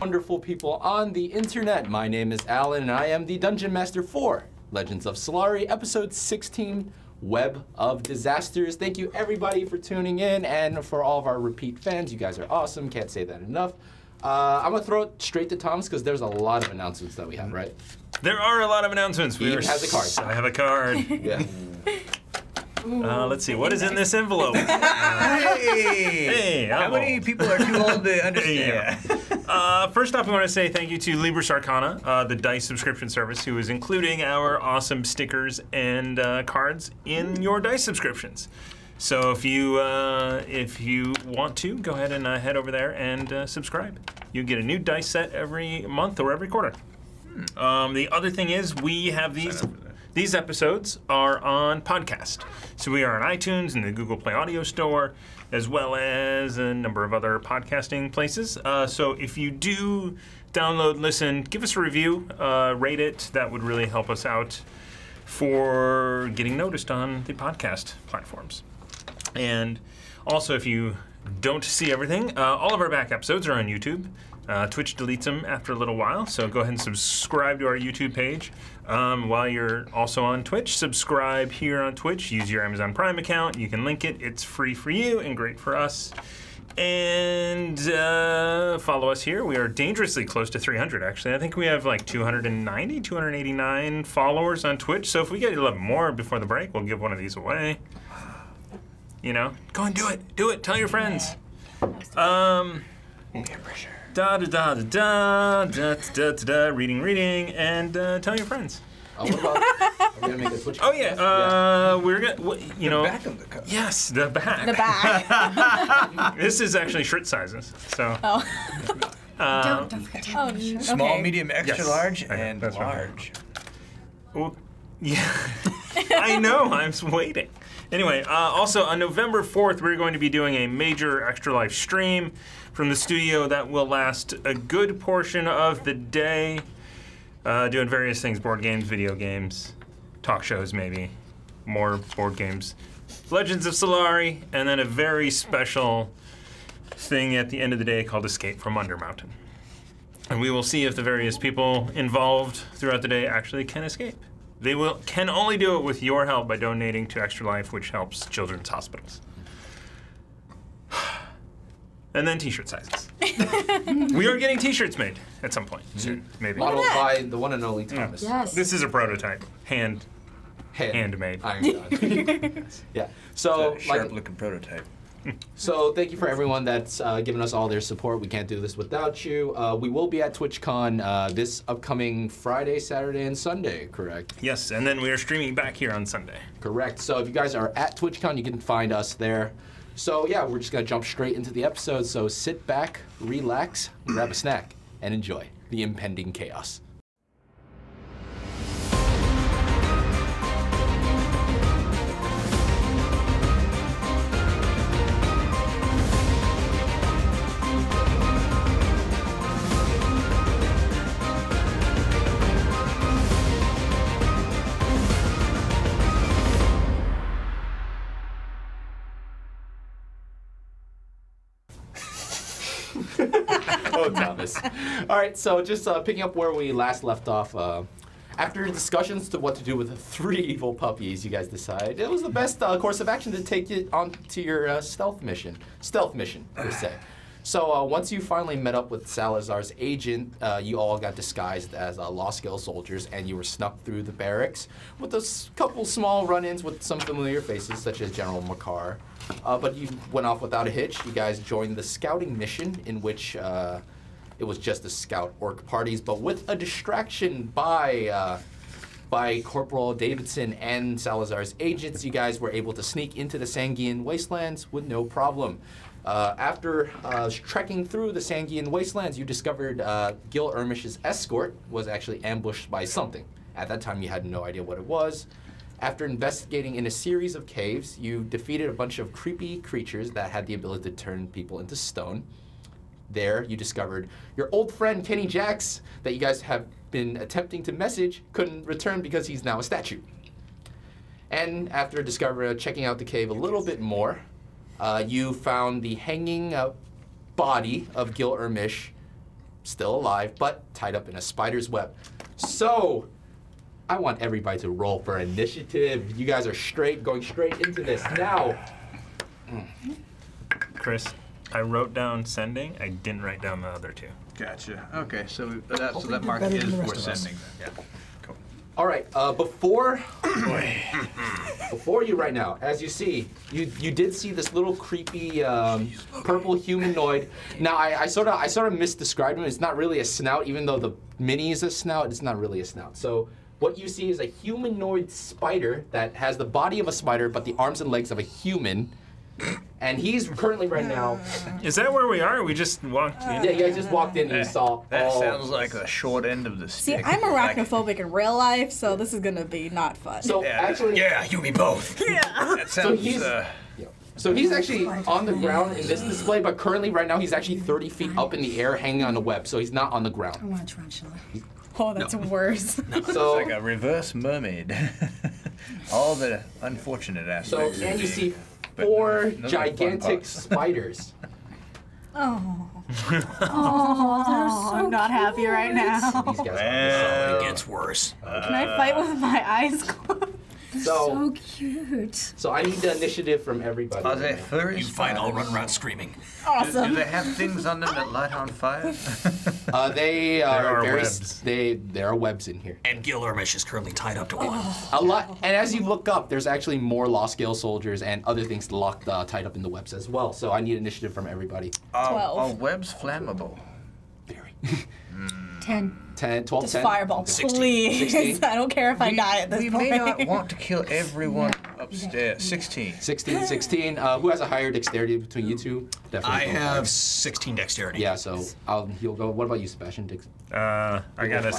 Wonderful people on the internet. My name is Alan, and I am the Dungeon Master for Legends of Solari, Episode 16, Web of Disasters. Thank you, everybody, for tuning in, and for all of our repeat fans. You guys are awesome. Can't say that enough. I'm going to throw it straight to Thomas, because there's a lot of announcements that we have, right? There are a lot of announcements. He even has a card. I have a card. Yeah. Let's see, what is in this envelope? Hey! How many people are too old to understand? First off, we want to say thank you to Libris Arcana, the dice subscription service, who is including our awesome stickers and cards in your dice subscriptions. So if you want to, go ahead and head over there and subscribe. You get a new dice set every month or every quarter. The other thing is we have these episodes are on podcast. So we are on iTunes and the Google Play Audio Store, as well as a number of other podcasting places. So if you do download, listen, give us a review, rate it. That would really help us out for getting noticed on the podcast platforms. And also, if you don't see everything, all of our back episodes are on YouTube. Twitch deletes them after a little while, so go ahead and subscribe to our YouTube page. While you're also on Twitch, subscribe here on Twitch. Use your Amazon Prime account. You can link it. It's free for you and great for us. And follow us here. We are dangerously close to 300, actually. I think we have like 290, 289 followers on Twitch. So if we get 11 more before the break, we'll give one of these away. You know, go and do it. Do it. Tell your friends. Reading, and tell your friends. What about, are we gonna make a Twitch? Oh yeah, we're gonna, The back of the cup. Yes, the back. The back. This is actually shirt sizes, so. Oh. Don't forget to okay. Small, medium, extra Yes. large, Okay, and that's right. large. Well, yeah, I know. I'm waiting. Anyway, also on November 4th, we're going to be doing a major Extra Life stream from the studio that will last a good portion of the day, doing various things, board games, video games, talk shows maybe, more board games, Legends of Solari, and then a very special thing at the end of the day called Escape from Undermountain. And we will see if the various people involved throughout the day actually can escape. They can only do it with your help by donating to Extra Life, which helps children's hospitals. And then t-shirt sizes. We are getting t-shirts made at some point soon, maybe. Modeled by the one and only Thomas. Yes. This is a prototype, handmade. Iron done. Yeah. So, Sharp-looking prototype. So thank you for everyone that's given us all their support. We can't do this without you. We will be at TwitchCon this upcoming Friday, Saturday, and Sunday, correct? Yes, and then we are streaming back here on Sunday. Correct. So if you guys are at TwitchCon, you can find us there. So yeah, we're just going to jump straight into the episode. So sit back, relax, grab a snack, and enjoy the impending chaos. Oh, Thomas. All right, so just picking up where we last left off, after discussions to what to do with the 3 evil puppies, you guys decided it was the best course of action to take it on to your stealth mission, per se. So once you finally met up with Salazar's agent, you all got disguised as law-skill soldiers, and you were snuck through the barracks with a couple small run-ins with some familiar faces, such as General Makar. But you went off without a hitch. You guys joined the scouting mission, in which it was just the scout orc parties, but with a distraction by Corporal Davidson and Salazar's agents. You guys were able to sneak into the Sanguine Wastelands with no problem. After trekking through the Sanguine Wastelands, you discovered Gil Ermish's escort was actually ambushed by something. At that time, you had no idea what it was. After investigating in a series of caves, you defeated a bunch of creepy creatures that had the ability to turn people into stone. There, you discovered your old friend Kenny Jax that you guys have been attempting to message couldn't return because he's now a statue. And after checking out the cave a little bit more, you found the hanging body of Gil Ermish still alive, but tied up in a spider's web. So, I want everybody to roll for initiative. You guys are going straight into this. Now, Chris, I wrote down sending. I didn't write down the other two. Gotcha. Okay, so that mark is for sending then. Yeah. Cool. all right, before you right now, as you see, you did see this little creepy purple humanoid. Now, I sort of misdescribed him. It's not really a snout, even though the mini is a snout. It's not really a snout. So what you see is a humanoid spider that has the body of a spider, but the arms and legs of a human. And he's currently right now. Is that where we are? We just walked in. Yeah, you guys just walked in and you saw. That sounds like the short end of the See, stick. I'm arachnophobic in real life, so this is gonna be not fun. So actually, Yeah, you me both. yeah. That sounds. so he's actually on the ground in this display, but currently right now he's actually 30 feet up in the air, hanging on a web. So he's not on the I ground. want a tarantula. Oh, that's worse. So It's like a reverse mermaid. All the unfortunate So, aspects. and you of see being- but 4 none of the fun gigantic parts. spiders. Oh, Oh, I'm not happy right now. These guys Well, are It gets worse. Can I fight with my eyes closed? so, cute. so I need the initiative from everybody. Are they right now. furry You find I'll run spiders? around screaming. Do Awesome. they have things on them that light on fire? They are are very. webs. There are webs in here. And Gil Ermish is currently tied up to one. A lot. And as you look up, there's actually more Lost Gale soldiers and other things locked, tied up in the webs as well. So I need initiative from everybody. 12. Are webs flammable? Very. 10. 10, 12, Just 10. fireball, 16. please. 16. I don't care if I die at this we point. may not want to kill everyone upstairs. 16. 16, 16. Who has a higher dexterity between you two? Definitely. I go have higher. 16 dexterity. Yeah, so he'll go. What about you, Sebastian? I got a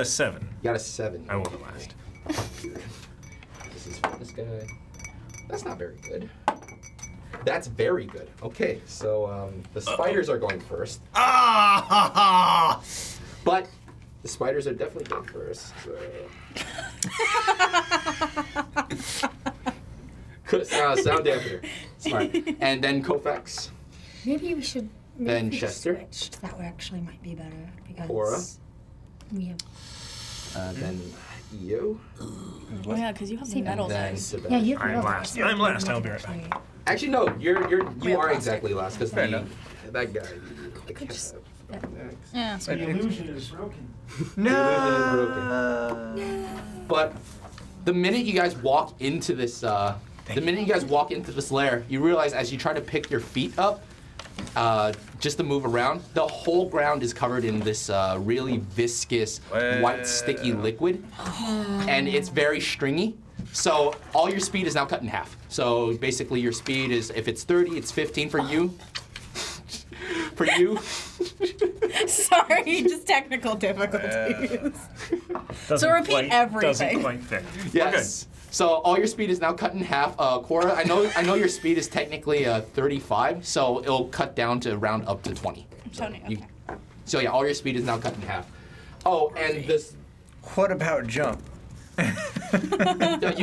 7. You got a 7. I won't last. This is from this guy. That's not very good. That's very good. Okay, so the spiders are going first. Ah ha ha! But the spiders are definitely going first. So. Sound dampener. Smart. And then Koufax. Maybe we should. Then maybe we Chester. switched. That way actually might be better because Cora. we have. Then you. Oh yeah, because you have the Same metal Then dice. Sebastian. Yeah, you have I'm metal last. dice. I'm last. I'll be right back. Actually, Actually, no. You We have are plastic. exactly last because Fair enough. that guy. The could just- cat. Next. Yeah. So The illusion is broken. But the minute you guys walk into this, lair, you realize as you try to pick your feet up, just to move around, the whole ground is covered in this really viscous, white, sticky liquid, and it's very stringy. So all your speed is now cut in half. So basically, your speed is, if it's 30, it's 15 for you. For you. sorry, just technical difficulties. Doesn't repeat quite- everything. Doesn't quite fit. Yes. So all your speed is now cut in half. Cora, I know your speed is technically 35, so it'll cut down to round up to 20. Tony, You- okay. So yeah, all your speed is now cut in half. Oh, and this, What about jump? you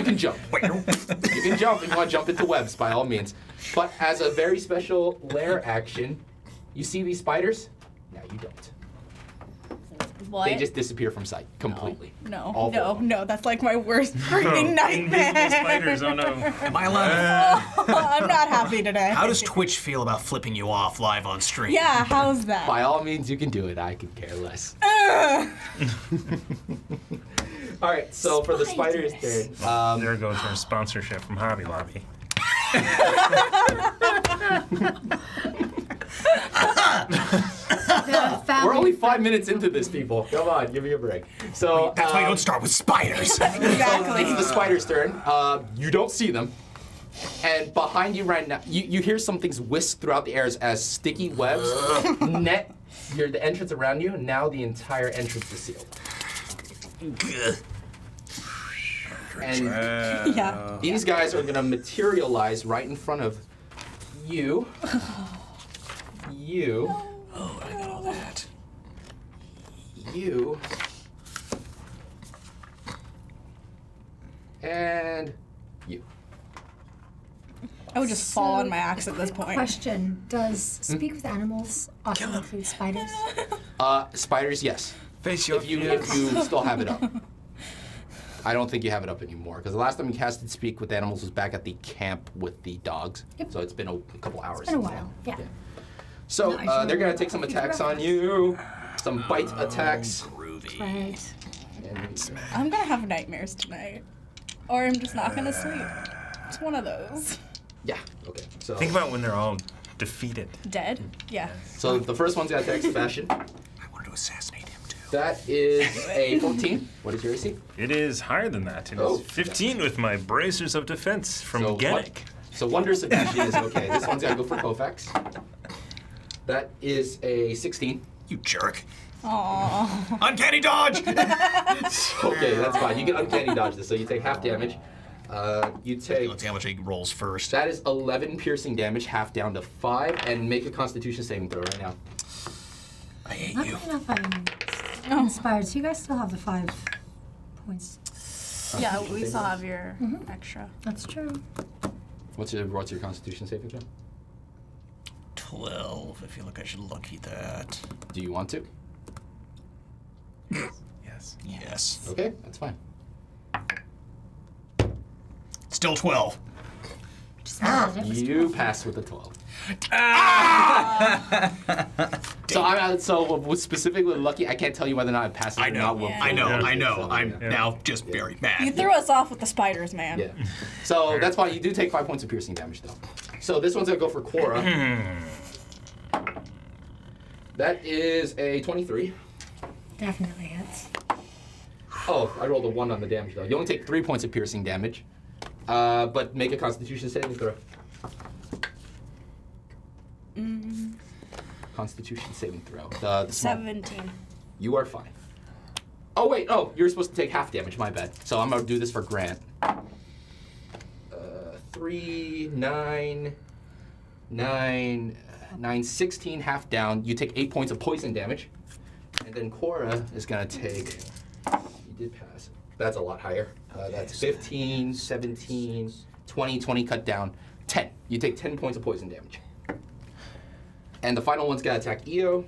can jump. You can jump if you want to jump into webs, by all means. But as a very special lair action, you see these spiders? No, you don't. What? They just disappear from sight completely. No, All four of them. no, that's like my worst freaking nightmare. Invisible spiders. Oh no. Am I allowed? I'm not happy today. How does Twitch feel about flipping you off live on stream? Yeah, how's that? By all means, you can do it. I could care less. All right, so for the spiders turn, There goes our sponsorship from Hobby Lobby. we're only 5 minutes into this, people. Come on, give me a break. So That's why you don't start with spiders. Exactly. it's the spider's turn. You don't see them. And behind you right now, you hear some things whisk throughout the air as sticky webs net the entrance around you. Now the entire entrance is sealed. And Yeah. these guys are gonna materialize right in front of you. You. Oh, I got all that. You. And you. I would just fall on my axe at this point. Question: does speak with animals also include spiders? Spiders, yes. Face your If you still have it up. I don't think you have it up anymore, because the last time you casted Speak with Animals was back at the camp with the dogs. Yep. So it's been a couple hours. It's been a since while. then. Yeah. So No, I should they're going to remember take some that. attacks on you. Some bite attacks. Groovy. Right. And I'm gonna have nightmares tonight. Or I'm just not gonna sleep. It's one of those. yeah, okay. So, Think about when they're all defeated. Dead? Yeah. so the first one's going to attack Sebastian. I wanted to assassinate him too. That is a 14. What is your AC? It is higher than that. It is Oh. 15 with my bracers of defense from So Genic. So Wonder Sebastian is okay. This one's got to go for Kofax. That is a 16. You jerk. Aww. Uncanny dodge! Okay, that's fine. You get uncanny dodge this, so you take half damage. You take... Let's see how much he rolls first. That is 11 piercing damage, half down to 5, and make a Constitution saving throw right now. I hate Not you. enough I'm inspired. So you guys still have the 5 points. Yeah, we still have your extra. That's true. What's your Constitution saving throw? 12. I feel like I should lucky that. Do you want to? Yes. Yes. Okay, that's fine. Still 12. Just remembered it was You pass with a 12. So specifically with Lucky, I can't tell you whether or not it passes I or know. not. Yeah. I know. Yeah. I know. So, I'm yeah. now just very mad. You threw us off with the spiders, man. Yeah. So that's why you do take 5 points of piercing damage, though. So this one's gonna go for Cora. That is a 23. definitely hits. Oh, I rolled a 1 on the damage, though. You only take 3 points of piercing damage, but make a Constitution saving throw. Constitution saving throw. The small. 17. You are fine. Oh wait, oh, you're supposed to take half damage. My bad. So I'm gonna do this for Grant. 3, 9, 16, half down. You take 8 points of poison damage, and then Cora is gonna take. You did pass. That's a lot higher. That's 15, 17, 20 cut down. 10. You take 10 points of poison damage. And the final one's gonna attack Io.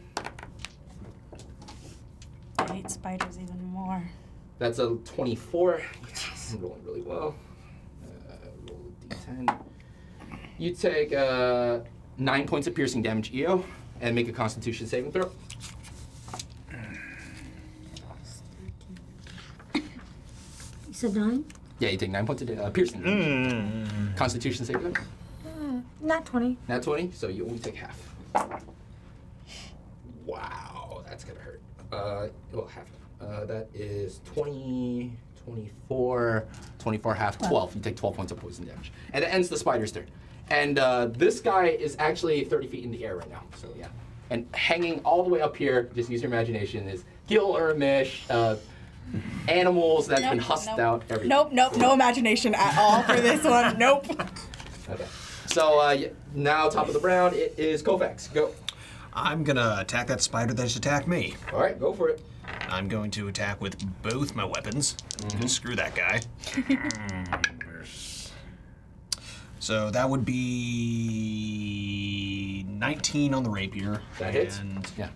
I hate spiders even more. That's a 24. Yes, I'm rolling really well. Roll a d10. You take 9 points of piercing damage, Io, and make a Constitution saving throw. You said 9? Yeah, you take 9 points of piercing damage. Constitution saving throw. Not 20. Nat 20, so you only take half. Wow, that's gonna hurt. Well, half. That is 20, 24 half, 12. You take 12 points of poison damage. And it ends the spider's turn. And this guy is actually 30 feet in the air right now, so yeah. And hanging all the way up here, just use your imagination, is Gil-Urmish, animals that's been husked out, everything. Nope, no imagination at all for this one. Nope. Okay. So now, top of the round, it is Kovacs. Go. I'm gonna attack that spider that just attacked me. All right, go for it. I'm going to attack with both my weapons. Screw that guy. So that would be 19 on the rapier. That hits. And Yeah.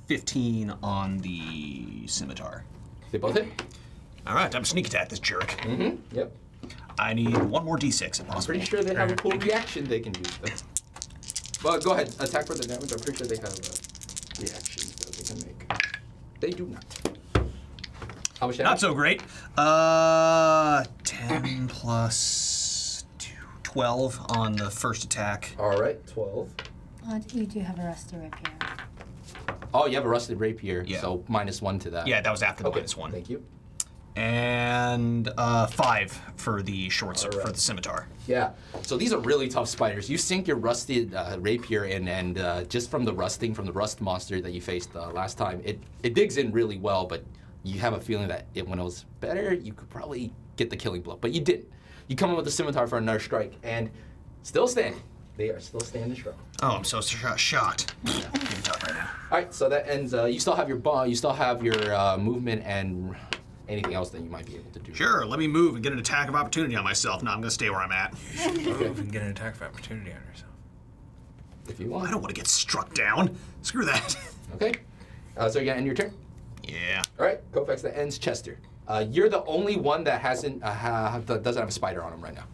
15 on the scimitar. They both hit? All right, time to sneak attack this jerk. Mm-hmm. Yep. I need one more d6 if I'm possible. pretty sure they have a cool reaction they can use. Though. Well, go ahead. Attack for the damage. I'm pretty sure they have reactions that they can make. They do not. How much damage? Not so great. 10 plus 2, 12 on the first attack. All right, 12. You do have a rusty rapier. Oh, you have a rusted rapier, Yeah. so -1 to that. Yeah, that was after the Okay, -1. thank you. And 5 for the short All right. for the scimitar. Yeah. So these are really tough spiders. You sink your rusted rapier in, and just from the rusting, from the rust monster that you faced last time, it digs in really well. But you have a feeling that when it was better, you could probably get the killing blow. But you didn't. You come in with the scimitar for another strike, and still standing. They are still standing strong. Oh, I'm so shocked. Give it up right now. All right. So that ends. You still have your movement and anything else that you might be able to do. Sure, let me move and get an attack of opportunity on myself. No, I'm going to stay where I'm at. Okay. We can get an attack of opportunity on yourself. If you want. I don't want to get struck down. Screw that. Okay. So you're gonna end your turn. Yeah. All right, Kofax. That ends Chester. You're the only one that hasn't that doesn't have a spider on him right now.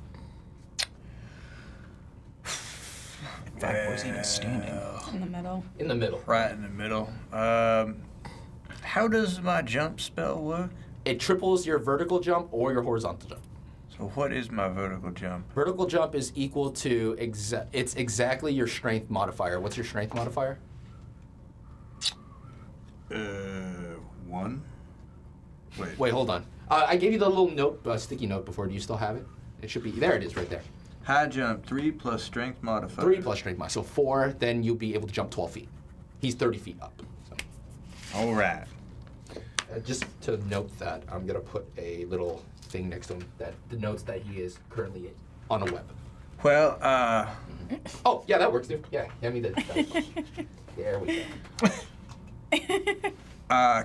In fact, where's he even standing? In the middle. In the middle. Right in the middle. How does my jump spell work? It triples your vertical jump or your horizontal jump. So what is my vertical jump? Vertical jump is equal to it's exactly your strength modifier. What's your strength modifier? 1. Wait, hold on. I gave you the little note, sticky note before. Do you still have it? It should be there. It is right there. High jump 3 plus strength modifier. 3 plus strength modifier. So 4. Then you'll be able to jump 12 feet. He's 30 feet up. So. All right. Just to note that, I'm gonna put a little thing next to him that denotes that he is currently on a web. Well, Oh, yeah, that works too. Yeah, hand me the. There we go.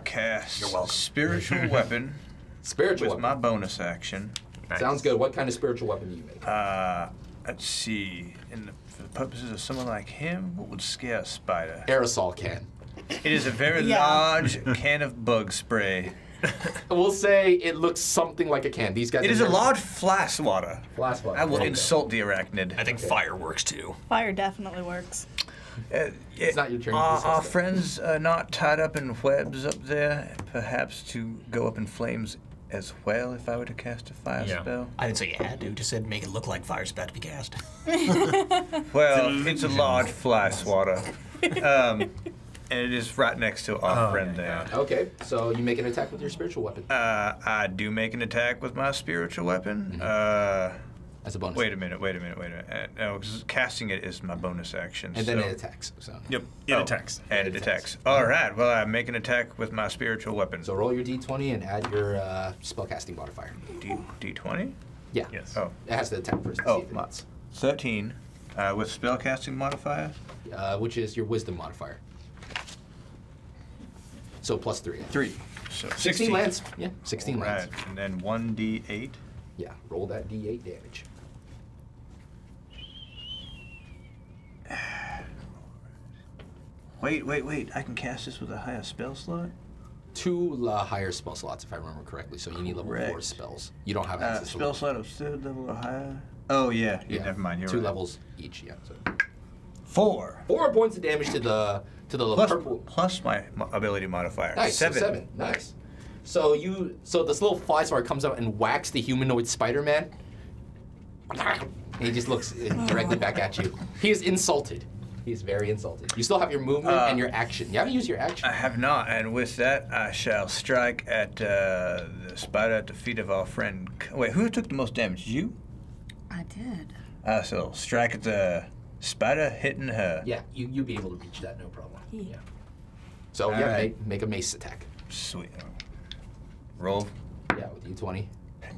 cast You're welcome. spiritual weapon Spiritual with weapon. my bonus action. Nice. Sounds good. What kind of spiritual weapon do you make? Let's see. For the purposes of someone like him, what would scare a spider? Aerosol can. It is a very Yeah. large can of bug spray. We'll say it looks something like a can. These guys. It is a large flask water. Flash water. I will Okay. insult the arachnid. I think fire works too. Fire definitely works. It's not your turn. Are friends not tied up in webs up there? Perhaps to go up in flames as well if I were to cast a fire spell? I didn't say you had to. Just said make it look like fire's about to be cast. Well, it's a large fly swatter. And it is right next to our friend there. Okay, so you make an attack with your spiritual weapon I do make an attack with my spiritual weapon. as a bonus. Wait a minute. No, 'cause casting it is my bonus action. And then so- it attacks. So. Yep. It attacks. And it attacks. All right. Well, I make an attack with my spiritual weapon. So roll your d20 and add your spellcasting modifier. D20? Yeah. Yes. Oh, It has to attack first. To Oh, see if it my- hits. 13 with spellcasting modifier. Which is your wisdom modifier. So plus 3. 3. So 16 lands. Yeah, 16 Right. lands. And then 1d8. Yeah, roll that d8 damage. Wait. I can cast this with a higher spell slot? 2 higher spell slots, if I remember correctly. So you need level 4 Correct. spells. You don't have access to Spell slot of 3rd level or higher? Oh, yeah. Never mind. You're 2 right. levels each. Yeah. So 4. 4 points of damage to the purple. Plus my ability modifier. Nice. 7. So 7. Nice. So this little fly swatter comes out and whacks the humanoid Spider-Man. And he just looks directly back at you. He is insulted. He is very insulted. You still have your movement and your action. You haven't used your action. I have not, and with that, I shall strike at the spider at the feet of our friend. Wait, who took the most damage? You? I did. So strike at the spider hitting her. Yeah, you'd be able to reach that, no problem. Yeah. So All yeah, right. make a mace attack. Sweet. Roll Yeah, with d20.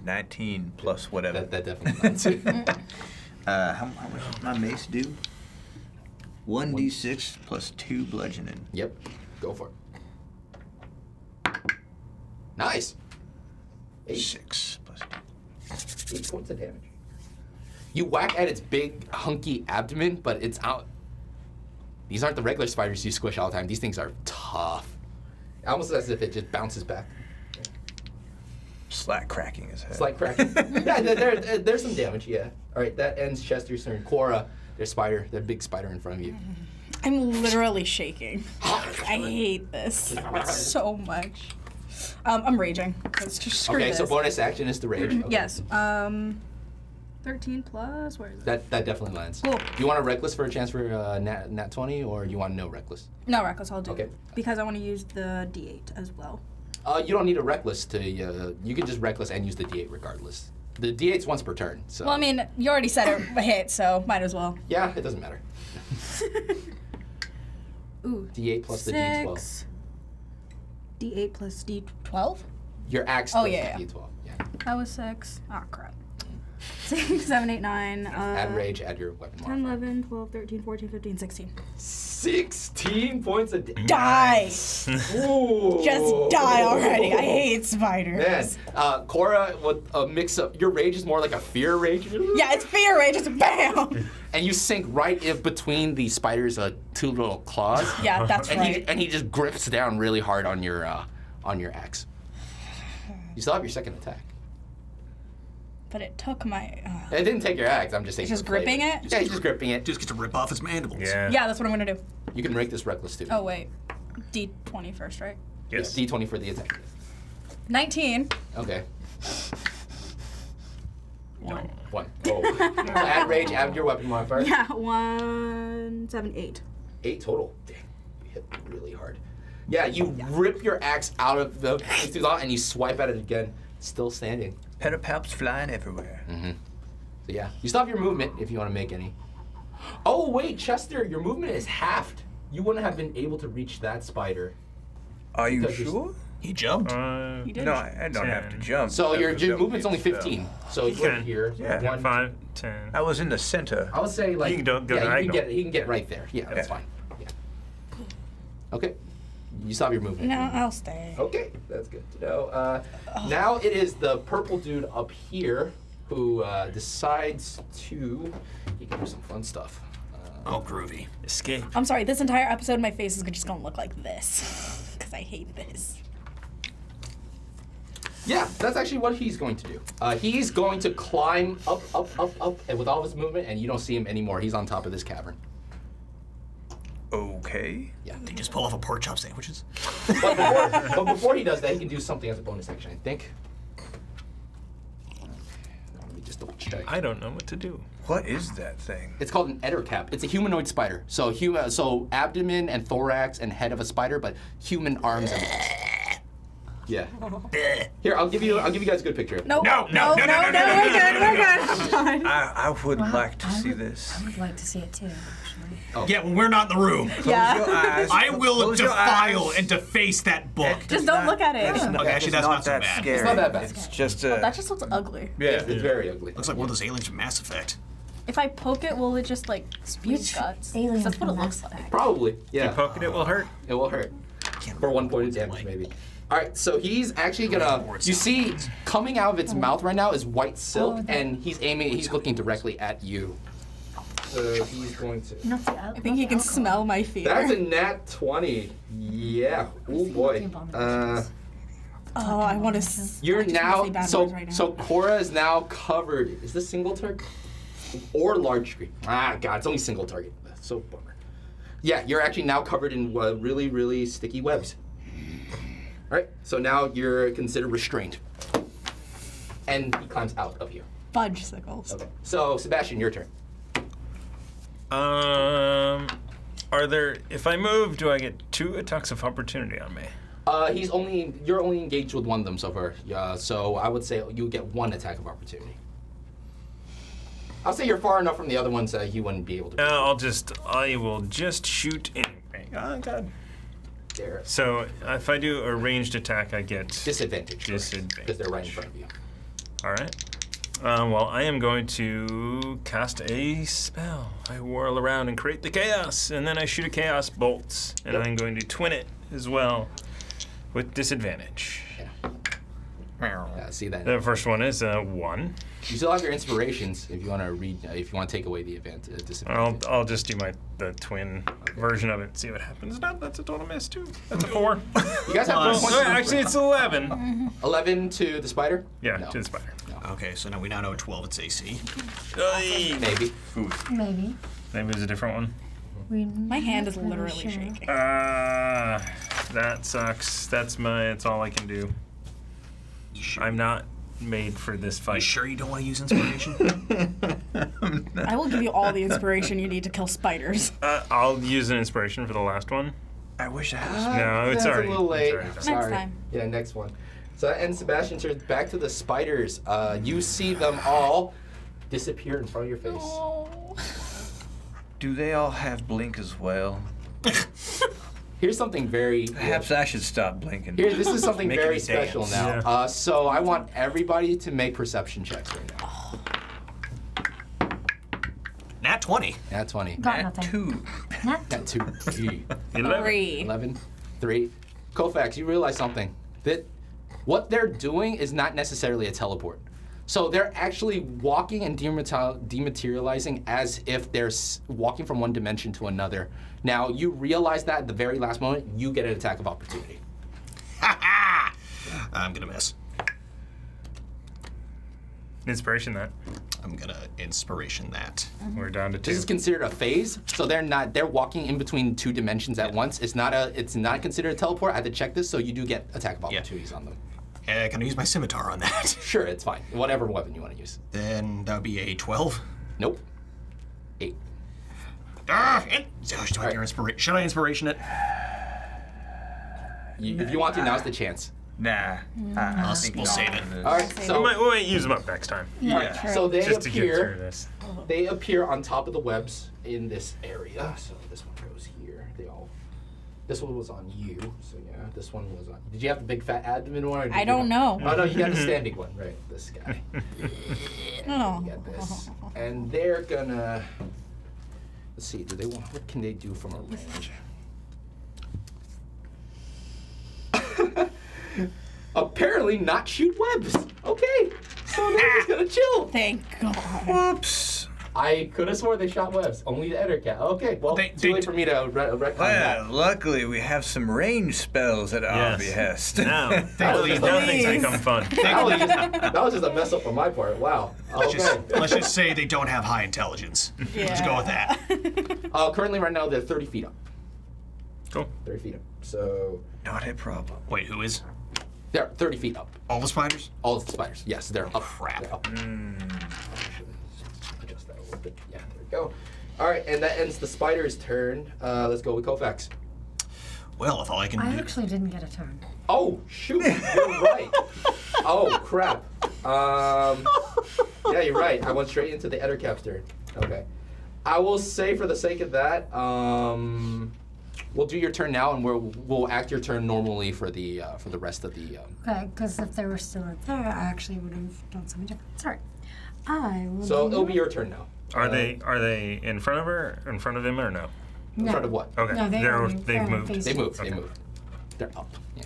19 plus whatever. That definitely lands. How much does my mace do? 1d6 plus 2 bludgeoning. Yep, go for it. Nice. 8 6 plus 2. points of damage. You whack at its big, hunky abdomen, but it's out. These aren't the regular spiders you squish all the time. These things are tough. Almost as if it just bounces back. Slack cracking his head. Slight cracking. Yeah, there's some damage, yeah. All right, that ends Chester's turn. Cora, there's that big spider in front of you. I'm literally shaking. I hate this so much. I'm raging. Let's just screw Okay, this. so bonus action is the rage. Okay. Yes. 13 plus. Where is it? That definitely lands. Cool. Do you want a reckless for a chance for nat 20, or you want no reckless? No, reckless. I'll do Okay. it because I want to use the D8 as well. You don't need a reckless to. You can just reckless and use the D8 regardless. The D8's once per turn. So. Well, I mean, you already said it hit, so might as well. Yeah, it doesn't matter. Ooh. D8 plus the D12. 6. D8 plus D12? Your axe Oh, does yeah, the yeah. D12. Yeah. That was 6. Oh, crap. 6, 7, 8, 9. Add rage, add your weapon 10, modifier. 11, 12, 13, 14, 15, 16. 16 points of damage. Die. Ooh. Just die already. I hate spiders. Man, Cora, with a mix up, your rage is more like a fear rage. Yeah, it's fear rage. Just bam. And you sink right in between the spider's two little claws. Yeah, that's and right. He just grips down really hard on your axe. You still have your second attack. But it took my. It didn't take your axe. I'm just saying. He's just gripping it? Yeah, he's just gripping it. Just get to rip off his mandibles. Yeah. Yeah, that's what I'm gonna do. You can make this reckless too. Oh wait, D20 first, right? Yes. D20 for the attack. 19. Okay. One. One. Oh. So add rage, add your weapon modifier. Yeah, 1, 7, 8. 8 total. Dang, you hit really hard. Yeah, you rip your axe out of the and you swipe at it again. Still standing. Pedipalps flying everywhere. Mm-hmm. So yeah, you still have your movement if you want to make any. Oh wait, Chester, your movement is halved. You wouldn't have been able to reach that spider. Are you Because you're- sure? He jumped. You did. No, I don't have to 10. jump. So your That would movement's be only a spell. 15. So you can. can here. Yeah. 1, 5, 10. I was in the center. I would say like You can go yeah, diagonal. you can get right there. Yeah, that's Yeah. fine. Yeah. Okay. You stop your movement. No, I'll stay. Okay, that's good to know. Now it is the purple dude up here who decides to. He can do some fun stuff. Oh, groovy. Escape. I'm sorry, this entire episode my face is just gonna look like this. Because I hate this. Yeah, that's actually what he's going to do. He's going to climb up, and with all of his movement, and you don't see him anymore. He's on top of this cavern. Okay. Yeah. They just pull off a pork chop sandwiches. But before he does that, he can do something as a bonus action, I think. Let me just double check. I don't know what to do. What is that thing? It's called an ettercap. It's a humanoid spider. So so abdomen and thorax and head of a spider, but human arms and legs. Yeah. Here, I'll give you guys a good picture of it. Nope. No, no, no, no, no, no, we're good, we're good. I'm fine. I would like to see I this. would like to see it too, actually. Yeah, when we're not in the room. Yeah. Close your eyes. I will Close your defile eyes. and deface that book. Just don't look at it. It's Okay, actually, that's not so that bad. scary. It's not that bad. It's just That just looks ugly. yeah. It's very ugly. Looks like one of those aliens from Mass Effect. If I poke it, will it just like spew Which guts? alien That's what it from looks Mass like. Probably. Yeah. Poking it will hurt. It will hurt. Can't For remember 1 point of what damage, it's maybe. All right, so he's actually gonna. You see, coming out of its mouth right now is white silk, Oh, that- and he's aiming. He's looking directly at you. So he's going to. Not the I think he can smell my fear. That's a nat 20. Yeah. Oh boy. Oh, I want to. You're now bad so words right now. so Cora is now covered. Is this single target or large screen? Ah, God, it's only single target. That's so bummer. Yeah, you're actually now covered in really, really sticky webs. All right, so now you're considered restrained, and he climbs out of you. Fudge sickles. Okay. So Sebastian, your turn. Are there? If I move, do I get 2 attacks of opportunity on me? You're only engaged with one of them so far. So I would say you get 1 attack of opportunity. I'll say you're far enough from the other ones that you wouldn't be able to. I will just shoot anyway. Oh God. There. So if I do a ranged attack, I get Disadvantage. Disadvantage. Because they're right in front of you. All right. Well, I am going to cast a spell. I whirl around and create the chaos, and then I shoot a chaos bolt, and I'm going to twin it as well with disadvantage. Yeah, see that. The first one is 1. You still have your inspirations if you want to read. If you want to take away the disadvantage. I'll just do the twin version of it. See what happens. No, that's a total miss too. That's a 4. You guys have Plus- points. Actually, it's 11. 11 to the spider. Yeah, No. to the spider. Okay, so now we now know 12 it's AC. Maybe. Maybe. Maybe it's a different one. My hand is literally Sure. shaking. That sucks. That's all I can do. You sure? I'm not made for this You fight. sure you don't want to use inspiration? I will give you all the inspiration you need to kill spiders. I'll use an inspiration for the last one. I wish I had a No, it's That's already. a little late. it's already Sorry. time. Yeah, next one. So that ends Sebastian's turn. Back to the spiders. You see them all disappear in front of your face. Oh. Do they all have blink as well? Here's something very. Perhaps I should stop blinking. Here, this is something Making very me special dance. now. Yeah. So I want everybody to make perception checks right now. Nat 20. Nat 20. Got Nat nothing. 2. That 2. 3. 11. 3. Kofax, you realize something. That what they're doing is not necessarily a teleport. So they're actually walking and dematerializing as if they're walking from one dimension to another. Now, you realize that at the very last moment, you get an attack of opportunity. Ha ha! I'm gonna miss. Inspiration that. I'm gonna inspiration that. We're down to 2. This is considered a phase, so they're walking in between 2 dimensions at once. It's not considered a teleport. I had to check this, so you do get attack of opportunities on them. Can I use my scimitar on that? Sure, it's fine. Whatever weapon you want to use. Then that would be a 12. Nope. 8. Should I inspiration it? If you want to, now's the chance. Nah. We'll save it. All right, so we might use them up next time. Yeah. so they Just to get through appear. this. They appear on top of the webs in this area. So this one goes here. This one was on you. So yeah, this one was on. Did you have the big fat admin one? Or did I you don't know. Oh no, you got the standing one, right? This guy. Oh. You got this, and they're gonna. Let's see. Do they want? What can they do from a range? Apparently, not shoot webs. Okay, so they're just gonna chill. Thank God. Whoops. I could have sworn they shot webs. Only the Ettercat. Okay, well, too late for me to retcon that. Well, luckily we have some range spells at our behest. Now things become fun. That was just a mess up on my part. Wow. Let's just say they don't have high intelligence. Let's go with that. Currently, right now, they're 30 feet up. Cool. 30 feet up. So Not a problem. Wait, who is? they're 30 feet up. All the spiders? All of the spiders. Yes, they're up. Crap. They're up. Adjust that a little bit. Yeah, there we go. All right, and that ends the spider's turn. Let's go with Kofax. Well, if all I can I do. actually didn't get a turn. Oh, shoot. You're right. Oh, crap. Yeah, you're right. I went straight into the Ettercap's turn. Okay. I will say for the sake of that, we'll do your turn now, and we'll act your turn normally for the rest of the. Okay, because if they were still right there, I actually would have done something different. Sorry. I will. So do it'll be your turn now. Are they in front of her, in front of him, or no? In front of what? Okay, No, they've moved. They moved. Okay. They moved. They're up. Yeah.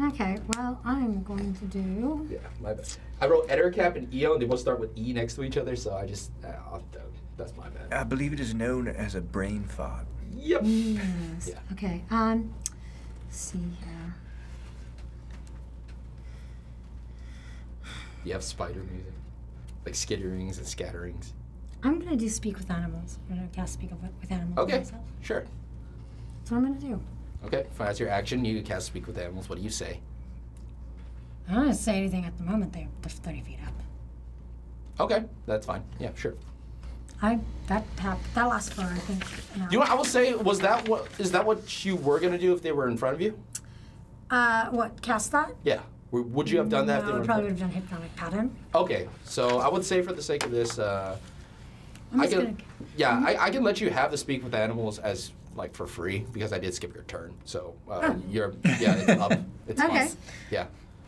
Okay, well, I'm going to do. Yeah. My bad. I wrote Ettercap and Eo, and they both start with E next to each other, so I just that's my bad. I believe it is known as a brain fart. Yep. Yes. Yeah. Okay. Let's see here. You have spider music, like skitterings and scatterings. I'm gonna do speak with animals. I'm gonna cast speak with animals. Okay. Myself. Sure. That's what I'm gonna do. Okay. That's your action. You cast speak with animals. What do you say? I don't want to say anything at the moment. They're 30 feet up. Okay. That's fine. Yeah. Sure. That lasts for I think an hour. You know, I will say, is that what you were gonna do if they were in front of you? What, cast that? Yeah. Would you have done that? If No, they I were in probably front? would have done hypnotic pattern. Okay. So I would say, for the sake of this, I'm I just can, gonna. yeah, I can let you have the speak with animals as like for free because I did skip your turn. So it's up. It's Okay. fine. Yeah.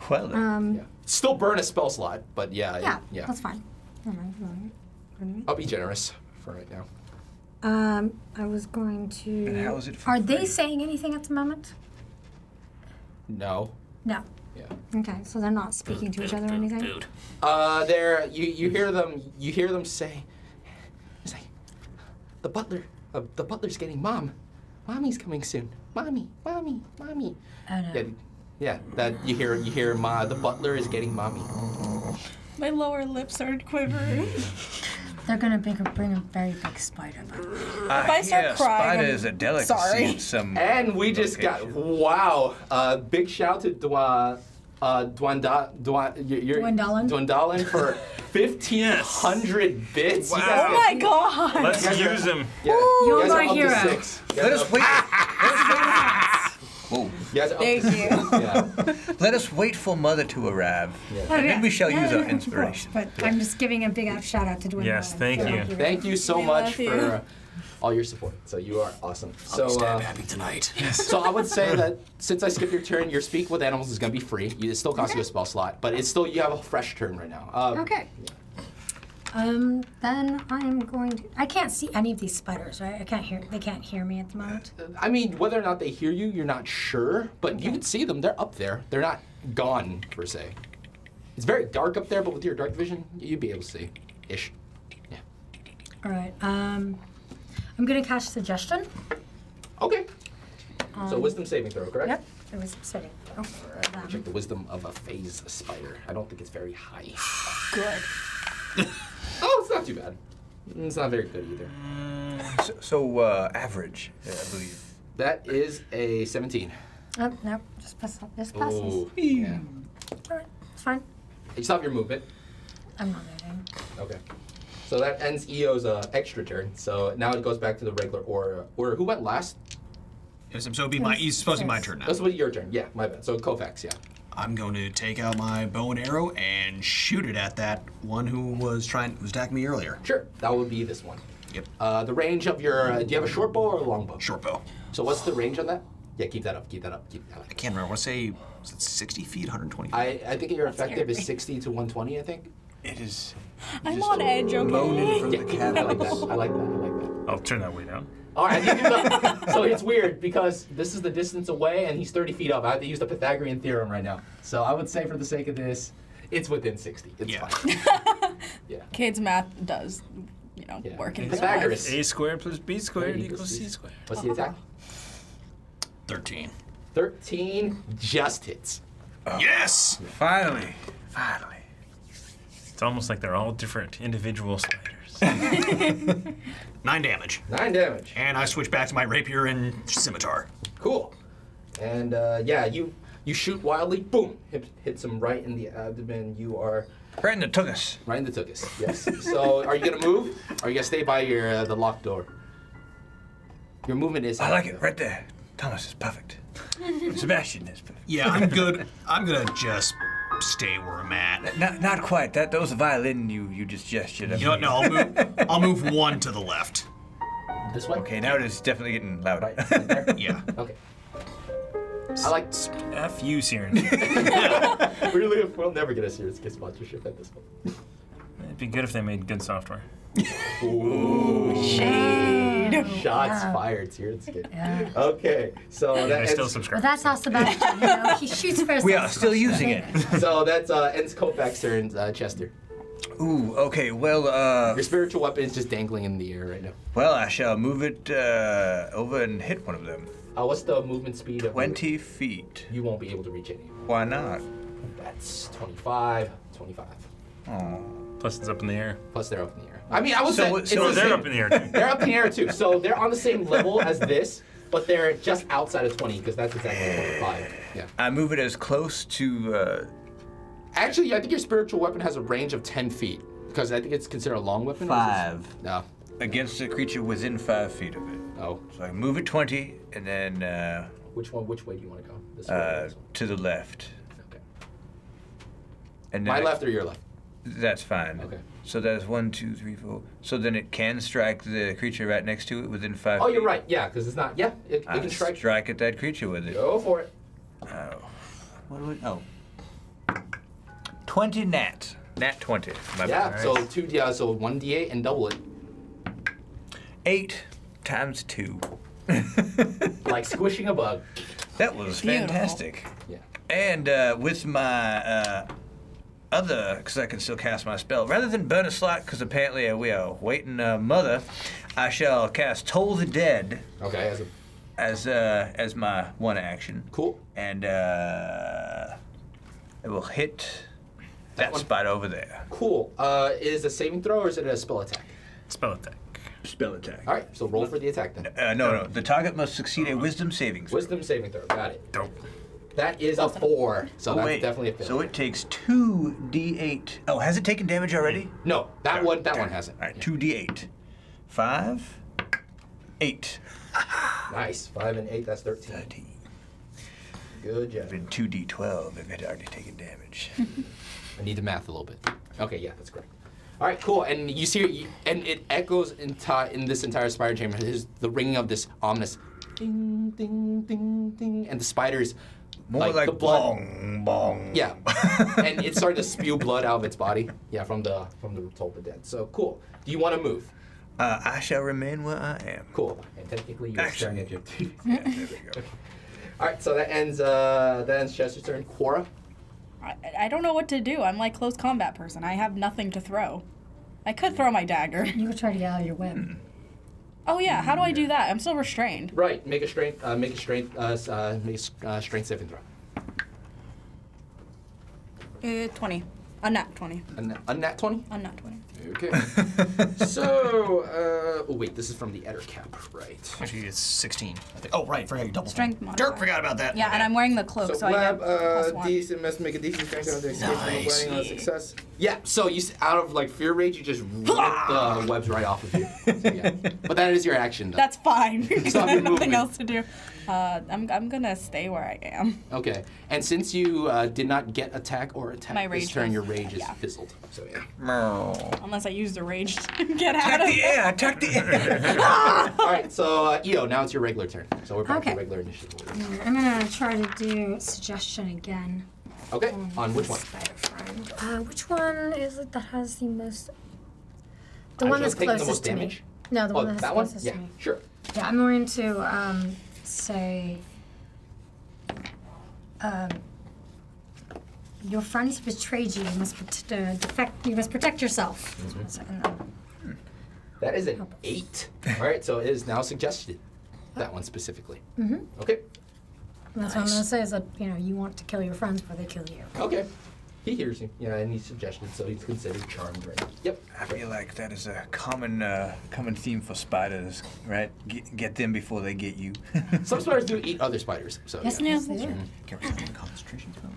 Well, then. Yeah. Still burn a spell slot, but yeah. Yeah, that's fine. Never mind. I'll be generous for right now. I was going to. And how is it for Are they free? saying anything at the moment? No. No. Yeah. Okay, so they're not speaking to each other or anything. You hear them say, it's like, the butler's getting mommy's coming soon. Mommy. Oh no. Yeah, that you hear the butler is getting mommy. My lower lip started quivering. They're gonna bring a very big spider back. If I start crying, Spider is a delicacy sorry. in some. And we just got big shout to Dwendalin for 1,500 bits. Wow. You guys Oh my God! Let's use him. Yeah, You're you guys my are up to hero. 6. Let us wait. Whoa. You guys are up Thank to you. 6. Yeah. Let us wait for Mother to arrive. Oh, And yeah. then we shall use our of inspiration. course, but I'm just giving a big shout out to Dwayne. Yes, thank you. Thank you so We much love you. for all your support. So you are awesome. So Stab happy tonight. So I would say that since I skipped your turn, your speak with animals is going to be free. It still costs you a spell slot, but it's still you have a fresh turn right now. Okay. Then I'm going to. I can't see any of these spiders, right? I can't hear. They can't hear me at the moment. I mean, whether or not they hear you, you're not sure, but you can see them. They're up there. They're not gone, per se. It's very dark up there, but with your dark vision, you'd be able to see. Ish. Yeah. All right. I'm going to cast Suggestion. Okay. So wisdom saving throw, correct? Yep. It was setting. All right. Check the wisdom of a phase spider. I don't think it's very high. Good. Oh, it's not too bad. It's not very good either. Average, I believe. That is a 17. Oh, no. Just pass. This passes. Ooh, yeah. All right. It's fine. You stop your movement. I'm not moving. Okay. So that ends Eo's extra turn. So now it goes back to the regular order. Who went last? So it'd be it's supposed to be my turn now. This was your turn. Yeah, my bad. So Kofax, yeah. I'm going to take out my bow and arrow and shoot it at that one who was attacking me earlier. Sure. That would be this one. Yep. The range of your, do you have a short bow or a long bow? Short bow. So what's the range on that? Yeah, keep that up. Keep that up. I can't remember. I want to say, was it 60 feet, 120 feet? I think your effective is 60 to 120, I think. It is. I'm on edge, Moaning from okay? the I cavern. like that. I like that. I like that. I'll turn that way down. All right, so it's weird because this is the distance away and he's 30 feet up. I have to use the Pythagorean theorem right now. So I would say for the sake of this, it's within 60. It's fine. Yeah. Kate's math does, Yeah. work in Pythagoras. A squared plus B squared equals C squared. What's the attack? 13. 13 just hits. Yes! Finally. It's almost like they're all different individual spiders. 9 damage. 9 damage. And I switch back to my rapier and scimitar. Cool. And yeah, you shoot wildly. Boom! Hits him right in the abdomen. You are Right in the tuchus. right in the tuchus. Yes. So are you gonna move? Or are you gonna stay by your the locked door? Your movement is. I like it. Right there. Thomas is perfect. Sebastian is perfect. Yeah, I'm good. I'm gonna just stay where I'm at. Not quite. That was a violin you just gestured at. You know what? No, I'll move one to the left. This way. Okay, now it is definitely getting louder. Right there. Yeah. Okay. I like. F you, Siren. Really, we'll never get a serious kid sponsorship at this point. It'd be good if they made good software. Shade. Shots Yeah. fired, serious kid. Yeah. Okay, so I that still ends, subscribe. But that's how Sebastian, he shoots first. We are still using it. so that ends Kofak's turn, Chester. Ooh, okay, well, Your spiritual weapon is just dangling in the air right now. well, I shall move it over and hit one of them. What's the movement speed of 20 feet. You won't be able to reach any. Why not? That's 25. Oh. Plus it's up in the air. Plus they're up in the air. I mean, I would So say what- it's so the They're same. up in the air too. They're up in the air too. So they're on the same level as this, but they're just outside of 20 because that's exactly 25. Yeah. I move it as close to, Actually, I think your spiritual weapon has a range of 10 feet because I think it's considered a long weapon. or is it- 5. No. Against a creature within 5 feet of it. Oh. So I move it 20, and then Which way do you want to go? This way or this one? to the left. Okay. And then My I- left or your left? That's fine. Okay. So that's 1, 2, 3, 4. So then it can strike the creature right next to it within 5 Oh, feet. you're right. Yeah, because it's not. Yeah, it I can strike. strike at that creature with it. Go for it. Oh. What do we? Oh. 20 nat. Nat 20. My Yeah. bad. So so 1d8 and double it. 8 times 2. Like squishing a bug. That was Beautiful. Yeah. fantastic. And with my other, because I can still cast my spell, rather than burn a slot, because apparently we are waiting mother, I shall cast Toll the Dead Okay. as my one action. Cool. And it will hit that one? spot over there. Cool. Is it a saving throw or is it a spell attack? Spell attack. Spell attack. All right. So roll for the attack then. No. The target must succeed a wisdom saving throw. Wisdom saving throw. Got it. Dope. That is a 4. So that's wait. definitely a fail. So it takes 2d8. Oh, has it taken damage already? No, that one hasn't. All right, 2d8. 5, 8. Nice. 5 and 8. That's 13. 13. Good job. Been 2d12 if it had already taken damage. I need to math a little bit. Okay, yeah, that's correct. All right, cool. And you see, and it echoes in this entire spider chamber. There's the ringing of this ominous ding, ding, ding, ding, and the spiders More like the blood. bong, bong. Yeah, and it's starting to spew blood out of its body. Yeah, from the Toll the Dead. So cool. Do you want to move? I shall remain where I am. Cool. And technically, you're staring at your. Yeah, there we go. All right, so that ends Chester's turn. Quora. I don't know what to do. I'm like close combat person. I have nothing to throw. I could throw my dagger. You could try to get out of your web. Oh yeah, how do I do that? I'm still restrained. Right. Make a strength saving throw. 20. A nat 20. A nat 20. A nat 20. Okay. So, oh wait, this is from the Eder cap, right? Actually, it's 16. I think. Oh, right. Forgot you double. Strength modifier. Dirt, forgot about that. Yeah, and I'm wearing the cloak, so I Web, get +1. DC must make a DC strength on the escape from the Nice. planning on success. Yeah. So you out of like fear rage, you just rip the webs right off of you. So, yeah. But that is your action, though. That's fine, because Stop I have your nothing movement. else to do. I'm gonna stay where I am. Okay. And since you did not get attack or attack My this rage turn, was- your rage is yeah. fizzled. So yeah. Unless I use the rage to get out Attack of the it. air! Attack the air! All right. So Io, now it's your regular turn. So we're back Okay. to regular initiative order. I'm gonna try to do suggestion again. Okay. On which one? Spider friend. Which one is it that has the most? The I one just that's taking the closest most to me. damage? No, the Oh, one that's that one? closest Yeah. to me. Sure. Yeah, I'm going to say. Your friends betrayed you. You must You must protect yourself. Mm-hmm. One second. That is an 8. All right. So it is now suggested. That one specifically. Mm-hmm. Okay. That's what I'm gonna say is that you want to kill your friends before they kill you. Okay. He hears you. Yeah, and he's suggested, so he's considered charmed, right? Yep. I feel like that is a common theme for spiders, right? Get them before they get you. Some spiders do eat other spiders, so Yes, yeah. yes, they do. Can't we set the concentration spell?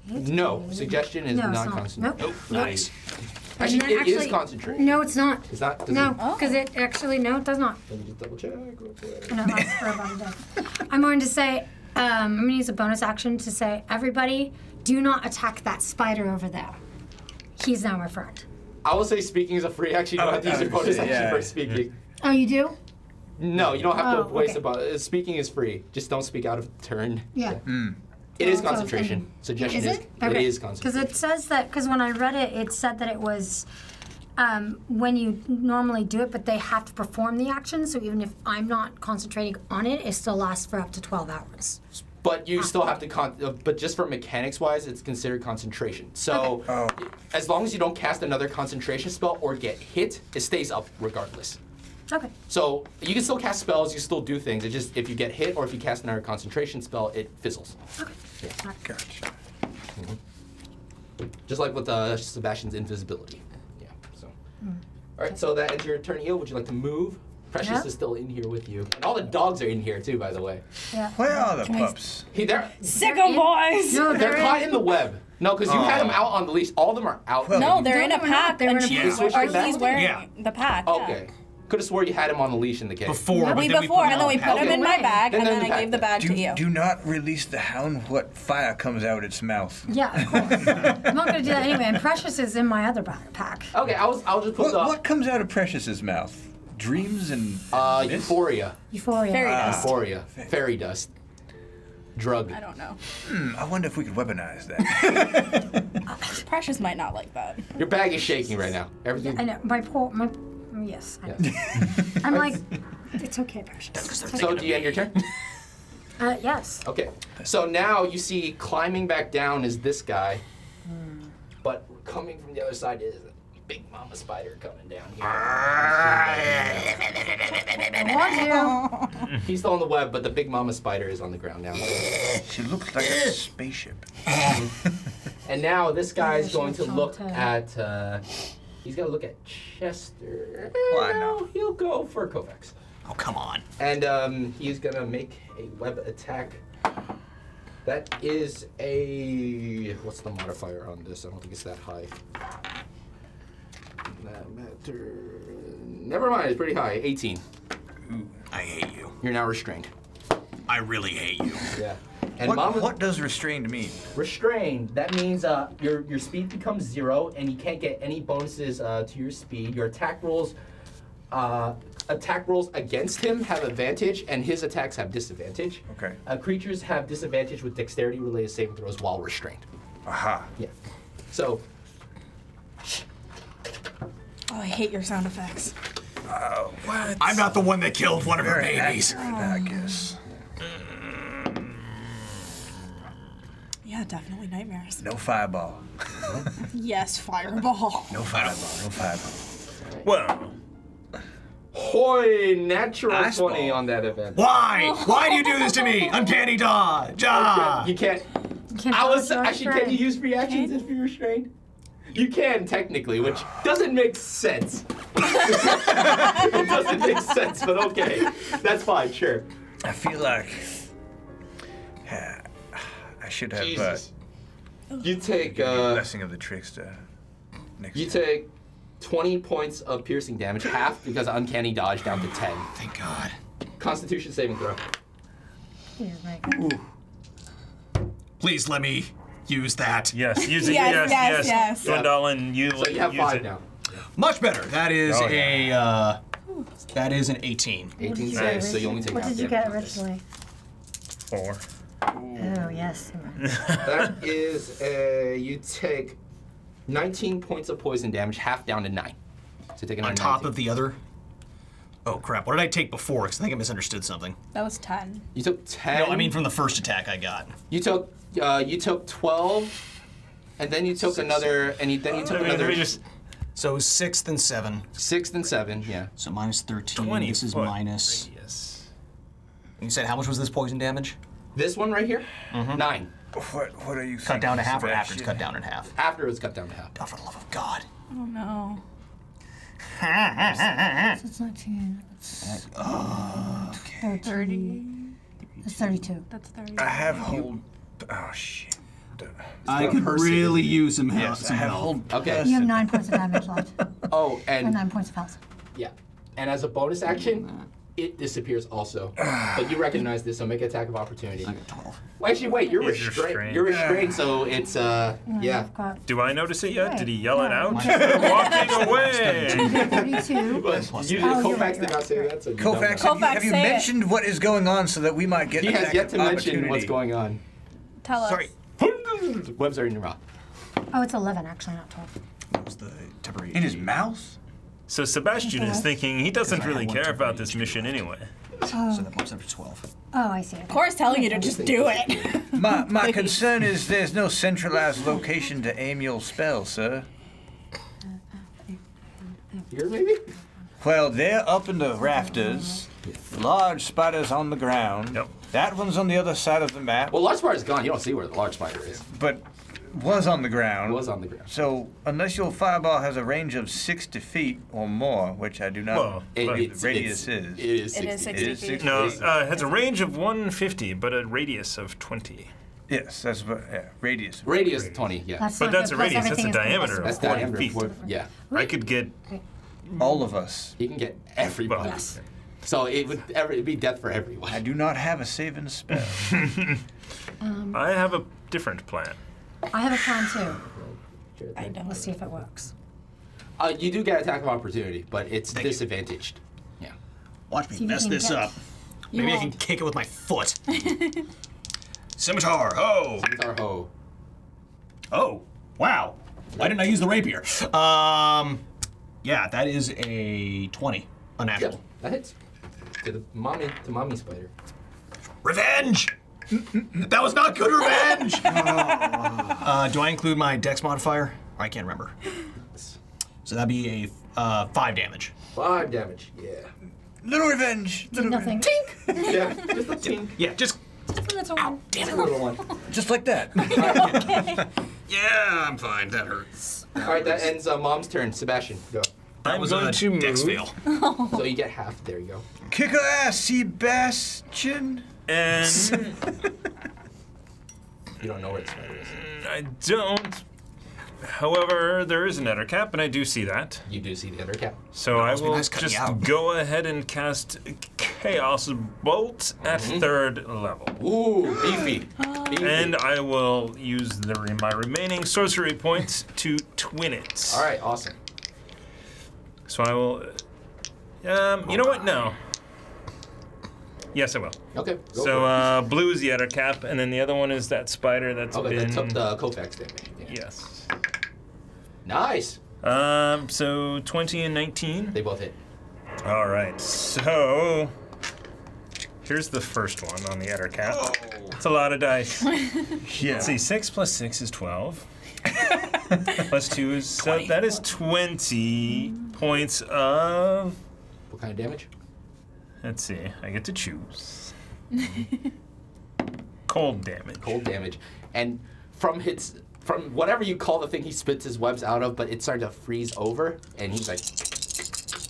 No, suggestion is No, it's not. non-concentrated. Nope. Nice. Actually, And it is concentrated. No, it's not. It's not. Does No, It, because it actually it does not. let me just double check. Real quick. And it lasts for about a day. I'm going to say, I'm going to use a bonus action to say, everybody, do not attack that spider over there. He's now my friend. I will say speaking is a free action. You don't have to use your bonus action for speaking. Oh, you do? No, you don't have to Oh, waste okay. about it. Speaking is free. Just don't speak out of turn. Yeah. It is Oh, so it's concentration. in- Suggestion Is is it? it is Because concentration. it says that, because when I read it, it said that it was when you normally do it, but they have to perform the action. So even if I'm not concentrating on it, it still lasts for up to 12 hours. But you still have to but just for mechanics wise, it's considered concentration. So as long as you don't cast another concentration spell or get hit, it stays up regardless. Okay. So you can still cast spells, you can still do things. It just if you get hit or if you cast another concentration spell, it fizzles. Okay. Yeah. Gotcha. Just like with Sebastian's invisibility. Yeah. So. All right. So that ends your turn, Eel. Would you like to move? Precious Yeah. is still in here with you, and all the dogs are in here too, by the way. Yeah. Where are the pups? They're Sicko boys! No, they're they're caught in the web. No, because you had them out on the leash. All of them are out. No, they're in a No, they're not. pack, They're and in a she's, pack. Switch or them he's back? wearing Yeah. the pack. yeah. Okay. Could have swore you had him on the leash in the cage. Before, but We then before, we and then we put him in my Okay. bag, Then and they're then in the I gave the pack. bag to you. Do not release the hound. What fire comes out its mouth? Yeah, of course. I'm not going to do that anyway. And Precious is in my other pack. Okay, I'll just put What comes out of Precious's mouth? Dreams and mist? Euphoria. Euphoria. Fairy dust. Euphoria. Fairy dust. Drug. I don't know. I wonder if we could weaponize that. Precious might not like that. Your bag is shaking right now. Everything. I know. Yes. I know. I'm like, it's okay, Precious. So do you end your turn? Yes. Okay. So now you see climbing back down is this guy, but coming from the other side is a big mama spider coming down here. I want you. He's still on the web, but the big mama spider is on the ground now. She looks like a spaceship. And now this guy's Yeah, going to she's look tall, at. He's gonna look at Chester. Why No, not? he'll go for Kovacs. Oh, come on. And he's gonna make a web attack. That is a what's the modifier on this? I don't think it's that high. That matter. Never mind, it's pretty high. 18. I hate you. You're now restrained. I really hate you. Yeah. And Mama, What does restrained mean? restrained. That means your speed becomes 0, and you can't get any bonuses to your speed. Your attack rolls attack rolls against him have advantage, and his attacks have disadvantage. Okay. Creatures have disadvantage with dexterity-related saving throws while restrained. Aha. Yeah. So, Oh, I hate your sound effects. What? I'm not the one that killed one of her Very babies. accurate, I guess. Yeah, definitely nightmares. No fireball. Yes, fireball. No fireball. No fireball. Well, Hoy, natural Ice 20 ball. on that event. Why? Why do you do this to me? Uncanny dodge. Ah. You can't. Can't I was dodge or actually. Can restrain. you use reactions if you're restrained? You can technically, which doesn't make sense. It doesn't make sense, but okay, that's fine. Sure. I feel like I should have Jesus. You take. blessing of the trickster. Next You time. take 20 points of piercing damage, half because of uncanny dodge down to 10. Thank God. Constitution saving throw. Here's my God. Please let me use that. yes, use it. Yes, yes. Gwendolyn, you So you have use 5 it. now. Much better. That is Oh, yeah. that is an 18. 18 Nice. saves, so you only take What half did you damage get on this. originally? 4. Oh, yes. That is you take 19 points of poison damage, half down to 9. So take On top of the other. Oh crap! What did I take before? Because I think I misunderstood something. That was 10. You took 10. No, I mean from the first attack I got. You took 12, and then you took another, and then you took another Let me just. So 6th and 7. 6th and 7. Yeah. So minus 13. 20 This is foot minus. radius. You said how much was this poison damage? This one right here, 9. What are you Cut down to half or after Sebastian? it's cut down in half? After it was cut down to half. Oh, for the love of God. Oh no. It's 19. It's 30. It's 32. That's 30. I have hold. Oh shit. I could really use some Yes, I have hold. Okay. You have 9 points of damage left. Oh, Or and 9 points of health. yeah, and as a bonus action, it disappears also. But you recognize this, so make an attack of opportunity. I got 12. Well, actually, wait, you're He's restrained. restrained. You're restrained, so it's yeah. I've got Do I notice it yet? Right. Did he yell it Yeah. out? Walking away. 32. But usually Oh, you're Kofax right, did you're not say right. that, so you don't Kofax, know. have you say it. mentioned what is going on so that we might get He has attack yet to mention opportunity? what's going on. Tell us. Sorry. Webs are in your mouth. Oh, it's 11 actually, not 12. That was the temporary. In his mouth? So Sebastian is thinking he doesn't really care about this mission anyway. So that bumps up to 12. Oh, I see. Of course, telling you to just do it. My concern is there's no centralized location to aim your spell, sir. Here, maybe? Well, they're up in the rafters. Large spiders on the ground. Yep. That one's on the other side of the map, Well, large spider's gone. You don't see where the large spider is. but was on the It ground. was on the ground. So, unless your fireball has a range of 60 feet or more, which I do not Well, believe It's- the radius it's- is. It is 60. It is 60 It is feet. 60. No, it has a range of 150, but a radius of 20. Yes, that's what, radius. Radius 20, yeah. That's But not that's good, a plus radius, that's everything a is diameter. That's 40 diameter. feet. Yeah. I could get. All of us. You can get everybody. Yes. So it'd be death for everyone. I do not have a saving spell. I have a different plan. I have a plan too. I don't. Let's see if it works. You do get attack of opportunity, but it's disadvantaged. Yeah. Watch me See if you mess can this catch- up. Maybe I can won't. kick it with my foot. Scimitar, ho! It's our hoe. Oh, wow. Why didn't I use the rapier? Yeah, that is a 20. Unnatural. Yep, that hits. To mommy spider. Revenge! That was not good revenge! Do I include my dex modifier? I can't remember. So that'd be a 5 damage. 5 damage. Yeah. Little revenge. Did nothing. Yeah. Just a tink. Yeah, just. That's all. Just a little one. Just like that. Yeah, I'm fine. That hurts. All right, that ends Mom's turn. Sebastian, go. That was going a to dex move. fail. So you get half. There you go. Kick her ass, Sebastian. And You don't know where the spider is. I don't. However, there is an ender cap, and I do see that. You do see the under cap. So I must be will nice cutting just you out. go ahead and cast Chaos Bolt at 3rd level. Ooh, beefy. Beefy. And I will use my remaining sorcery points to twin it. All right, awesome. So I will You know what? No. Yes, I will. Okay. Go for it. So blue is the other cap, and then the other one is that spider that's Okay, been. that took the Kofax damage. Yeah. Yes. Nice. So 20 and 19. They both hit. All right. So here's the first one on the other cap. It's a lot of dice. Yeah. Let's see. 6 plus 6 is 12. Plus 2 is so that is 20 points of. What kind of damage? Let's see. I get to choose. Cold damage. Cold damage. And from whatever you call the thing he spits his webs out of, but it's starting to freeze over, and he's like,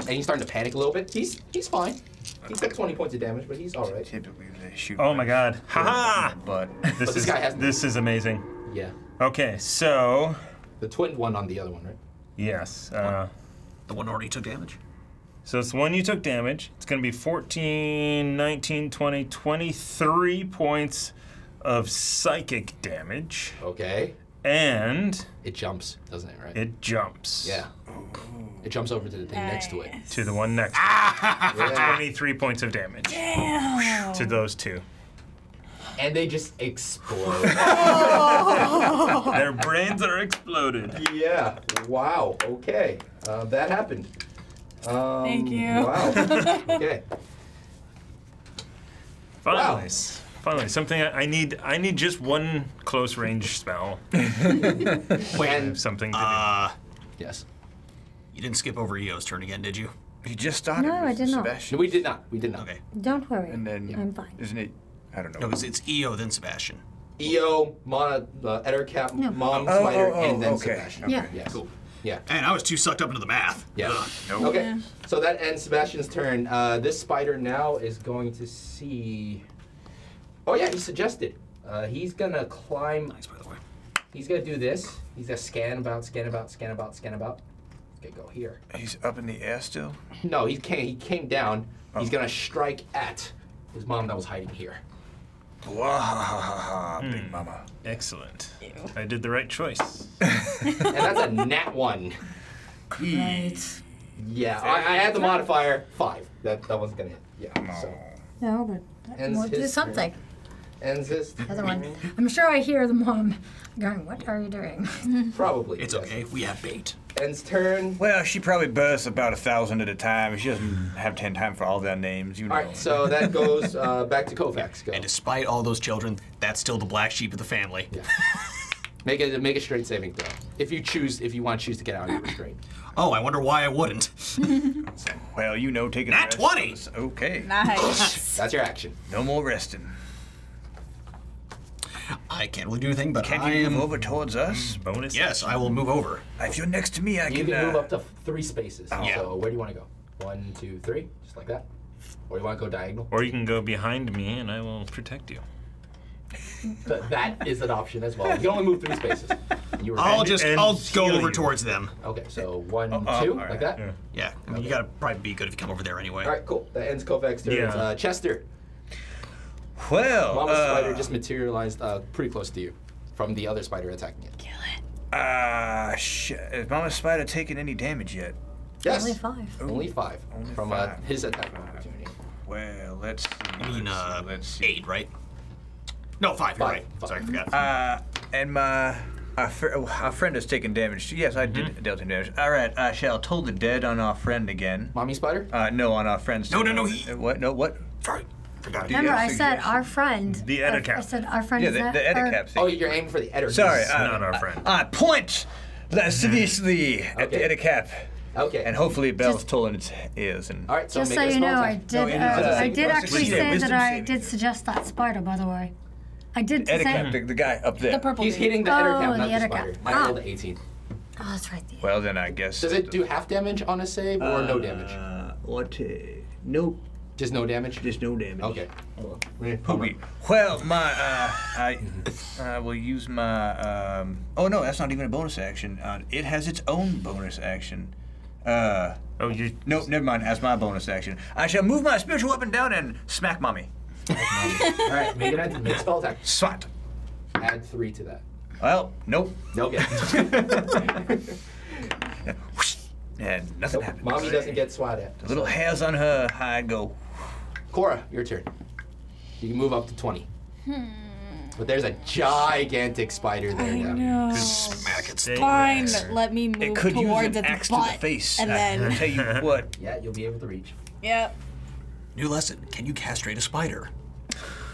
and he's starting to panic a little bit. He's fine. He's got 20 points of damage, but he's all right. Typically they shoot. Oh my God! Ha But this guy has no- This is amazing. Yeah. Okay, so The twin one on the other one, right? yes. The one already took damage. So it's the one you took damage. It's going to be 14, 19, 20, 23 points of psychic damage. Okay. And It jumps, doesn't it, right? it jumps. Yeah. It jumps over to the thing next to it. To the one next. Yeah. 23 points of damage Damn. to those two. And they just explode. Their brains are exploded. Yeah. Wow. Okay. That happened. Thank you. Wow. Okay. Finally. Wow. Finally, something I need. I need just one close range spell. And Something to yes. You didn't skip over EO's turn again, did you? you just started. No, I with did not. Sebastian. No, we did not. We did not. Okay. Don't worry. And then I'm fine. Isn't it? I don't know. No, because it's EO then Sebastian. EO, Ettercap, No. Mom, Spider, and then okay. Sebastian. Yeah. Yes. Cool. Yeah. And I was too sucked up into the math. Yeah. Ugh. Nope. Okay. Yeah. So that ends Sebastian's turn. This spider now is going to see. Oh yeah, he suggested. He's gonna climb. Nice, by the way. He's gonna do this. He's gonna scan about, scan about, scan about, scan about. He's gonna go here. He's up in the air still. No, he came down. He's Oh. gonna strike at his mom that was hiding here. Wow, big mama. Excellent. I did the right choice. And that's a nat 1. Right. Yeah, I had the modifier 5. That wasn't gonna hit. Yeah. So No, but Ends we'll do his something. ends this. Other one. I'm sure I hear the mom going, "What are you doing?" Probably. It's yes. okay. We have bait. Ends turn. Well, she probably bursts about 1,000 at a time. She doesn't have 10 time for all their names, you know. All right, so that goes back to Kovacs. Go. And despite all those children, that's still the black sheep of the family. Yeah. Make a straight saving throw. If you want to choose to get out of your restraint. Oh, I wonder why I wouldn't. Well, you know, taking Nat a rest 20! is- Okay. Nice. That's your action. No more resting. I can't really do anything, but Can I you am. move over towards us? Bonus. Yes, I will move over. If you're next to me, I You can. can move up to 3 spaces. Yeah. So where do you want to go? 1, 2, 3, just like that. Or you want to go diagonal? Or you can go behind me and I will protect you. That is an option as well. You can only move 3 spaces. You were I'll And go heal over you. towards them. Okay, so 1, 2, all right. like that. Yeah. Yeah, I mean, you gotta probably be good if you come over there anyway. All right, cool. That ends Kovacs' turn. Yeah. Chester. Well, Mama spider just materialized pretty close to you from the other spider attacking it. shit. Has Mama Spider taken any damage yet? Yes. Only 5. Only 5 Only from 5. his attack opportunity. Well, let's see. I mean, let's see. 8, right? No, 5, you're 5. right. Sorry, I forgot. And our friend has taken damage. Yes, I did dealt him damage. All right, I shall toll the dead on our friend again. Mommy spider? No, on our friend's. No, What? No, what? Sorry, forgot. Remember, I said suggestion. our friend. The Ettercap. I said our friend. Yeah, is the that- Ettercap thing. Oh, you're aiming for the Etter. Sorry, not our friend. I point lasciviously at the Okay. Ettercap, Okay. and hopefully Bell's Just- told in its ears. And All right, so Just make so a you small know, I attack. did. it is, I did actually wisdom say wisdom that I saving did throw. suggest that spider. By the way, I did say. Ettercap, the guy up there. The purple He's dude. hitting the Oh, Ettercap, not the the Ettercap. spider. I Ah. rolled a 18. Oh, that's right. The Well, then I guess. Does it do half damage on a save or no damage? What? Nope. Just no damage? Just no damage. Okay. Poopy. Well, I will use my. Oh no, that's not even a bonus action. It has its own bonus action. Oh, you. No, never mind. As my bonus action, I shall move my spiritual weapon down and smack mommy. All right, make a spell attack. Swat. Add 3 to that. Well, nope. Okay. And nothing happens. Mommy doesn't get swat at. The little hairs on her hide go. Cora, your turn. You can move up to 20. But there's a gigantic spider there I now. know. Smack it. Fine, let me It move could use towards an its axe butt. to the face. And I'll then, tell you what. Yeah, you'll be able to reach. yep. New lesson. Can you castrate a spider?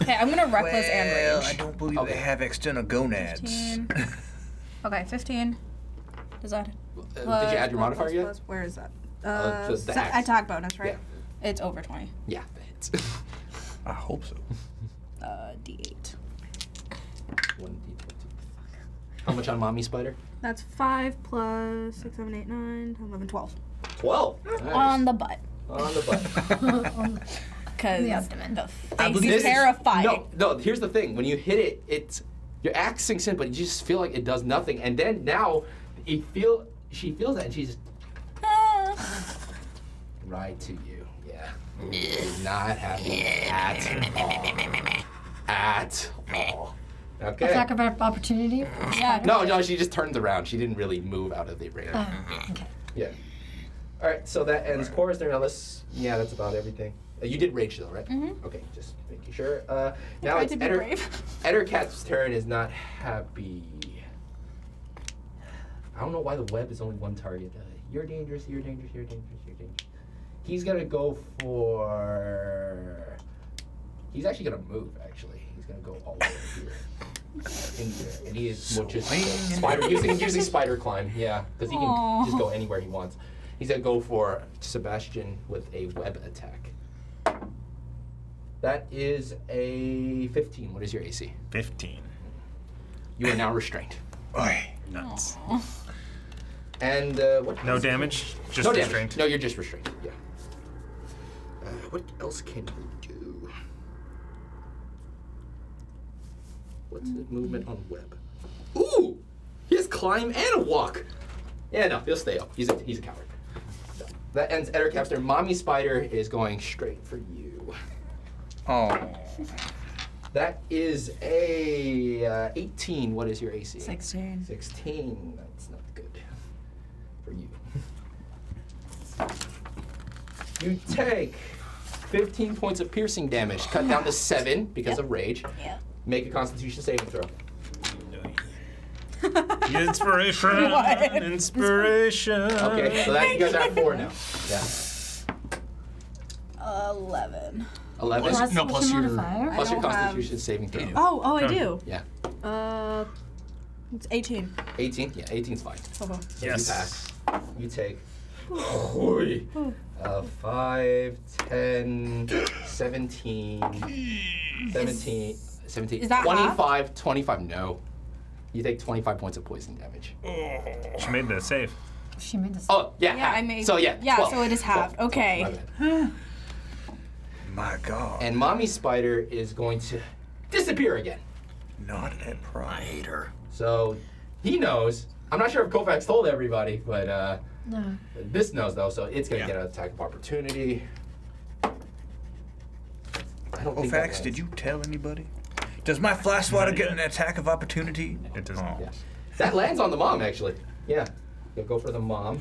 Okay, I'm gonna reckless and Well, rage. I don't believe they have external gonads. 15. Okay, 15. Is that? Did you add your modifier yet? Where is that? So the axe. Attack bonus, right? It's over 20. Yeah, that hits. I hope so. D8. 1d20. How much on Mommy Spider? That's 5 plus 6, 7, 8, 9, 10, 11, 12. 12. Nice. On the butt. On the butt. Because The abdomen. the face This is terrifying. No, here's the thing. When you hit it, your axe sinks in, but you just feel like it does nothing. And then now, she feels that, and she's right to you. Yeah. She's not happy at all. Okay. Attack of opportunity. Yeah. No, she just turned around. She didn't really move out of the range. Okay. Yeah. All right, so that ends Cora's turn. Now yeah, that's about everything. You did rage though, right? Mm-hmm. Okay, just making sure. Now it's to be brave. Ettercat's turn is not happy. I don't know why the web is only one target. You're dangerous, you're dangerous, you're dangerous, you're dangerous. He's gonna go for... He's actually gonna move, actually. He's gonna go all the way here. In here. And he is just spider, using spider climb, yeah. Because he can just go anywhere he wants. He's gonna go for Sebastian with a web attack. That is a 15. What is your AC? 15. You are now restrained. Oi. Nuts. And what? No damage? Just No restrained? damage. No, you're just restrained. Yeah. What else can you do? What's his movement on web? Ooh! He has climb and a walk. Yeah, no, he'll stay up. He's a coward. So, that ends Ettercap's turn. Mommy Spider is going straight for you. Oh. That is a 18. What is your AC? 16. 16. That's not good for you. You take 15 points of piercing damage, cut down to 7 because of rage. Yeah. Make a Constitution saving throw. Inspiration. What? Inspiration. Okay, so that you guys are at 4 now. Yeah. 11. 11 Plus, No, what's plus your your- modifier? plus your I don't have- Constitution saving throw. Oh, I do. Yeah. It's 18. 18? Yeah, 18's fine. Okay. So Yes. you pass. You take 5, 10, 17, 17, Is that 25, 25, no. You take 25 points of poison damage. She made the save. She made this. Oh, yeah. Yeah, half. I made. So, yeah. Yeah, 12. so it is halved. 12. Okay. My bad. My God. And Mommy Spider is going to disappear again. Not at I pride. hate her. So, he knows. I'm not sure if Kofax told everybody, but No. this knows, though, so it's going to Yeah. get an attack of opportunity. I don't think that Fax, did lands. you tell anybody? Does my fly swatter get an attack of opportunity? It doesn't. Oh. Yeah. That lands on the mom, actually. Yeah. You'll go for the mom.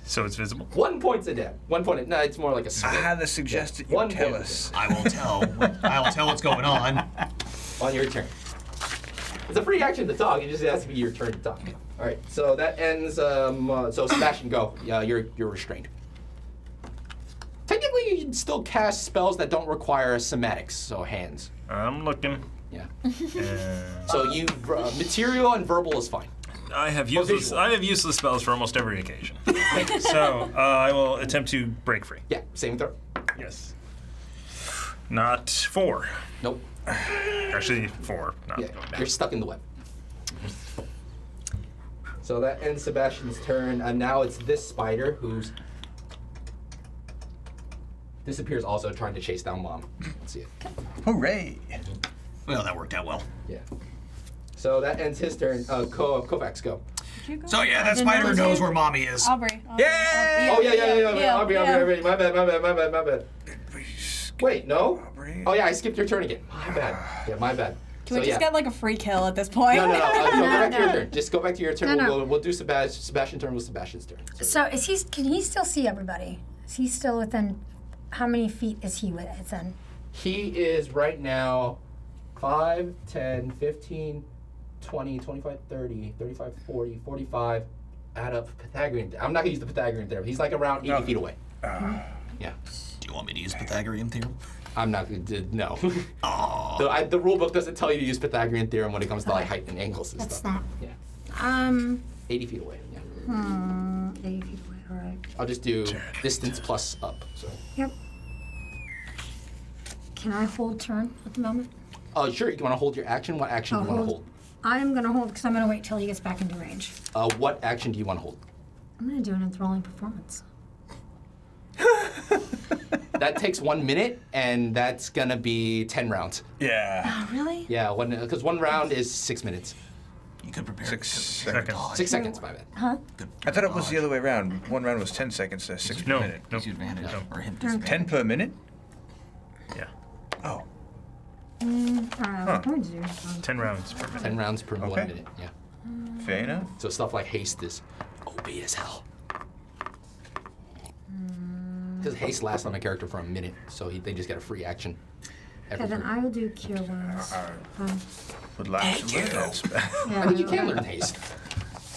So it's visible. 1 point to death. 1 point. No, it's more like a I split. highly suggest that you One tell point. us. I will tell. I will tell what's going on. On your turn. It's a free action to talk. It just has to be your turn to talk. All right. So that ends. So Sebastian, go. Yeah, you're restrained. Technically, you can still cast spells that don't require somatics, so hands. I'm looking. Yeah. And So you material and verbal is fine. I have useless spells for almost every occasion. Okay. So I will attempt to break free. Yeah. Same throw. Yes. Not 4. Nope. Actually, 4. Not Yeah. going You're down. stuck in the web. So that ends Sebastian's turn, and now it's this spider who's disappears, also trying to chase down Mom. Let's see it. Hooray! Well, that worked out well. Yeah. So that ends his turn. Kovacs, go. So yeah, that spider knows where mommy is. Aubrey. Yay! Oh yeah. Aubrey. My bad. My bad. Wait, no. Aubrey. Oh yeah, I skipped your turn again. My bad. Yeah, my bad. Do we just get like a free kill at this point? No. Go back to your No. turn. Just go back to your turn. No. We'll do Sebastian's turn with Sebastian's turn. So can he still see everybody? Is he still within, how many feet is he within? He is right now 5, 10, 15, 20, 25, 30, 35, 40, 45. Add up Pythagorean. I'm not going to use the Pythagorean theorem. He's like around 80 feet away. Yeah. Do you want me to use Pythagorean theorem? I'm not going to, no. Oh. The rule book doesn't tell you to use Pythagorean theorem when it comes to like height and angles and That's stuff. not. Yeah. 80 feet away. Yeah. 80 feet away, all right. I'll just do distance plus up. So. Yep. Can I hold turn at the moment? Oh, sure. You want to hold your action? What action do you want to hold? I'm going to hold because I'm going to wait till he gets back into range. What action do you want to hold? I'm going to do an enthralling performance. That takes 1 minute, and that's going to be 10 rounds. Yeah. Oh, really? Yeah, because one round is 6 minutes. You could prepare 6 Seconds. seconds. 6 seconds, my bad. Huh? I thought it was the other way around. One round was 10 seconds, so 6 per No. minute. Nope. Advantage No. or him 10 per minute? Yeah. Oh. I'm going to do 10 rounds per minute. 10 rounds per 1 Okay. minute, yeah. Fair enough. So stuff like haste is OP as hell. Because haste lasts on a character for a minute, so they just get a free action. Okay, then I will do cure wounds. Would like to learn that spell. I think you can learn haste.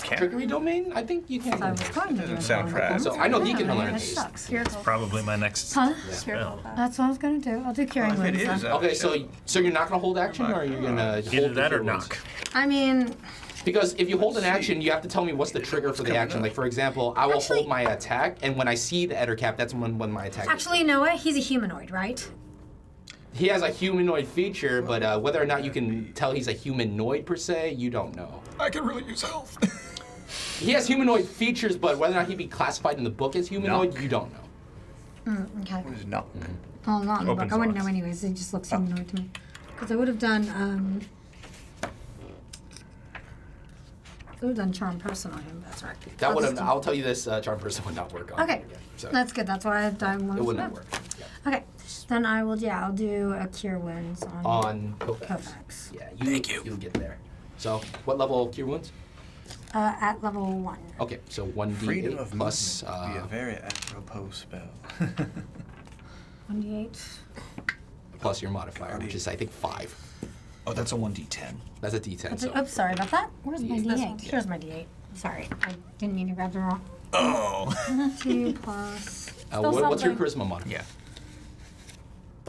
Can? Trickery domain? I think you can I learn was haste. going to do Doesn't an sound enthralling right. So I know he can performance. learn That haste. sucks. Probably my next Huh? spell. That's what I was going to do. I'll do curing If it wounds is, then. Okay, so you're not going to hold action, or you're going to hold Either that the or cure wounds? knock. I mean, Because if you hold an action, you have to tell me what's the trigger for the action. Like, for example, I will hold my attack, and when I see the Eder cap, that's when my attack is. actually, you know what? He's a humanoid, right? He has a humanoid feature, but whether or not you can tell he's a humanoid per se, you don't know. I can really use health. He has humanoid features, but whether or not he'd be classified in the book as humanoid, you don't know. Okay. What is knock? Oh, not in the book. Opens I wouldn't locks. know anyways. It just looks humanoid to me. Because I would have done, charm person on him. That's right. That would have. just- I'll tell you this: charm person would not work on. Okay, it again, so that's good. That's why I wanted it would to not know. work. Yeah. Okay, then I will. Yeah, I'll do a cure wounds on. On Kofax. Kofax. Yeah, Thank you. You'll get there. So, what level cure wounds? At level 1. Okay, so 1d8 Freedom of plus. movement would be a very apropos spell. 1d8. Plus your modifier, which is I think 5. Oh, that's a 1d10. That's a d10. So. Oops, sorry about that. Where's my This d8? one. Here's my d8. Sorry, I didn't mean to grab the wrong. Oh. 2 plus. Still What's your something. charisma modifier?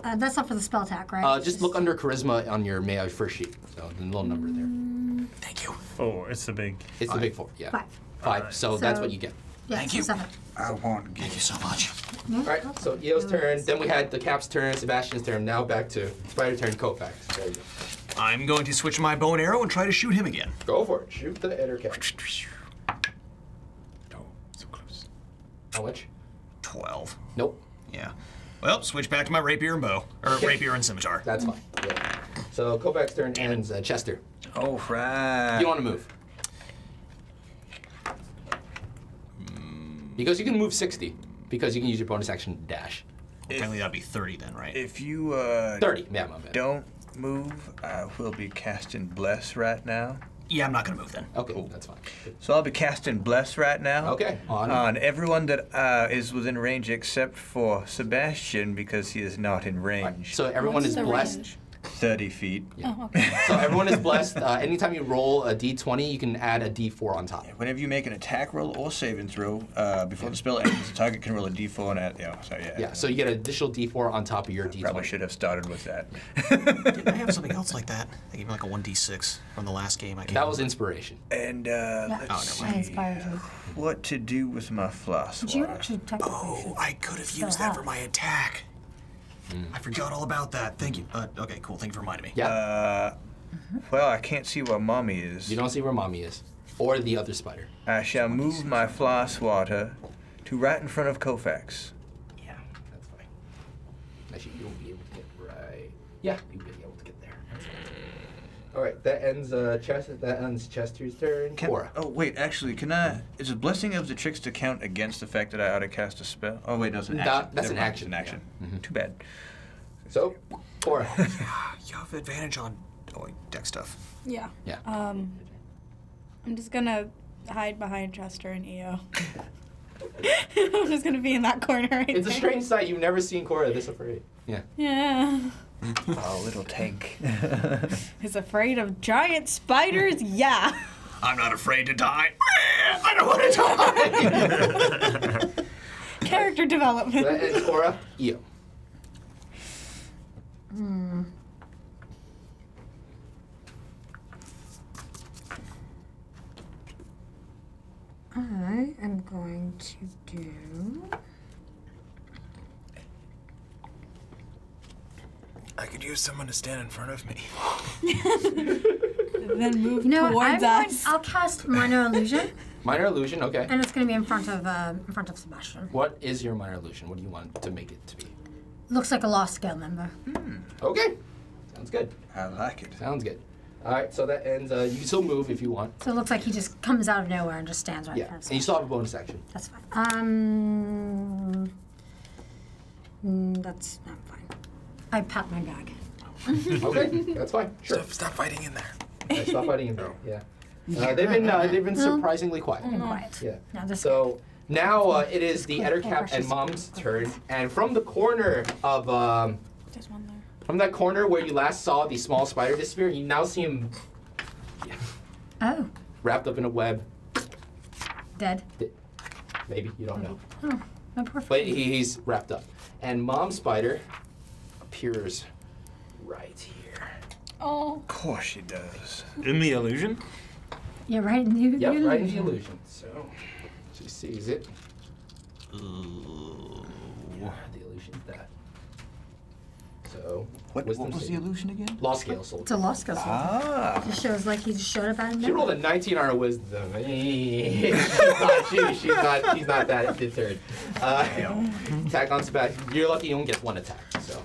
Yeah. That's not for the spell attack, right? Just look under charisma on your first sheet. So the little number there. Thank you. 4. It's the big. It's the big 4. Yeah. 5. 5. So that's So- what you get. Yeah, Thank so you. 7. I want to Thank get you so much. Yeah. All right. So Eo's turn. Then we had the Cap's turn, Sebastian's turn. Now back to Spider turn, Kofax. There you go. I'm going to switch my bow and arrow and try to shoot him again. Go for it. Shoot the Eder Cap. Oh, so close. How much? 12. Nope. Yeah. Well, switch back to my rapier and bow. Or rapier and scimitar. That's fine. Yeah. So Kofax's turn ends Chester. Oh, right. You want to move? Because you can move 60. Because you can use your bonus action to dash. Technically, that'd be 30 then, right? If you 30. Yeah, my bad. don't move, I will be casting Bless right now. Yeah, I'm not going to move then. Okay, that's fine. So I'll be casting Bless right now. Okay, on. On everyone that is within range except for Sebastian because he is not in range. So everyone What's is the blessed. range? 30 feet. Oh, okay. So everyone is blessed. Anytime you roll a d20, you can add a d4 on top. Whenever you make an attack roll or saving throw, before the spell ends, the target can roll a d4 and add. Yeah, so yeah. Yeah, so you get an additional d4 on top of your d20. Probably should have started with that. Didn't I have something else like that? I gave him like a 1d6 from the last game. I can't That was remember. inspiration. And Yeah, let's I see inspired you. what to do with my floss But you water. actually technically Oh, should. I could have Still used that have. for my attack. I forgot all about that. Thank you. Okay, cool. Thank you for reminding me. Yeah. Well, I can't see where mommy is. You don't see where mommy is. Or the other spider. I shall move my floss water to right in front of Kofax. Yeah, that's fine. Actually, you'll be able to get right. Yeah, you'll be able to get there. That's fine. All right, that ends Chester's turn. Cora. Oh wait, actually, can I? Is a blessing of the trickster count against the fact that I ought to cast a spell? Oh wait, no, it's an action. That's an Never mind, action, It's an action. yeah. Too bad. So, Cora. You have advantage on Oh, deck stuff. Yeah. Yeah. I'm just gonna hide behind Chester and EO. I'm just gonna be in that corner right It's a there. strange sight. You've never seen Cora this afraid. Yeah. Yeah. Oh, little tank. Is afraid of giant spiders? Yeah. I'm not afraid to die. I don't want to die. Character development. That ends Cora. Eo. I am going to do. I could use someone to stand in front of me. Then move You know what? towards us. I'll cast minor illusion, Minor illusion. Okay. and it's going to be in front of Sebastian. What is your minor illusion? What do you want to make it to be? Looks like a lost scale member. Okay. Sounds good. I like it. Sounds good. All right. So that ends. You can still move if you want. So it looks like he just comes out of nowhere and just stands right in Yeah. front of And you still have a bonus action. That's fine. That's not fine. I pat my bag. Okay. That's fine. Sure. Stop fighting in there. Yeah, stop fighting in there. Yeah. They've been surprisingly quiet. I'm quiet. Yeah. Now this. So now it is the Quick, Ettercap and precious. Mom's turn, and from the corner of There's one there. from that corner where you last saw the small spider disappear, you now see him Oh, wrapped up in a web. dead. Maybe you don't know, Oh, my poor but friend. he's wrapped up, and Mom Spider appears right here. Oh. Of course she does. In the illusion? Yeah, right in the Yep, right in the illusion. illusion. So she sees it. Yeah, the illusion's that. So What wisdom was the saving. illusion again? Law scale soul. It's a lost scale. Ah. It shows like he just showed up out of She nowhere. rolled a 19 on her wisdom. She's not that deterred. Attack on Sebastian. You're lucky you only get one attack, so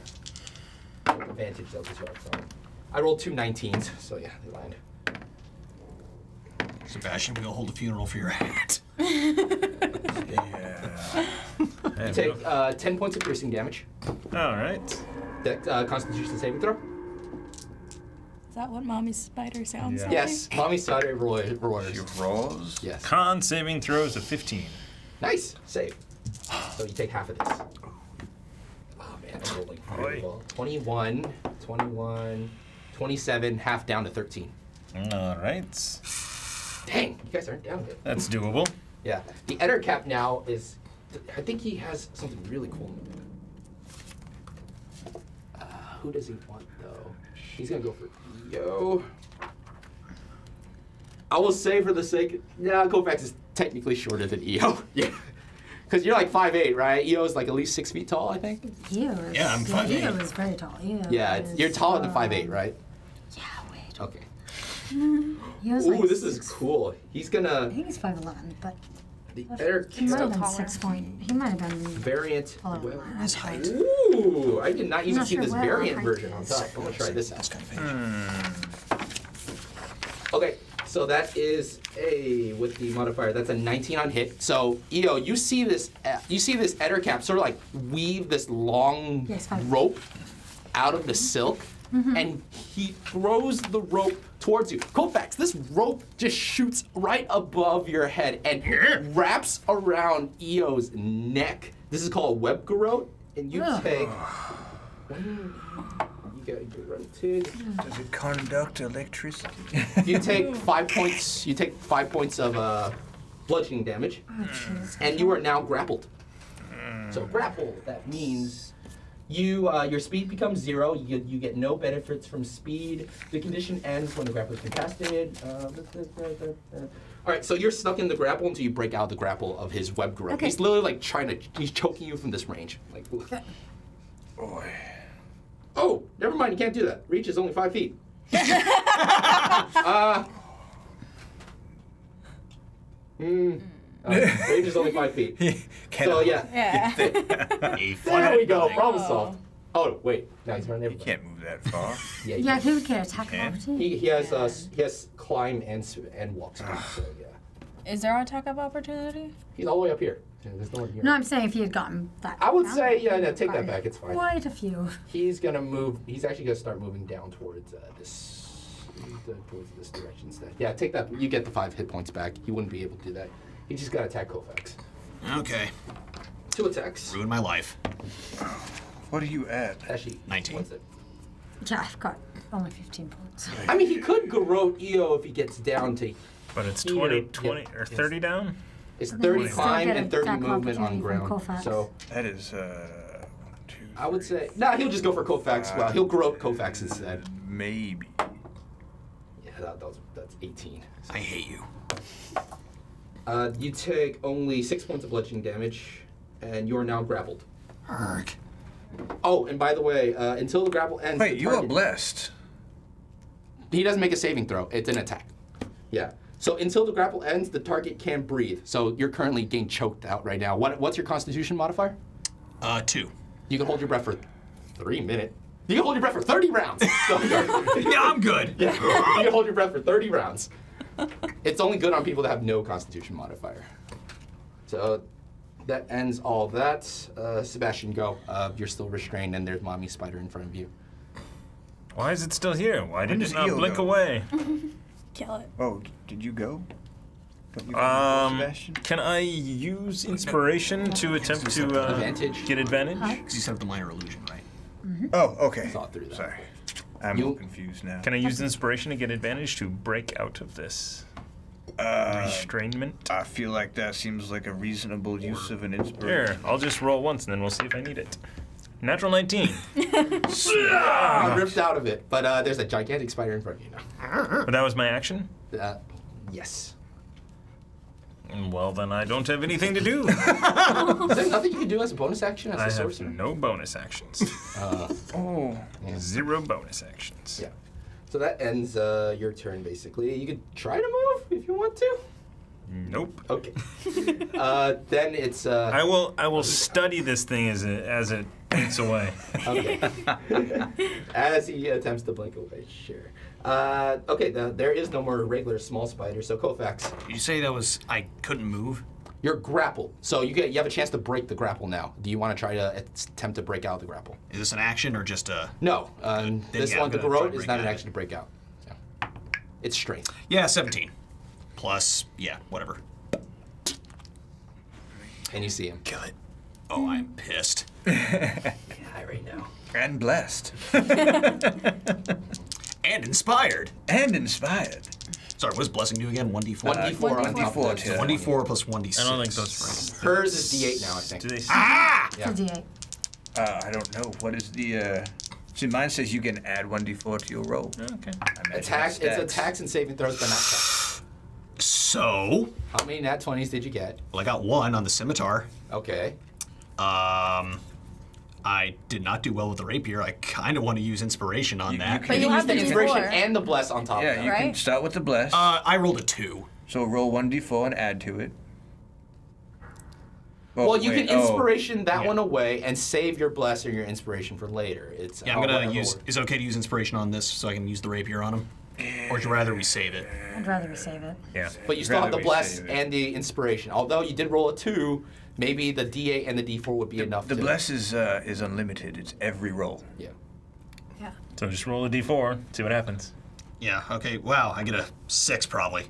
advantage though because you're up. I rolled two 19s, so yeah, they land. Sebastian, we'll hold a funeral for your hat. Yeah. You take 10 points of piercing damage. All right. That Constitution saving throw. Is that what Mommy's spider sounds like? Yes, Mommy Spider roars. She rolls. Yes. Con saving throws of 15. Nice save. So you take half of this. Oh man, I'm rolling really well. 21, 27, half down to 13. All right. Dang, you guys aren't down yet. That's doable. Yeah, the Ettercap now is. I think he has something really cool. Who does he want though? He's gonna go for Eo. I will say for the sake. Yeah, Kofax is technically shorter than Eo. Yeah, because you're like 5'8", right? Eo is like at least 6 feet tall, I think. Eo is, Yeah, I'm 5'8". Eo is very tall. Eo Yeah, is, you're taller than 5'8", right? Yeah, way tall. Okay. Eo's Ooh, like this is cool. He's I gonna think he's 5'11", but the he might Ettercap have been taller. 6 point. He might have been variant. taller than Well, that. His height. Ooh, I did not even not see sure this where variant height version on is. top. I'm gonna try this That's out. kind of Okay, so that is a with the modifier. That's a 19 on hit. So Eo, you see this Ettercap sort of like weave this long Yes, fine. rope out of the silk, and he throws the rope towards you. Kofax, this rope just shoots right above your head and wraps around Eo's neck. This is called a web garrote, and you Ugh. take. You got grunted. Does it conduct electricity? You take 5 points. You take 5 points of bludgeoning damage, Oh, jeez. and you are now grappled. So grapple. That means your speed becomes 0. You get no benefits from speed. The condition ends when the grapple is contested. All right, so you're stuck in the grapple until you break out the grapple of his web garrote. Okay. He's literally like he's choking you from this range. Like, Boy. oh, never mind. You can't do that. Reach is only 5 feet. Range is only 5 feet. So yeah, Yeah. there we go. Problem solved. Oh wait, no, he's running You everywhere. can't move that far. Yeah, Yeah, he would get attack of Can? opportunity. he has climb and walk speed. So yeah, Is there attack of opportunity? he's all the way up here. There's no one here. No, I'm saying if he had gotten that. I would down, say yeah, no, take that quite- back. It's fine. Quite a few. He's gonna move. He's actually gonna start moving down towards this Towards this direction instead. Yeah, take that. You get the 5 hit points back. He wouldn't be able to do that. He just got to attack Kofax. Okay. 2 attacks. Ruined my life. What are you at? Actually, 19. what's it? Yeah, I've got only 15 points. I mean, he could garrote EO if he gets down to. But it's Here, 20 yeah, or 30 down? It's then 30 we still climb get and 30 attack movement on opportunity from ground. Kofax. So That is 2. I would say, nah, he'll just go for Kofax. Well, he'll garrote Kofax instead. Maybe. Yeah, that's 18. I hate you. You take only 6 points of bludgeoning damage, and you are now grappled. Arg. Oh, and by the way, until the grapple ends. Wait, the you are target- blessed. He doesn't make a saving throw. It's an attack. Yeah. So until the grapple ends, the target can't breathe. So you're currently getting choked out right now. What's your Constitution modifier? 2. You can hold your breath for 3 minutes. You can hold your breath for 30 rounds. Yeah, I'm good. Yeah. You can hold your breath for 30 rounds. It's only good on people that have no Constitution modifier. So that ends all that. Sebastian, go. You're still restrained, and there's Mommy Spider in front of you. Why is it still here? Why did does it not Eo blink go? away? Kill it. Oh, did you go? Don't you go, Sebastian? Can I use inspiration to attempt to Advantage. get advantage? Because you set up the minor illusion, right? Oh, okay. Saw through that. Sorry. I'm You- all confused now. Can I use inspiration to get advantage to break out of this restrainment? I feel like that seems like a reasonable use of an Here, inspiration. I'll just roll once and then we'll see if I need it. Natural 19. Ripped out of it, but there's a gigantic spider in front of you now. But that was my action? Yes. Well, then I don't have anything to do. Is there nothing you can do as a bonus action as I a have sorcerer? no bonus actions. Oh. 0 bonus actions. Yeah. So that ends your turn, basically. You could try to move if you want to. Nope. Okay. Then it's. I will study this thing as it paints away. Okay. As he attempts to blink away, sure. Okay, there is no more regular small spider, so Kofax, Did you say that was I couldn't move? you're grappled. So you have a chance to break the grapple now. Do you want to try to attempt to break out of the grapple? Is this an action or just a? No. This yeah, one, I'm the gonna try garrote, to is break not an out of action to break out. So. It's strength. Yeah, 17. Plus, yeah, whatever. And you see him. Kill it. Oh, I'm pissed. Yeah, right now. And blessed. And inspired. And inspired. Sorry, what does blessing do again? 1d4? 1d4 on top of 1d4 that. too. So 1d4 plus 1d6. I don't think that's right. Hers is d8 now, I think. Do they see? Ah! Yeah. It's a D8. I don't know. What is the See, mine says you can add 1d4 to your roll. Okay. It's attacks and saving throws, but not checks. So, How many nat 20s did you get? well, I got 1 on the scimitar. Okay. I did not do well with the rapier. I kind of want to use inspiration on You- that. you But You you can use have the the inspiration D4. and the bless on top Yeah, of that. you can Right? start with the bless. I rolled a 2. So roll 1d4 and add to it. Oh, Well, you wait, can inspiration that Yeah. one away and save your bless or your inspiration for later. It's Yeah, I'm gonna whatever use. works. Is it okay to use inspiration on this so I can use the rapier on him? Or would you rather we save it? I'd rather we save it. Yeah. But you still have rather the we bless save it. and the inspiration. Although you did roll a 2, maybe the D8 and the D4 would be enough. The to, bless is unlimited. It's every roll. Yeah. Yeah. So just roll a d4, see what happens. Yeah. Okay. Wow. I get a 6 probably.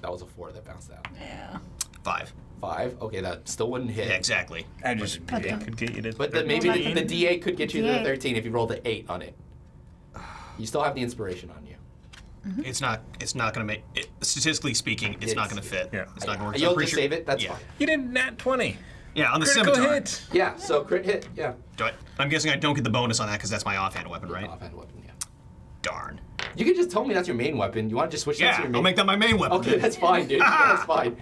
That was a 4 that bounced out. Yeah. 5. 5. Okay, that still wouldn't hit. Yeah. Exactly. I just Okay. Could get you to But then maybe Well, the D8 could get you to the D8. 13 if you rolled an 8 on it. You still have the inspiration on you. It's not. It's not gonna make. Statistically speaking, it's not It's- gonna fit. yeah. It's not gonna work. So You'll I'm pretty just sure- save it. That's yeah. fine. You did nat 20. Yeah. On the Critical scimitar. hit. Yeah. So crit hit. Yeah. I'm guessing I don't get the bonus on that because that's my offhand weapon, right? Offhand weapon. Yeah. Darn. You can just tell me that's your main weapon. You want to just switch that Yeah. to your main? I'll make that my main weapon. Okay, that's fine, dude. That's fine.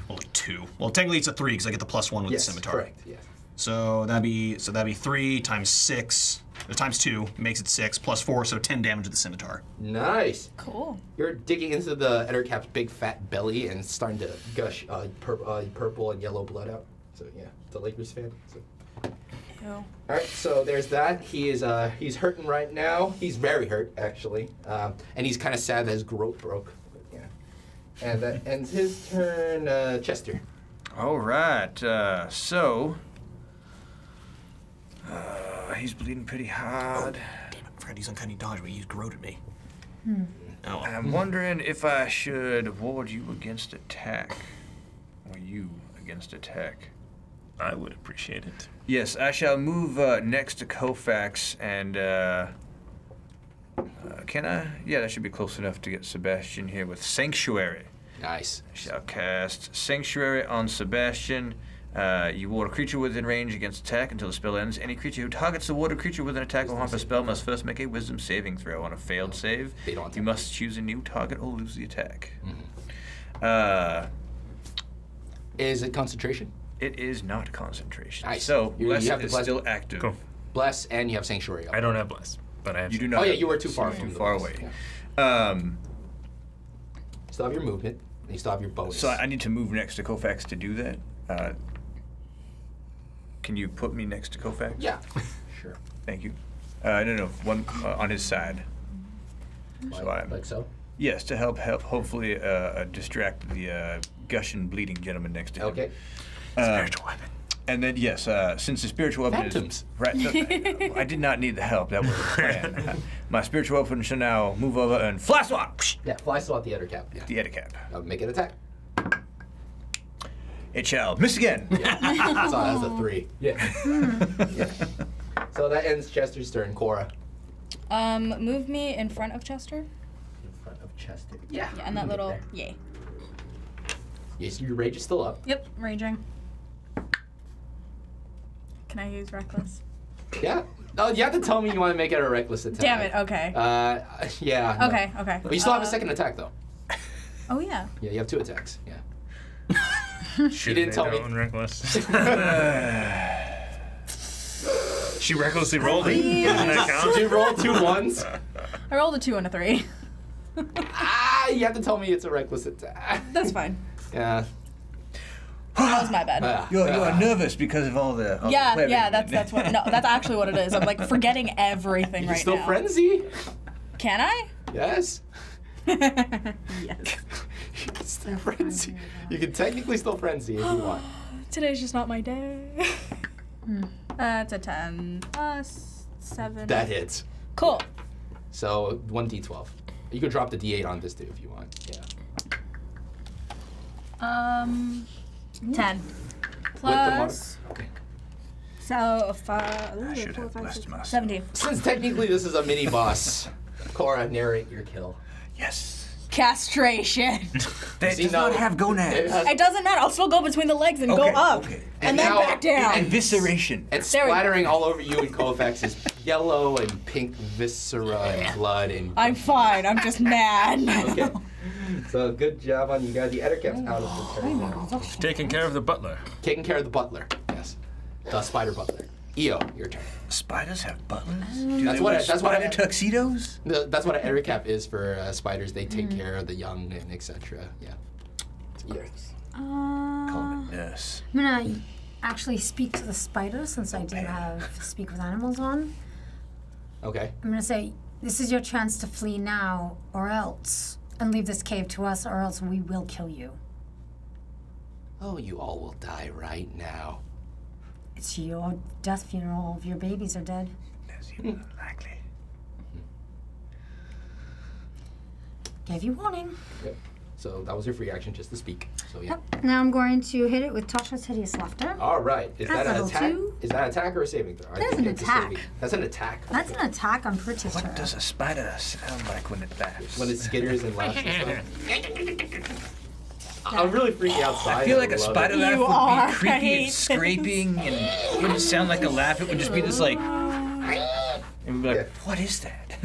Only 2. Well, technically it's a 3 because I get the +1 with Yes, the scimitar. correct. Yes. So that'd be 3 times 6. Times 2 makes it 6 plus 4, so 10 damage to the scimitar. Nice. Cool. You're digging into the Ettercap's big fat belly and it's starting to gush purple and yellow blood out. So yeah, it's a Lakers fan. So. Ew. All right, so there's that. He is he's hurting right now. He's very hurt actually, and he's kind of sad that his garrote broke. But, yeah, and that ends his turn. Chester. All right. So he's bleeding pretty hard. forgot to use uncanny dodge, but he corroded me. Oh, I'm wondering if I should ward you against attack. Or you against attack. I would appreciate it. Yes, I shall move next to Koufax and can I? Yeah, that should be close enough to get Sebastian here with Sanctuary. Nice. I shall cast Sanctuary on Sebastian. You ward a creature within range against attack until the spell ends. Any creature who targets the warded creature with an attack or harm for spell must first make a Wisdom saving throw. On a failed save, you must choose a new target or lose the attack. Is it concentration? It is not concentration. Nice. So, You Bless have the is bless- still active. Cool. Bless, and you have Sanctuary. I don't have bless, but I have. You do not. Oh yeah, have- you were too far. Too from the far bless. away. Yeah. Still have your movement, and you still have your bonus. So I need to move next to Koufax to do that. Can you put me next to Koufax? Yeah. Sure. Thank you. No, one on his side. Like so? Yes, to help hopefully distract the gushing, bleeding gentleman next to him. Okay. Spiritual weapon. And then yes, since the spiritual weapon Phantoms. is right, I did not need the help. That was the plan. My spiritual weapon shall now move over and fly swat. Yeah, fly swat the other cap. Yeah. The etiquette. Make an attack. It shall miss again. So that's a 3. Yeah. Yeah. So that ends Chester's turn. Cora. Move me in front of Chester. In front of Chester. Yeah. Yeah, and that little, yay. Yes, your rage is still up. Yep, raging. Can I use reckless? Yeah. Oh, you have to tell me you want to make it a reckless attack. Damn it, okay. Yeah. No. Okay, okay. But you still have a second attack, though. Oh, yeah. Yeah, you have 2 attacks. Yeah. She didn't tell me. Reckless. She recklessly rolled it. Doesn't that count? Did you roll 2 1s? I rolled a 2 and a 3. You have to tell me it's a reckless attack. That's fine. Yeah. That was my bad. You are nervous because of all the. Yeah, that's what. No, that's actually what it is. I'm like forgetting everything You right can still now. frenzy? Can I? Yes. Yes. You can still frenzy. You can technically still frenzy if you want. Today's just not my day. It's a 10. 7. That hits. Cool. So 1d12. You can drop the d8 on this too if you want. Yeah. 10. With the Plus. Okay. So, I should have blessed myself. 17. Since technically this is a mini boss, Cora, narrate your kill. Yes. Castration. That See, does now- not have gonads. It doesn't matter. I'll still go between the legs and go up. Okay. And then now- back down. Evisceration. It's There we go. splattering all over you and Koufax's yellow and pink viscera and blood and. I'm fine. I'm just mad. Okay. So good job on you guys. The Ettercap's out of the turn now. Taking care of the butler. Taking care of the butler. Yes. The spider butler. Io, your turn. Spiders have butlers? Do That's they what wear that's what spider tuxedos? That's what an Ettercap is for spiders. They take care of the young and etc. Yeah. Yes. Call them a nurse. I'm gonna actually speak to the spider since I do have speak with animals on. Okay. I'm gonna say, this is your chance to flee now or else, and leave this cave to us, or else we will kill you. Oh, you all will die right now. It's your death funeral. All of your babies are dead. That's even unlikely. Gave you warning. Okay. So that was your free action just to speak. So yeah. Yep. Now I'm going to hit it with Tasha's Hideous Laughter. All right. Is That's that an level attack? 2. Is that an attack or a saving throw? I That's think an it's a attack. saving- That's an attack. That's an attack, I'm pretty sure. What does a spider sound like when it laughs? When it skitters and laughs and stuff. I'm really freaking outside. I feel like a love spider it. laugh You would are. be I creepy hate and scraping, and it wouldn't sound like a laugh. It would just be this like, and we'd be like, Yeah. what is that?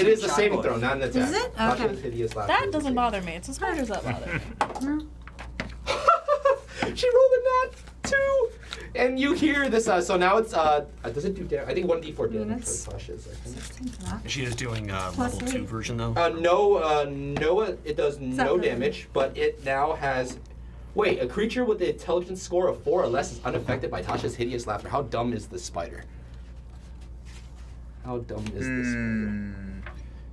It is a saving throw, not an attack. Is it? Tasha's Okay. Hideous Laughter That is a doesn't saving bother me. It's the spiders that bother me. She rolled a nat 2, and you hear this. So now it's does it do damage? I think 1d4 damage Minutes. for Tasha's. I think. 16 for that. She is doing Plus level 2 3. version though. No, it does no Separate. damage, but it now has. Wait, a creature with the intelligence score of 4 or less is unaffected by Tasha's Hideous Laughter. How dumb is this spider? How dumb is this spider?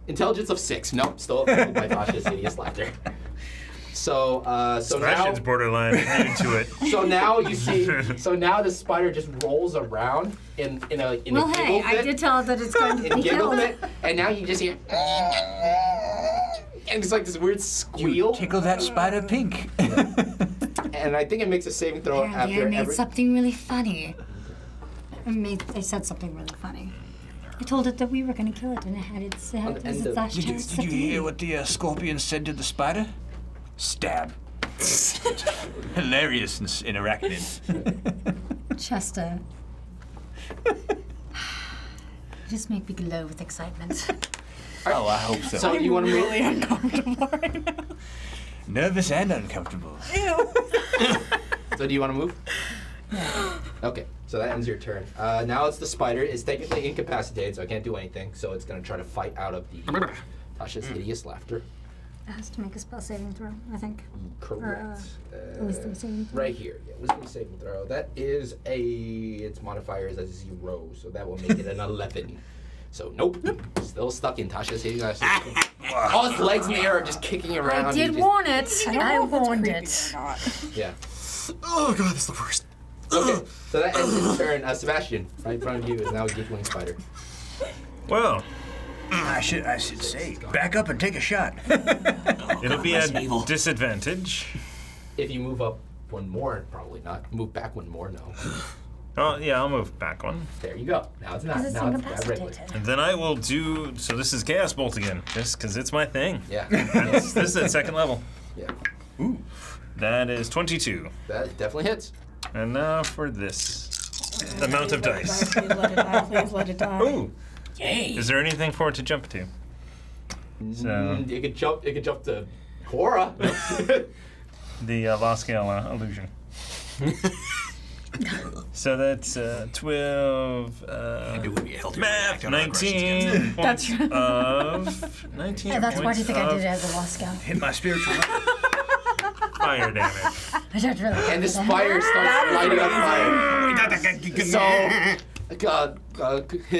Intelligence of 6. Nope, still affected by Tasha's Hideous Laughter. So Sebastian's now, borderline into it. so now you see, so now the spider just rolls around in a Well, giggle hey, I fit. did tell it that it's going to In be giggle killed. fit, and now you just hear, and it's like this weird squeal. Tickle that spider pink. And I think it makes a saving throw Apparently after I made every. something really funny. I said something really funny. I told it that we were going to kill it, and it had its On the end of- last Did you, chance. did you hear what the scorpion said to the spider? Stab. Hilarious in arachnid. Chester. You just make me glow with excitement. Oh, I hope so. So you want to move? Really uncomfortable right now. Nervous and uncomfortable. Ew. So do you want to move? Okay, so that ends your turn. Now it's the spider. It's technically incapacitated, so it can't do anything. So it's going to try to fight out of the Tasha's hideous laughter. It has to make a spell saving throw, I think. Correct. Wisdom saving throw. Right here. Yeah, wisdom saving throw. That is its modifier is a 0, so that will make it an 11. So nope. Still stuck in Tasha's hideous laughter. All its legs in the air are just kicking around. I You did just- warn it. I don't I know if it's warned creepy it. or not. Yeah. Oh god, that's the worst. Okay, so that ends his turn. Sebastian, right in front of you is now a giggling spider. Well, I should say, back up and take a shot. it'll be that's a evil. disadvantage. If you move up one more, probably not. Move back one more, no. Oh, yeah, I'll move back one. There you go. Now it's not. Because it's Now it's regular. incapacitated. And then I will do, so this is Chaos Bolt again, just because it's my thing. Yeah. This is at second level. Yeah. That is 22. That definitely hits. And now for this. Amount of dice. Please let it die. Please let it die. Ooh. Is there anything for it to jump to? So, It could jump. It could jump to Cora. the law scale illusion. So that's 12. It would be a healthier Math, react on our aggressions against 19 points of 19 Yeah, that's why points do you think I did of it as a lost scout? Hit my spiritual weapon. fire damage. I don't really. And this fire starts lighting up fire.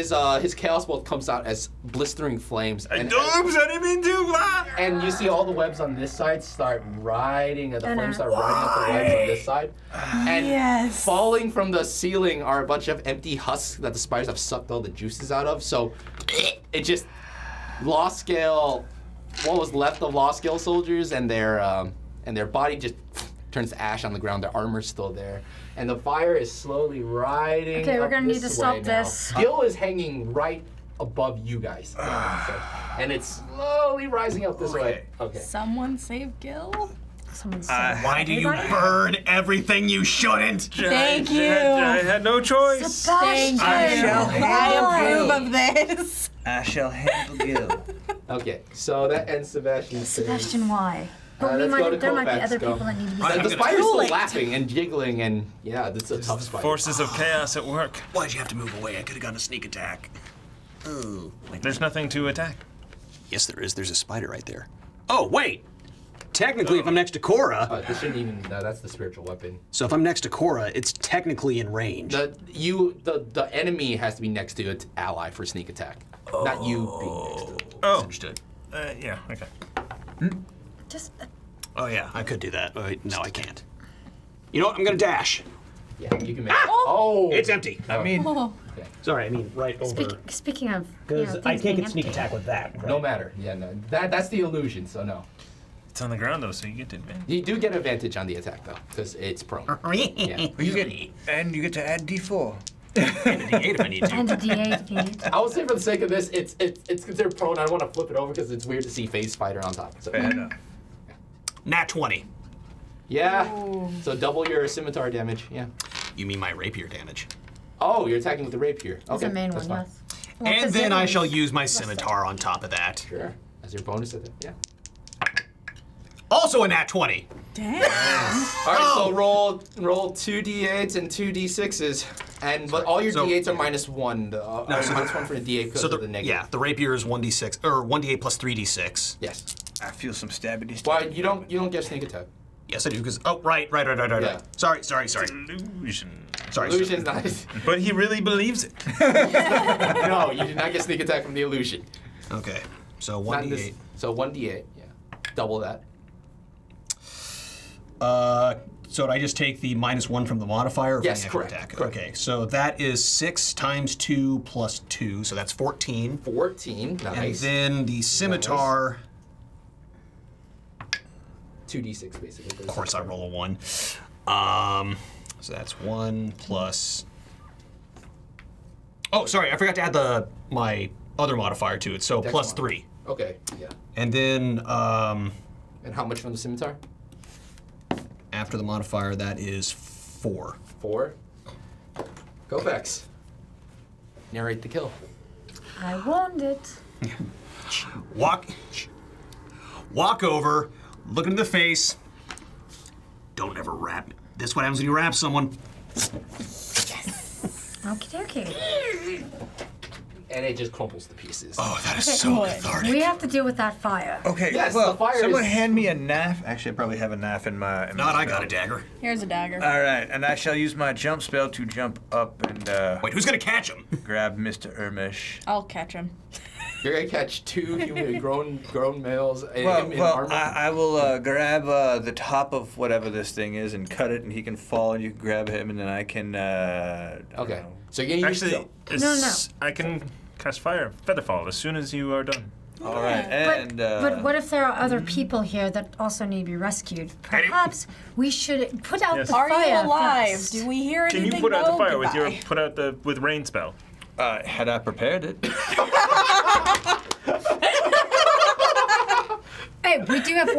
So, his chaos bolt comes out as blistering flames, and I didn't mean to. and you see all the webs on this side start riding, and the flames start riding up the webs on this side. And Yes. falling from the ceiling are a bunch of empty husks that the spiders have sucked all the juices out of. So it just law scale, what was left of law scale soldiers, and their body just turns to ash on the ground. Their armor's still there, and the fire is slowly riding. Okay, we're up gonna need this to stop way now. this. Gil is hanging right above you guys, and it's slowly rising up this way. Okay. Someone save Gil. Someone Why do you burn everything you shouldn't? Thank I you. had no choice. Thank you. I shall I handle approve of this. I shall handle Gil. Okay, so that ends Sebastian's turn. Sebastian, why? But let's go to there might be Kovacs, other go. people that need to be The saved. spider's still late. laughing and jiggling, and yeah, that's a tough spider. Forces of chaos at work. Why'd you have to move away? I could have gotten a sneak attack. Oh. There's nothing to attack. Yes, there is. There's a spider right there. Oh, wait! Technically, if I'm next to Cora, This shouldn't even. No, that's the spiritual weapon. so if I'm next to Cora, it's technically in range. The enemy has to be next to its ally for sneak attack, not you being next to it. Oh, Understood. yeah, okay. Just Oh, yeah, I could do that. Oh, wait, no, I can't. You know what? I'm gonna dash. Yeah, you can make. Oh, It's empty. I mean, Sorry, I mean right over. speaking of, Because I things can't being get sneak empty. attack with that. Right? no matter. Yeah, no, that's the illusion. So no, It's on the ground though, so you get to advance. you do get advantage on the attack though, because it's prone. Yeah. you get to add D4. And a D8 if I need to. And a D8 if you need to. I would say for the sake of this, it's considered prone. I don't want to flip it over because it's weird to see phase spider on top. So. Fair enough. Nat 20. Yeah. So double your scimitar damage. Yeah. You mean my rapier damage? Oh, you're attacking with the rapier. Okay, That's the main that's one, fine. yes. Well, And 'cause then the I other shall one's use my rusted. scimitar on top of that. Sure. As your bonus at it. Yeah. Also a nat 20. Damn. All right, so roll 2 d8s and 2 d6s, but all your So- d8s are -1. Minus 1 for the d8 because So of the negative. yeah, the rapier is 1d6 or 1d8 plus 3d6. Yes. I feel some stabby. Why you don't get sneak attack? Yes, I do. Because right. Yeah. Sorry. Illusion. Sorry. Illusion's not. But he really believes it. No, you did not get sneak attack from the illusion. Okay. So Not in this- 1d8. So 1d8. Yeah. Double that. So did I just take the -1 from the modifier? Or Yes, from the actual correct, attack? correct. Okay, so that is 6 times 2 plus 2, so that's 14. 14, And nice. then the scimitar. 2d6 basically. Of course, I roll a 1. So that's 1 plus. Oh, sorry, I forgot to add my other modifier to it. So Dex plus mod. 3. Okay, yeah. And then And how much from the scimitar? after the modifier, that is 4. 4. Go Vex. Narrate the kill. I warned it. Walk over, look into the face. Don't ever rap. This is what happens when you rap someone. Okie dokie. And it just crumples to pieces. Oh, that is so Good. cathartic. We have to deal with that fire. Okay, Yes, well, the fire someone is- hand me a knife. Actually, I probably have a knife in my. Not I got a dagger. Here's a dagger. All right, and I shall use my jump spell to jump up and Wait, who's gonna catch him? grab Mr. Ermish. I'll catch him. You're gonna catch 2 human grown males in Well, armor. I will grab the top of whatever this thing is and cut it, and he can fall, and you can grab him, and then I can. I don't Okay. know. So you're gonna use Actually, No. I can cast fire, Featherfall, as soon as you are done. All right, But, and but what if there are other people here that also need to be rescued? Perhaps we should put out Yes. the Are fire you alive? first. Do we hear Can anything? you put out the No? fire with your Goodbye. with rain spell? had I prepared it? Hey, we do have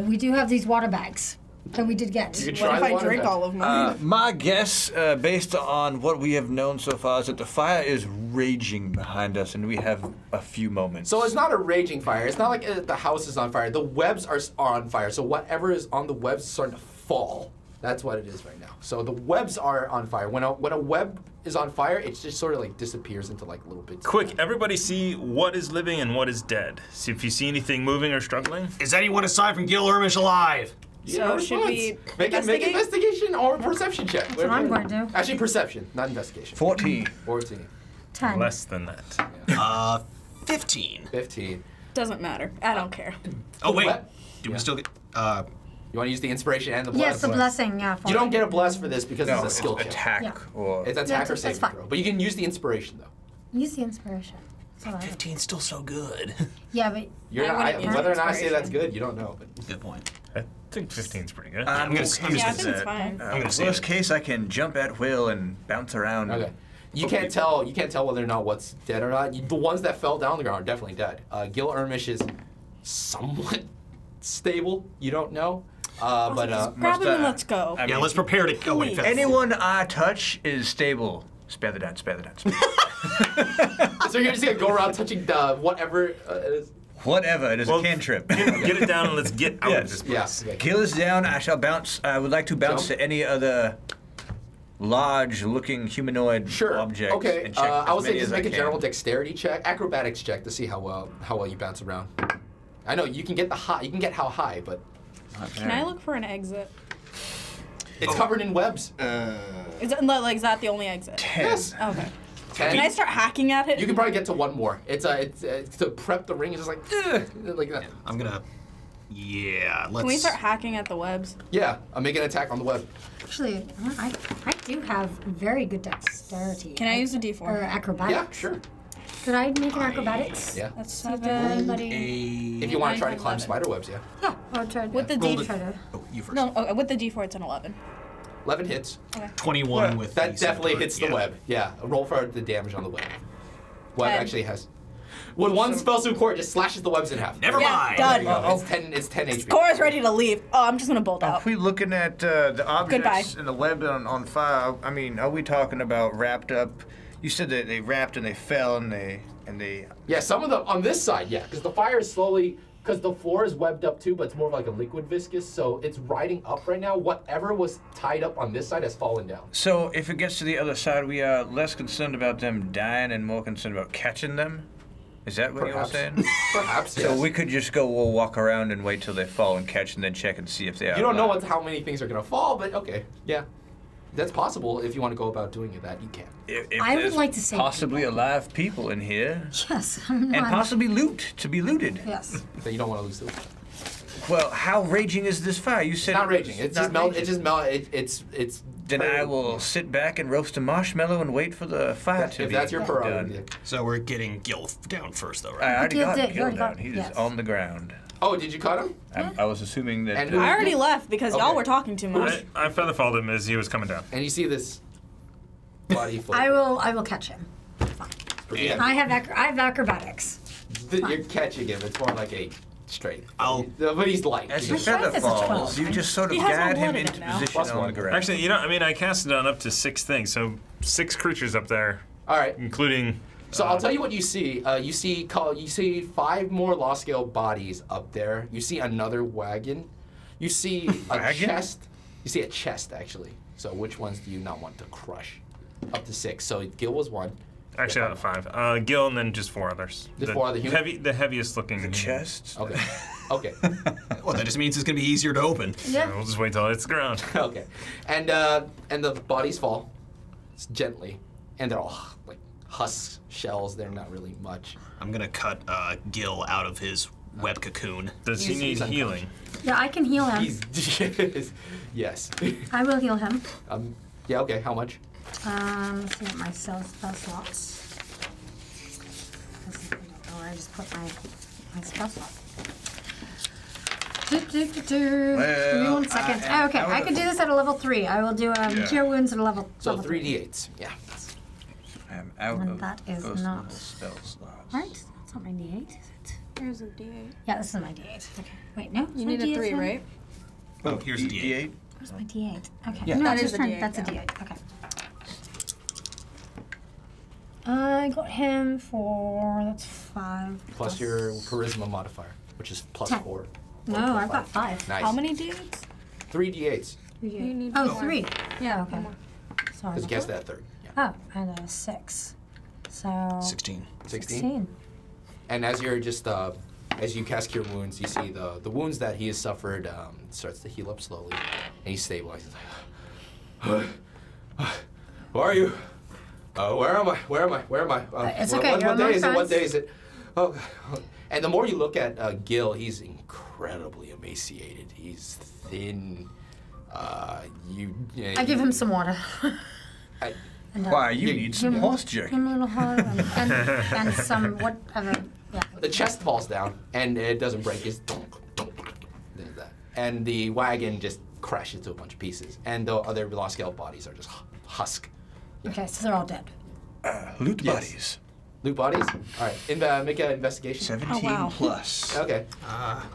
we do have these water bags that we did get. You can What try if the I water drink bag. all of mine? My guess, based on what we have known so far, is that the fire is raging behind us, and we have a few moments. So it's not a raging fire. It's not like the house is on fire. The webs are on fire. So whatever is on the webs is starting to fall. That's what it is right now. So the webs are on fire. When a web is on fire, it just sort of like disappears into like little bits. Quick, everybody see what is living and what is dead. See if you see anything moving or struggling. Is anyone aside from Gil Ermish alive? So should we make investigate? investigation or perception check? That's what I'm going to do. Actually, perception, not investigation. 14. 14, 10. Less than that. 15. 15. Doesn't matter. I don't care. Oh wait, What? do we Yeah. still get? You want to use the inspiration and the bless? Yes, the blessing, yeah. You don't get a bless for this because No, it's a it's skill check. attack Yeah. or. It's attack or that's saving fine. throw. But you can use the inspiration though. Use the inspiration. That's all I have. 15's still so good. Yeah, but You're I not, wouldn't use whether or not I say that's inspiration. good, you don't know. But Good point. I think 15's pretty good. I'm gonna- okay I'm with Yeah, I just think it's that. fine. I'm gonna say Worst it. case, I can jump at will and bounce around. okay, you can't tell. You can't tell whether or not what's dead or not. The ones that fell down on the ground are definitely dead. Gil Ermish is somewhat stable. You don't know, but Grab him and I- let's go. I Yeah, mean, let's prepare to go. Wait, Please. Featherfall. Anyone I touch is stable. Spare the dance, spare the dance. so you're just gonna go around touching whatever it is. Whatever, it is Well, a cantrip. Get it down and let's get out of Yes. this place. Yes. Yeah. Kill is down, I shall bounce. I would like to bounce Jump. to any other large-looking humanoid Sure. objects Okay. and check I would as say many just as I make a can. general dexterity check, acrobatics check to see how well you bounce around. I know you can get you can get how high, but Can I look for an exit? it's covered in webs. Is that the only exit? Yes. Okay. 10. Can I start hacking at it? You can probably get to one more. It's to prep the ring. It's just like like that. I'm gonna. Yeah, let's. Can we start hacking at the webs? Yeah, I'm making an attack on the web. actually, I do have very good dexterity. Can I use a Or D4? acrobatics? Yeah, sure. Could I make an acrobatics? Yeah. That's See if 7. anybody- If you want to try to 9, climb 11. spider webs, yeah. Yeah, I'll try With the Roll D4. it. try to. Oh, you first. No, with the D4, it's an 11. 11 hits. 21 with. That the definitely scimitar. hits the Yeah. web. Yeah. Roll for the damage on the web. Web 10. actually has. When one spell suit core, it just slashes the webs in half. Never Yeah, mind. done. There you go. It's 10 HP. Cora's ready to leave. Oh, I'm just gonna bolt Are out. we looking at the objects Goodbye. in the web on fire? I mean, are we talking about wrapped up? You said that they wrapped and they fell and they. Yeah, some of them on this side, yeah, because the fire is slowly, because the floor is webbed up too, but it's more of like a liquid viscous, so it's riding up right now. Whatever was tied up on this side has fallen down. So if it gets to the other side, we are less concerned about them dying and more concerned about catching them. Is that what Perhaps. you're saying? Perhaps, So yes. we could just go, we'll walk around and wait till they fall and catch and then check and see if they are. You don't know alive. how many things are going to fall, but okay, yeah. That's possible. If you want to go about doing that, you can. If I would there's like to say possibly alive people in here Yes, I'm and not. possibly loot to be looted. Yes. Then you don't want to lose the Well, how raging is this fire? You said It's not raging. It's just melt. It's just melt. It's. Then I will sit back and roast a marshmallow and wait for the fire to If be that's your done. prerogative. So we're getting Gil down first, though, I right? already Gil got did. You Gil already down. got- He's yes. on the ground. Oh, did you cut him? I was assuming that. And who- I already left because Okay. y'all were talking too much. I featherfalled him as he was coming down. And you see this body float. I will catch him. Yeah. I have acrobatics. You're catching him. It's more like a straight. I'll- But he's light. As He's- your strength feather is a 12. falls, you just sort of He has no guide him blood in into it now. position Plus on one. the ground. Actually, I mean, I casted on up to 6 things, so 6 creatures up there, All right. including. So I'll tell you what you see. You see 5 more law scale bodies up there. You see another wagon. You see a Wagon? chest. You see a chest actually. So which ones do you not want to crush? Up to 6. So Gil was 1. Actually, out of 5. Gil, and then just 4 others. Just 4 other humans? The heaviest looking. The chest. Okay. Okay. Well, that just means it's going to be easier to open. Yeah. We'll just wait till it's ground. Okay. And the bodies fall gently, and they're all like husk shells. They're not really much. I'm going to cut Gil out of his web cocoon. Does he need he's healing? Yeah, I can heal him. He's yes. I will heal him. Yeah. Okay. How much? Let's see what my spell slots. I just put my spell slot. Give me 1 second. Okay, I can do this at a level 3. I will do cure wounds at a level. So level 3d8s. Yeah. I'm out And of that is first not- level spell slots. Right? That's not my D8, is it? There's a D8. Yeah, this is my D8. Okay. Wait, no. You need a 3, right? Oh, here's a D8. Where's my D8? Okay. Yeah. No, That it's is just a turn. D8, That's a yeah. D8. Okay. I got him for that's 5 Plus your charisma modifier, which is plus 10. 4. No, I've got 5. Nice. How many D8s? 3d8s. You need Oh, more. 3. Yeah, okay. one more. Sorry. Because you guessed that third. Yeah. Oh, and a 6. So 16. 16. And as you're just as you cast cure wounds, you see the wounds that he has suffered starts to heal up slowly, and he stabilizes. He's like, who are you? Where am I? Where am I? Where am I? It's okay, you're What day among is it? What friends. day is it? Oh, God. And the more you look at Gil, he's incredibly emaciated. He's thin. I give him some water. I, And, Why, you You- need some horse jerky. Him a little water and some whatever. Yeah. the chest falls down, and it doesn't break. It's donk, donk. There's that. And the wagon just crashes to a bunch of pieces, and the other lost scale bodies are just husk. Okay, so they're all dead. Loot Yes. buddies. Loot bodies. All right, make an investigation. 17 wow. plus. Okay.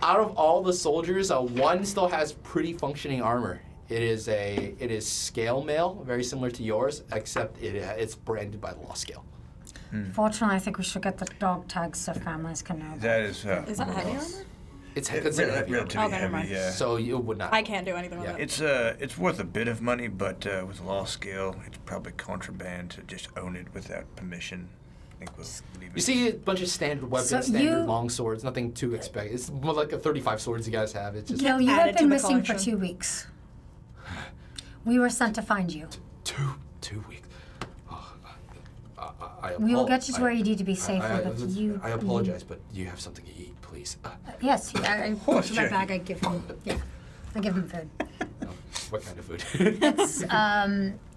Out of all the soldiers, one still has pretty functioning armor. It is scale mail, very similar to yours, except it's branded by the law scale. Fortunately, I think we should get the dog tags so families can know. That is. Is that heavy armor? It's considered heavy armor. relatively Okay, never heavy, mind. yeah. So you would not. I can't do anything with Yeah. it. It's worth a bit of money, but with law scale, it's probably contraband to just own it without permission. I think we'll leave it. You see a bunch of standard weapons, So standard you- long swords, nothing too expect. It's more like a 35 swords you guys have. It's just Gil, you Add have it to been the missing for collection. 2 weeks. We were sent to find you. two weeks. Oh, I We will get you apol- to where you need to be safely, I but you. I apologize, but do you have something to eat, please? Yes, I Horse to my jerky. bag. I give him. Yeah, I give him food. What kind of food?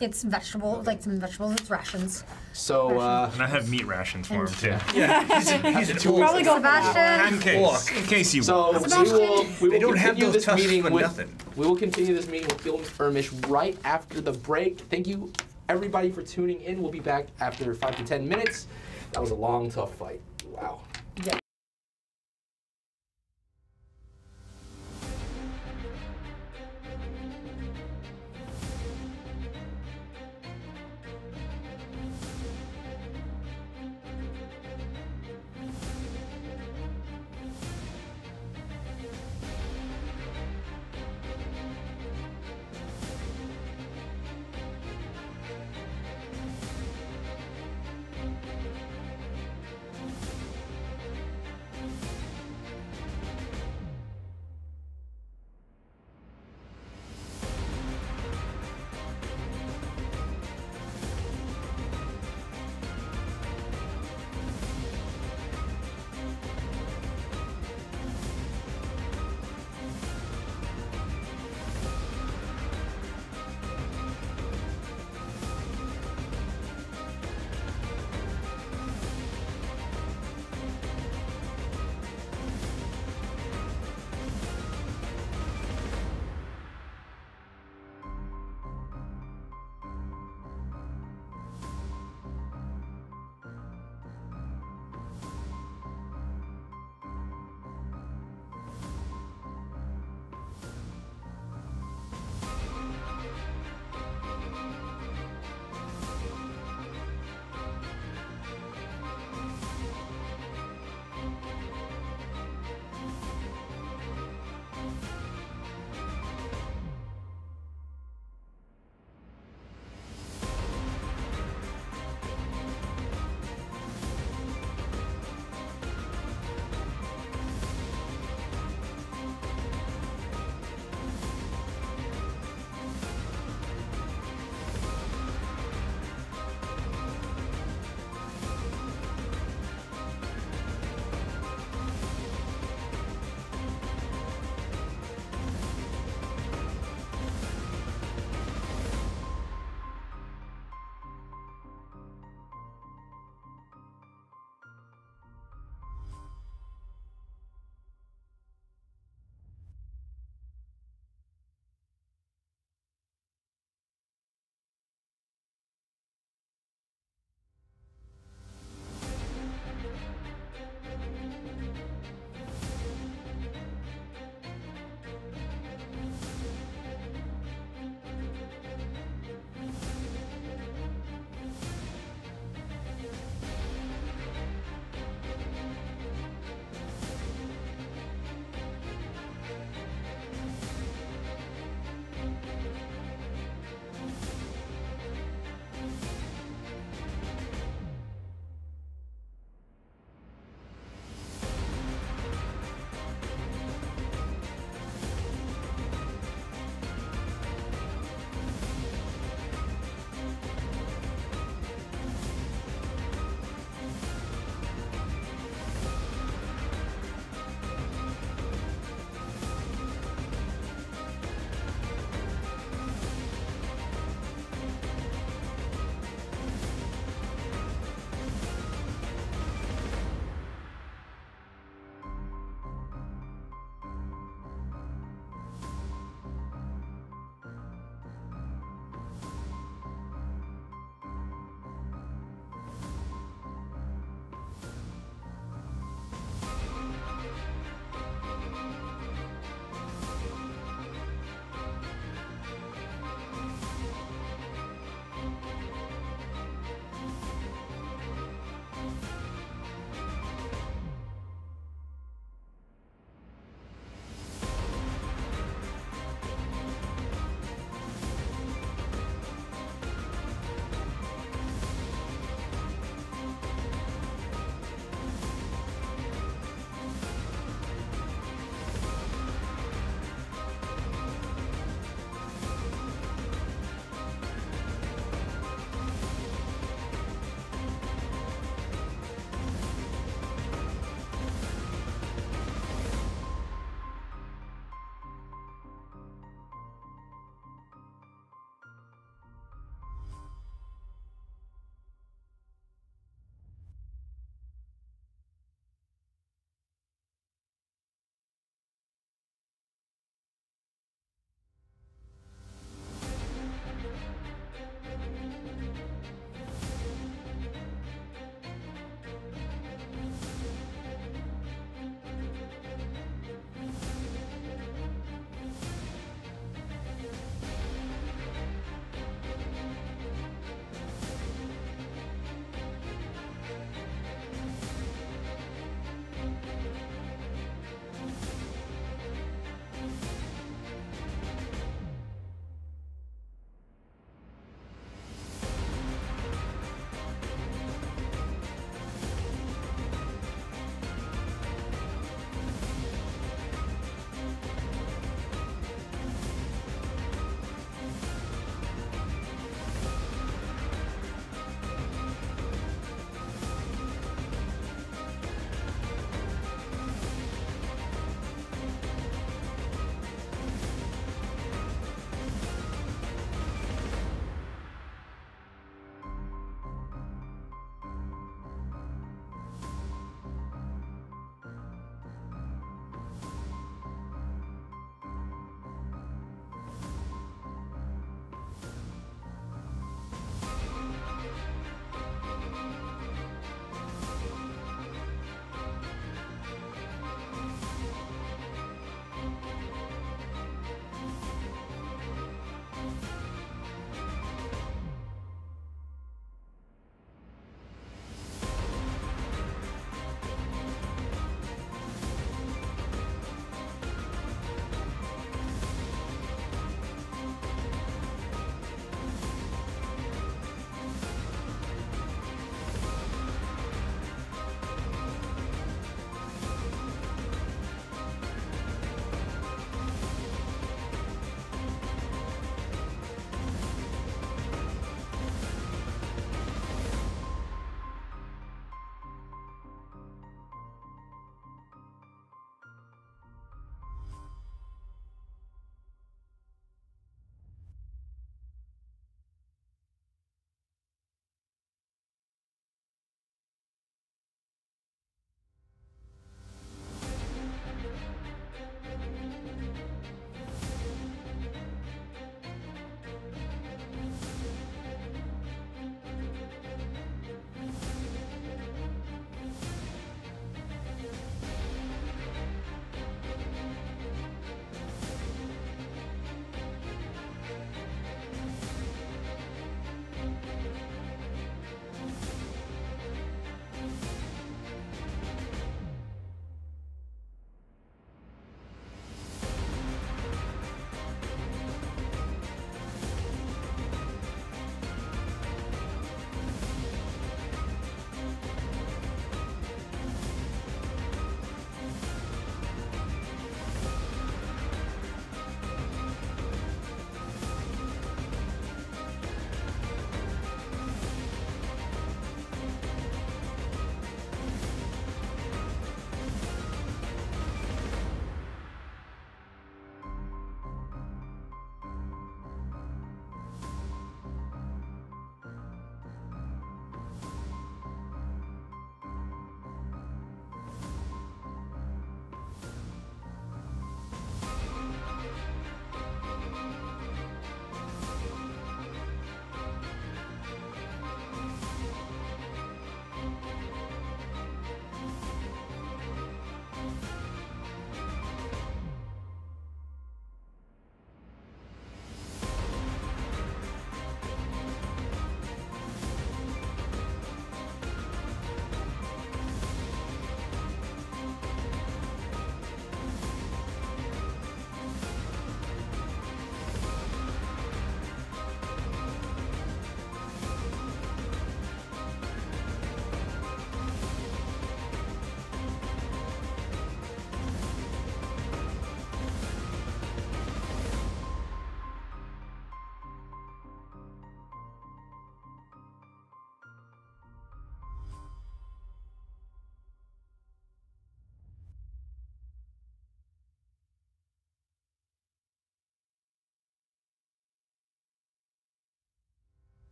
It's vegetable, like some vegetables. It's rations. So, And I have meat rations for him too. He's an Probably go for that. Sebastian. In case, in case you. So we Sebastian. will They don't have continue those this tusks meeting for with nothing. we will continue this meeting with Bill Ermish right after the break. Thank you everybody for tuning in. We'll be back after 5 to 10 minutes. That was a long, tough fight. Wow.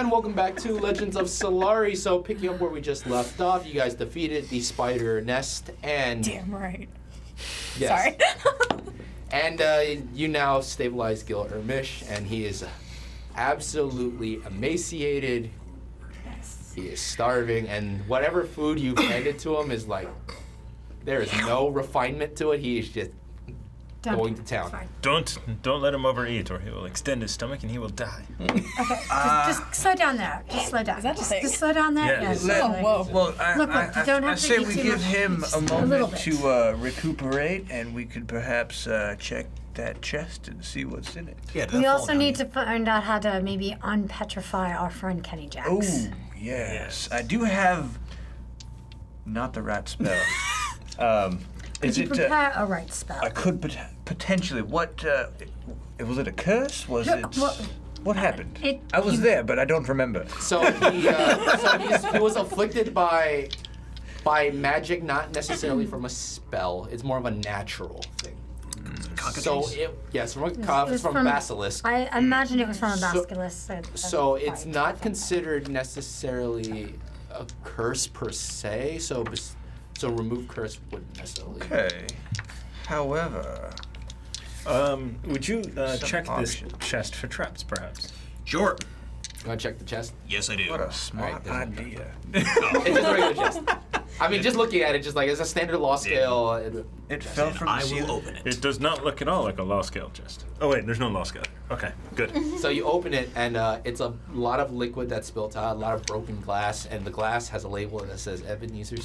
And welcome back to Legends of Solari. So picking up where we just left off, you guys defeated the spider nest and... Damn right. Yes. Sorry. And you now stabilize Gil Ermish, and he is absolutely emaciated. Yes. He is starving, and whatever food you've handed to him is like, there is no refinement to it. He is just going to town. Don't let him overeat, or he will extend his stomach and he will die. Okay, just slow down there. Just slow down. Is that the thing? Just slow down there. Yeah. Yes. Let- Oh, whoa. Well, Look, you don't I have to say eat we too give much. him Just a a little moment bit. to recuperate, and we could perhaps check that chest and see what's in it. Yeah, We also need to find out how to maybe unpetrify our friend Kenny Jacks. Oh, yes. I do have not the right spell. Could you prepare a right spell? I could potentially. What was it? A curse? Was Look, it? well, What happened? it- I was you- there, but I don't remember. So he was afflicted by magic, not necessarily from a spell. It's more of a natural thing. So yes, from basilisk. I imagine it was from a So- basilisk. So it's not considered necessarily a curse per se. So remove curse wouldn't necessarily. Okay. However, Would you check this options. chest for traps, perhaps? Sure. You want to check the chest? Yes, I do. what a smart there's idea. It's just a regular chest. I mean, just looking at it, just like it's a standard law scale. It fell from the I ceiling. will open it. It does not look at all like a law scale chest. Oh wait, there's no law scale. Okay, good. So you open it, and it's a lot of liquid that's spilt out, a lot of broken glass, and the glass has a label that says Ebenezer.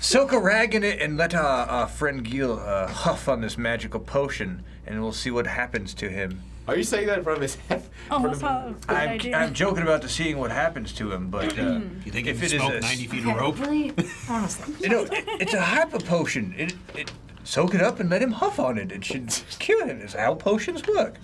Soak a rag in it and let our friend Gil huff on this magical potion, and we'll see what happens to him. Are you saying that in front of his head? Oh, that's not a good idea. I'm joking about the seeing what happens to him, but You think if if it you is smoke a 90 feet Okay, of rope? really, honestly. it's a hyper potion. It soak it up and let him huff on it. It should cure him. It's how potions work.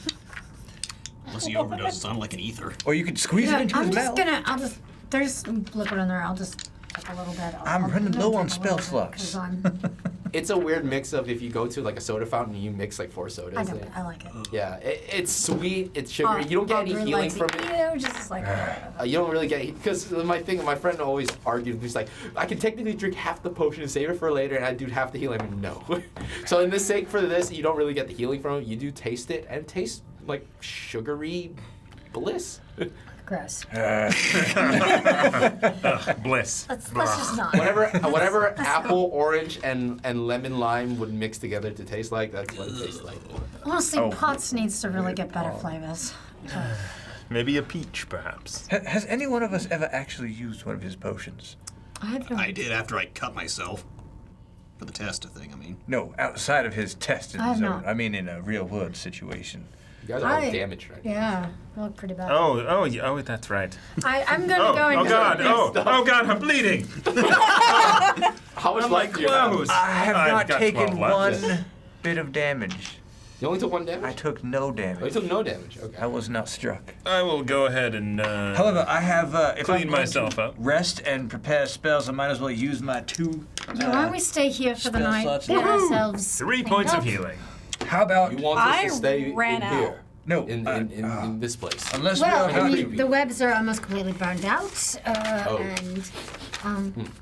Unless he overdoses on like an ether. Or you could squeeze it into I'm his just mouth. there's some liquid in there. I'll just take a little bit. I'm running gonna low on take a little spell bit, 'cause slots. I'm- It's a weird mix of if you go to like a soda fountain and you mix like 4 sodas. I know, I like it. Yeah, it's sweet, it's sugary. You don't get any Aubrey healing likes from it. it. Just like You don't really get because my friend always argued. He's like, I can technically drink half the potion and save it for later, and I do half the healing. I mean, no. So in this sake for this, you don't really get the healing from it. You do taste it, and it tastes like sugary bliss. gross. Bliss. Let's just not. Whatever apple, orange, and lemon lime would mix together to taste like, that's what it tastes like. Honestly, Oh. Potts needs to really get better flavors. Maybe a peach, perhaps. Has any one of us ever actually used one of his potions? I have no. I did after I cut myself. For the test thing, I mean. No, outside of his testing I have zone. not. I mean, in a real world situation. You guys are all damaged right now. Yeah, I look pretty bad. Oh, that's right. I'm gonna Oh, go and oh God, oh God, I'm bleeding. How much I'm like life do you have? clothes. I have I've not got taken 12 left. one bit of damage. You only took 1 damage? I took no Oh, you damage. took no damage. Okay. I was not struck. I will go ahead and However, I have, if clean I'm going myself to up. rest and prepare spells, I might as well use my 2. So why don't we stay here for the spell night? slots. Get ourselves 3 cleaned points up? of healing. How about... You want us I to stay ran in out. here? No, In this place. unless Well, we I are mean, the webs are almost completely burned out, and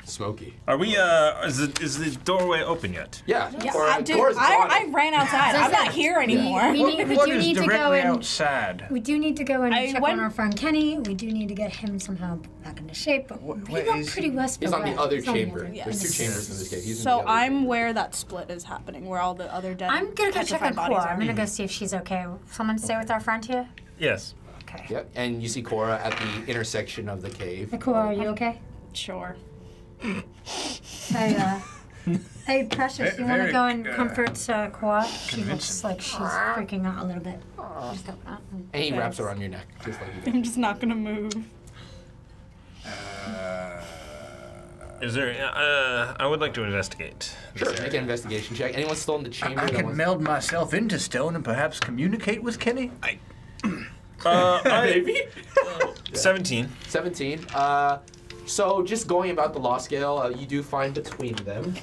Smoky. Are we? Is the doorway open yet? Yeah. Yeah, or dude, Cora's gone. I ran outside. I'm not here anymore. we what do is need to go directly and outside? we do need to go and I check went- on our friend Kenny. We do need to get him somehow back into shape. But he where got is pretty he? west. He's on the other chamber. Yes. There's 2 chambers in this cave. He's in So the other I'm chamber. where that split is happening, where all the other dead I'm gonna go check on petrified bodies Cora. are. I'm gonna go see if she's okay. Someone stay with our friend here. Yes. Okay. Yep. And you see Cora at the intersection of the cave. Hey, Cora, are you okay? Sure. Hey, hey, Precious, you want Very, to go and comfort Cora? She looks convincing. like she's freaking out a little bit. Just go, And he wraps around your neck, just like you did. I'm just not gonna move. Is there? I would like to investigate. Sure, make an investigation check. Anyone still in the chamber? I that can wants- meld myself into stone and perhaps communicate with Kenny. Maybe? 17. 17. So just going about the law scale, you do find between them.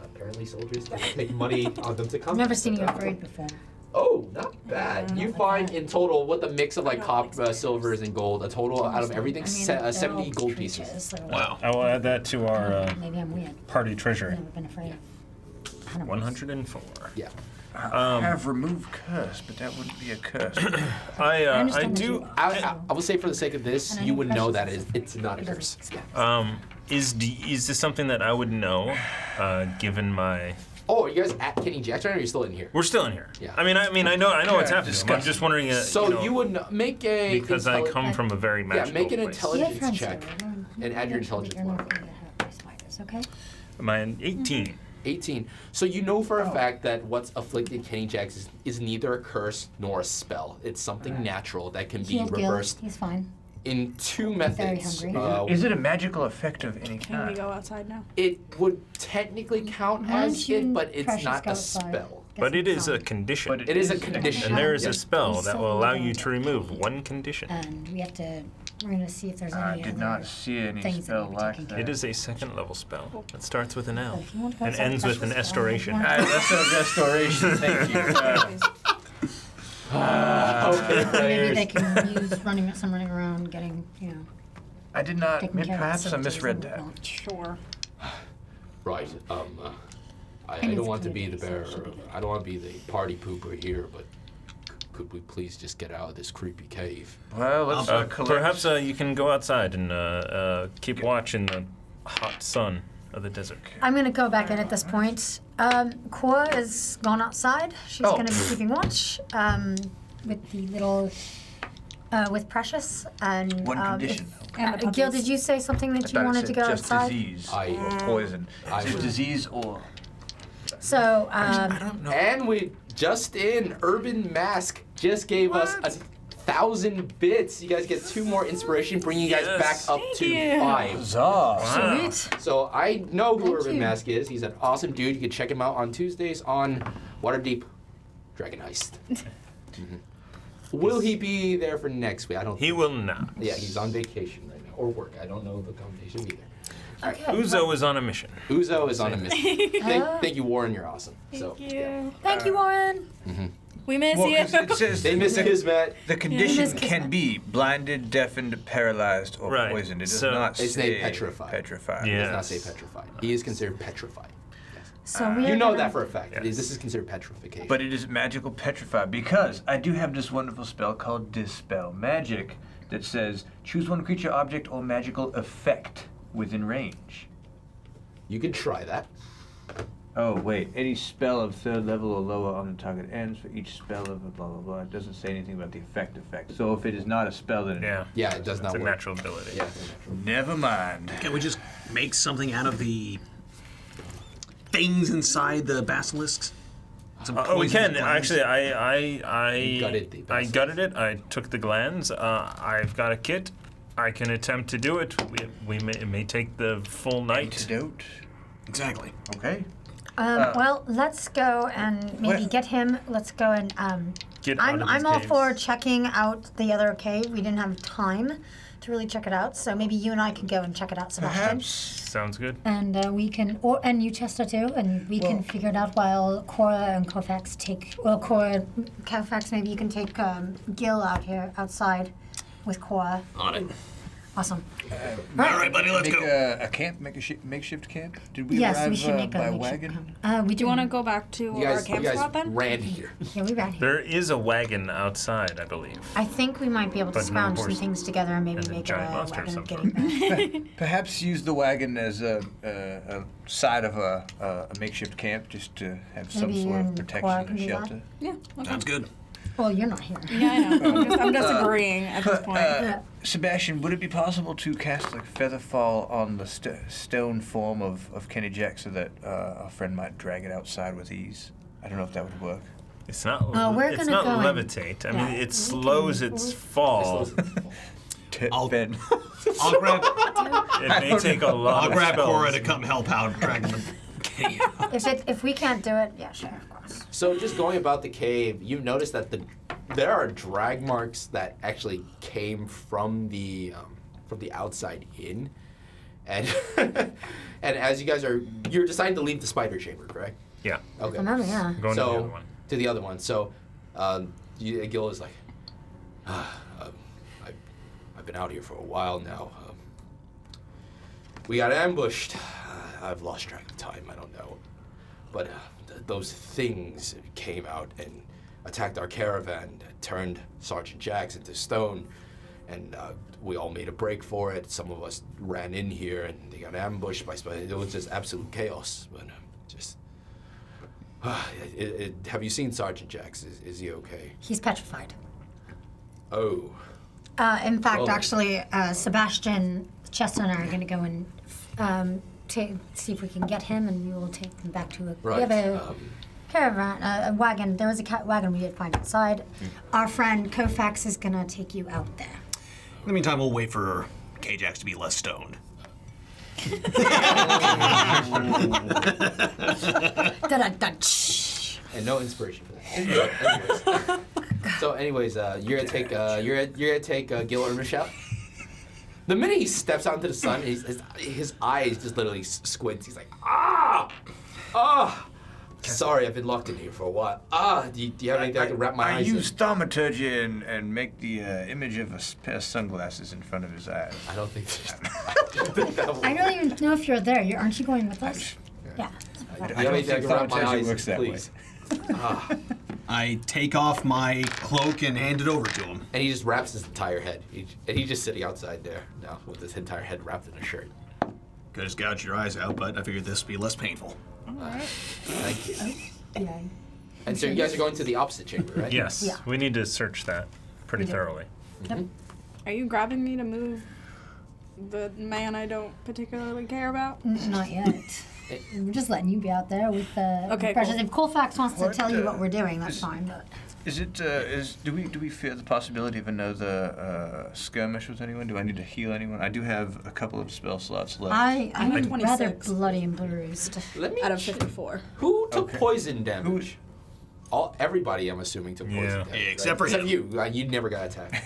Apparently soldiers take money on them to come. I've never seen you afraid before. Oh, not bad. You find in total, with a mix of like silvers and gold, a total out of everything, 70 gold pieces. Wow. I will add that to our Maybe I'm weird. party treasure. I've never been afraid. 104. Yeah. I have removed curse, but that wouldn't be a curse. I understand that do. you- I will say for the sake of this, And I you know would know precious that it's not a curse. Is this something that I would know, given my? Oh, are you guys at Kenny Jack's right now, or are you still in here? We're still in here. Yeah. I mean, I know what's happening. discuss I'm just wondering. So you would make a because I come from a very magical make an place. You have intelligence friends check there. and add your intelligence You're not mark. going to have spiders, okay? Mine 18. 18. So you know for a fact that what's afflicted Kenny Jax is neither a curse nor a spell. It's something natural that can be Healed Gil, reversed he's fine. in two very methods. hungry. Is it a magical effect of any Can we kind? go outside now? It would technically count Why as don't you it, but it's Precious not go a outside? spell. Get But some it is a sun. condition. But It is a condition. And there is a Yes. spell that will allow you to He's remove one condition. And we have to, we're going to see if there's I any did other not see any things that spell need like taken that. care It is a second level spell. It starts with an L If you want to go and outside, ends with an Precious, restoration. That's a restoration, thank you. Okay, Maybe players. they can use running around, getting, I did not, taking care of perhaps I facilities misread and that. whatnot. Sure. Right. I And don't it's want to be clear, the so bearer. it should be good. I don't want to be the party pooper here, but could we please just get out of this creepy cave? Well, let's collect. Perhaps you can go outside and keep watch in the hot sun of the desert. I'm going to go back in at this point. Cora is gone outside. She's Oh. going to be keeping watch with the little, with Precious. And One condition. And the Gil, puppies. did you say something I that you thought it wanted to said go just outside? disease I- or poison. I Just would- disease or. So, And we just in Urban Mask just gave us 1,000 bits. You guys get 2 more inspiration, bringing you guys Yes. back up to you. 5. Huzzah! sweet. So I know who Thank Urban you. Mask is. He's an awesome dude. You can check him out on Tuesdays on Waterdeep Dragon Heist. Will he be there for next week? I don't. He think- will not. Yeah, he's on vacation right now, or work. I don't know the combination either. Okay. Uzo is on a mission. Uzo is on a mission. Thank you, Warren. You're awesome. So Thank you. Thank you, Warren. We miss Well, you. 'cause it says they miss Kismet. the condition Miss Kismet. can be blinded, deafened, paralyzed, or Right. poisoned. It does So- not It's say named petrified. Petrified. Yeah. Does not say petrified. He is considered petrified. So we You are know gonna- that for a fact. Yes. This is considered petrification. But it is magical petrified because I do have this wonderful spell called Dispel Magic that says choose one creature, object, or magical effect within range. you can try that. Oh, wait. Any spell of 3rd level or lower on the target ends for each spell of a blah, blah, blah. It doesn't say anything about the effect. So if it is not a spell, then Yeah. Yeah, it does It's not a work. natural ability. Yeah, it's a natural. never mind. Can we just make something out of the things inside the basilisks? Some Oh, we poisonous can glands? actually. I You gutted the I basilisk. gutted it. I took the glands. I've got a kit. I can attempt to do it. It may take the full night. Antidote. Exactly. Okay. Well, let's go and maybe Well- get him. Let's go and Get out I'm of these all caves. for checking out the other cave. We didn't have time to really check it out, so maybe you and I could go and check it out, Sebastian. Perhaps. Sounds good. And we can, and you, Chester, too, and we can figure it out while Cora and Kofax take. Well, Kofax, maybe you can take Gil out here outside with Cora. On it. Awesome. All right, buddy, let's Make go. a camp, make a makeshift camp. Did we Yes, arrive we should make a by makeshift wagon? camp. We Do you want to go back to You our guys, camp you guys spot then? ran here. Yeah, we ran here. There is a wagon outside, I believe. I think we might be able to But no scrounge some horses. things together and maybe And a make giant a monster wagon or of getting back. Perhaps use the wagon as a side of a makeshift camp, just to have some Maybe sort you of and protection Cora and can do that? shelter. Yeah. Okay. Sounds good. Well, you're not here. Yeah, I know. I'm just agreeing at this point. Yeah. Sebastian, would it be possible to cast like Featherfall on the stone form of Kenny Jack so that our friend might drag it outside with ease? I don't know if that would work. It's not. We're it's gonna not go and- levitate. I yeah, mean, we it slows can- its fall. I'll- Ben. I'll grab It may take a lot. I'll of grab spells. Cora to come help out dragging the kitty out. If we can't do it, yeah, sure, of course. So just going about the cave, you notice that there are drag marks that actually came from the outside in, and and as you guys you're deciding to leave the spider chamber, correct? Yeah. Okay. Remember, yeah. Going to the So other one. to the other one. So Gil is like, I've been out here for a while now. We got ambushed. I've lost track of time. I don't know. But those things came out and attacked our caravan, turned Sergeant Jax into stone, and we all made a break for it. Some of us ran in here, and they got ambushed by. It was just absolute chaos. But have you seen Sergeant Jax? Is he okay? He's petrified. Oh. In fact, Oh. actually, Sebastian, Chester, and I are going to go and see if we can get him, and we will take him back to a. Right. We have a caravan, a wagon. There was a wagon we did find outside. Our friend Kofax is going to take you out there. In the meantime, we'll wait for K-Jax to be less stoned. And no inspiration for that. Anyways, you're gonna take Gil Ermish out. The minute he steps out into the sun, his eyes just literally squints. He's like, sorry, I've been locked in here for a while. Do you have anything I can wrap my eyes in? I use thaumaturgy and make the image of a pair of sunglasses in front of his eyes. I don't think that will. I don't even know if you're there. Aren't you going with us? Yeah. Do you have anything I can wrap my thaumaturgy eyes works in, that way. please? I take off my cloak and hand it over to him. And he just wraps his entire head. And he's just sitting outside there now with his entire head wrapped in a shirt. Could have gouged your eyes out, but I figured this would be less painful. Thank you. Yeah. And so you guys are going to the opposite chamber, right? Yes, Yeah. we need to search that pretty thoroughly. Yep. Are you grabbing me to move the man I don't particularly care about? Not yet. We're just letting you be out there with Okay, pressures. cool. If Colfax wants to What, tell you what we're doing, that's is- fine. But Do we fear the possibility of another skirmish with anyone? Do I need to heal anyone? I do have a couple of spell slots left. I'm at rather 26. bloody and bruised. Let me Out of 54. Who took Okay. poison damage? Everybody, I'm assuming, took poison Yeah. damage. Except for Except him. you. You never got attacked.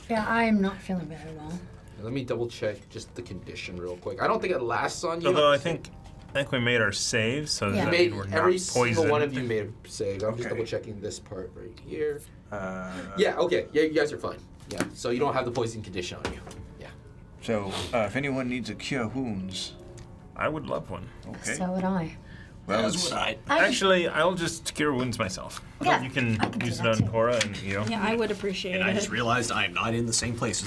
Yeah, I'm not feeling very well. Let me double check just the condition real quick. I don't think it lasts on you. Although I think we made our saves, so Yeah. that made we're every not single poisoned. one of you made a save. I'm just Okay. double checking this part right here. Yeah. Okay. Yeah, you guys are fine. Yeah. So you don't have the poison condition on you. Yeah. So, if anyone needs a cure wounds, I would love one. okay. So would I. Well, As would I. Actually, I'll just cure wounds myself. Yeah, You can I can use do it that on too. Cora, and Yeah, I would appreciate And I it. just realized I am not in the same place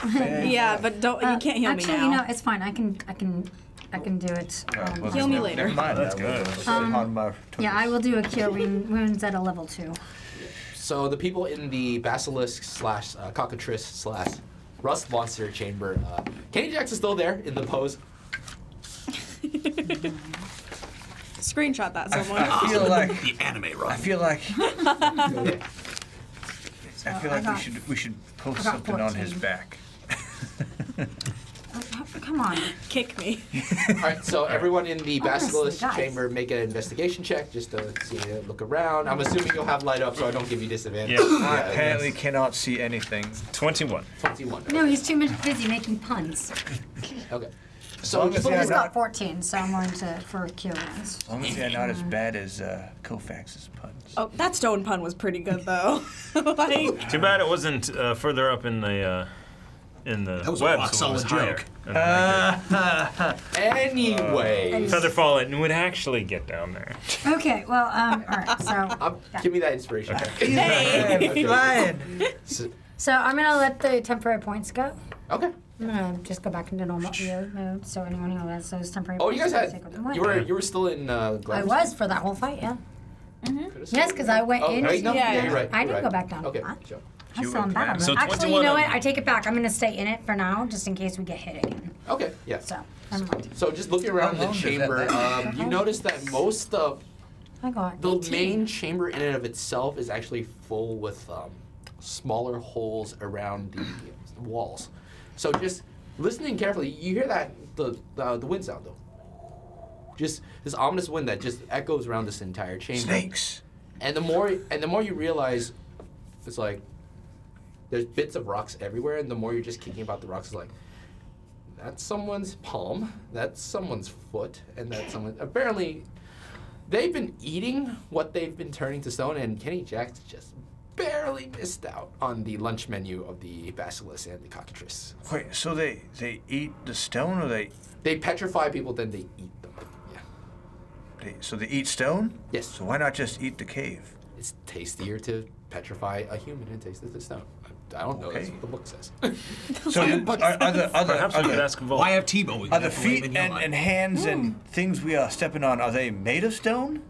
as them. Yeah, but don't you can't heal Actually, me now. you know, it's fine. I can do it. well, Heal me never- later. Never mind. That's I will, good. stay on my Yeah, I will do a cure wounds at a level 2. So the people in the basilisk slash cockatrice slash rust monster chamber, Kenny Jax is still there in the pose. Screenshot that, someone. I feel like The anime run. I feel like got- we should post I got something on his 14. back. Come on. Kick me. All right, so everyone in the basilisk guys. chamber make an investigation check just to see, look around. I'm assuming you'll have light up, so I don't give you disadvantage. Yeah. I apparently cannot see anything. 21. 21. No, he's too much busy making puns. Okay. As So long as just they're He's look not- got 14, so I'm going to for cure wounds. As long as they're not as bad as Kofax's puns. Oh, that stone pun was pretty good though. Like, Too bad it wasn't further up in the That was a web, rock so it was solid higher. joke. And I Anyway, could- Feather fall it would actually get down there. Okay, well, all right, so give me that inspiration. hey. Flying. so I'm gonna let the temporary points go. Okay. I'm gonna just go back into normal mode. So anyone who has those temporary Oh, points, you guys can had take with them away. you were still in. I Glamorous? was for that whole fight, yeah. Could've Yes, because I went Oh, in. wait, no, Yeah, yeah, yeah. you're right. I you're didn't right. go back down. Okay. What? Sure. I'm You still were in battle. planning. So Actually, 21 you know of what? them. I take it back. I'm gonna stay in it for now, just in case we get hit again. Okay. Yeah. So, never mind. So just looking around How the long does that chamber, last? you notice that most of I got the 18. main chamber in and of itself is actually full with smaller holes around the walls. So just listening carefully, you hear that the wind sound though. Just this ominous wind that just echoes around this entire chamber. Snakes. And the more you realize, it's like there's bits of rocks everywhere, and the more you're just kicking about the rocks, it's like that's someone's palm, that's someone's foot, and that's someone. Apparently, They've been eating what they've been turning to stone, and Kenny Jacks just barely missed out on the lunch menu of the basilisk and the cockatrice. Wait, so they eat the stone, or they petrify people, then they eat them. Yeah. so they eat stone? Yes. So why not just eat the cave? It's tastier to petrify a human and taste the stone. I don't know. That's Okay. what the book says. So are the Perhaps we could ask Vol. I have Tebow. We can Are the have filet feet mignon. and hands and things we are stepping on, are they made of stone?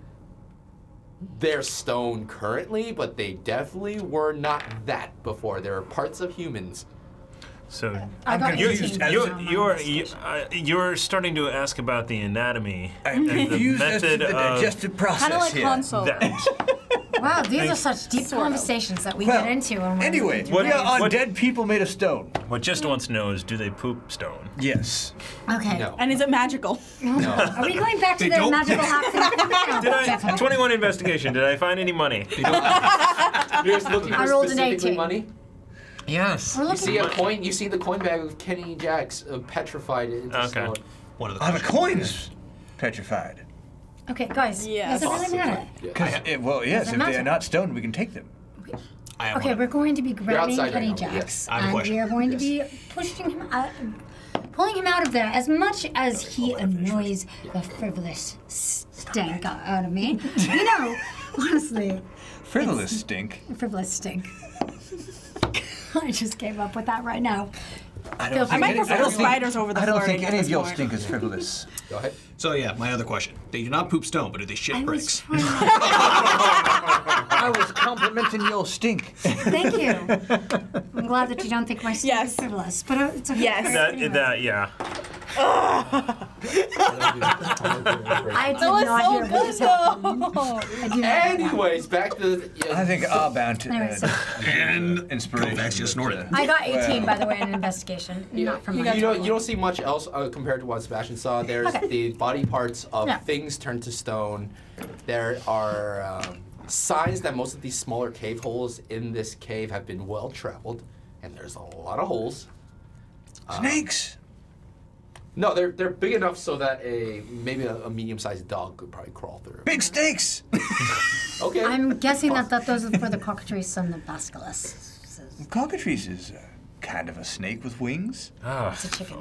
They're stone currently, but they definitely were not that before. There are parts of humans. So I got confused 18 as on to- my you're starting to ask about the anatomy I'm and the confused as to method the of digestive process Kind of like here. Han Solo. that. Wow, these are such deep Sort of. conversations that we Well, get into. When we're anyway, looking we through are on what- dead people made of stone. What just wants to know is, do they poop stone? Yes. Okay. No. And is it magical? Are we going back to They the don't- magical half? Did I 21 investigation? Did I find any money? You're just looking for I rolled an specifically 18. money? Yes. We're You looking see a coin. You see the coin bag of Kenny Jacks petrified into Okay. stone. One of the Are the coins petrified? Okay, guys. Yes. Does it really matter? Yeah. Well, yes, Doesn't if they matter. are not stone, we can take them. I have Okay, one. we're going to be grabbing outside Kenny right now, Jacks, yes. I have a and question. we are going to be pushing him out, pulling him out of there. As much as he annoys the frivolous stink out of me, you know, honestly, Frivolous stink. frivolous stink. I just came up with that right now. I Feel free I might to- prefer spiders over the I don't flirting think at any of this your point. stink is frivolous. Go ahead. So yeah, my other question. They do not poop stone, but do they shit I was bricks? trying. I was complimenting your stink. Thank you. I'm glad that you don't think my stink Yes. is frivolous, but it's okay. Yes. Yeah. I did That was not so hear what good just happened. though. I do not. Anyways, back to the. I think our bound Anyways, so And inspiration. Kovacs just snorted. I got 18, Well. by the way, in investigation, not from my. You don't see much else compared to what Sebastian saw. There's Okay. the body parts of Yeah. things turned to stone. There are signs that most of these smaller cave holes in this cave have been well traveled, and there's a lot of holes. Snakes. No, they're big enough so that maybe a medium-sized dog could probably crawl through. Big snakes. Okay. I'm guessing that those are for the cockatrice and the basilisk. Cockatrice is kind of a snake with wings. Ah, It's a chicken.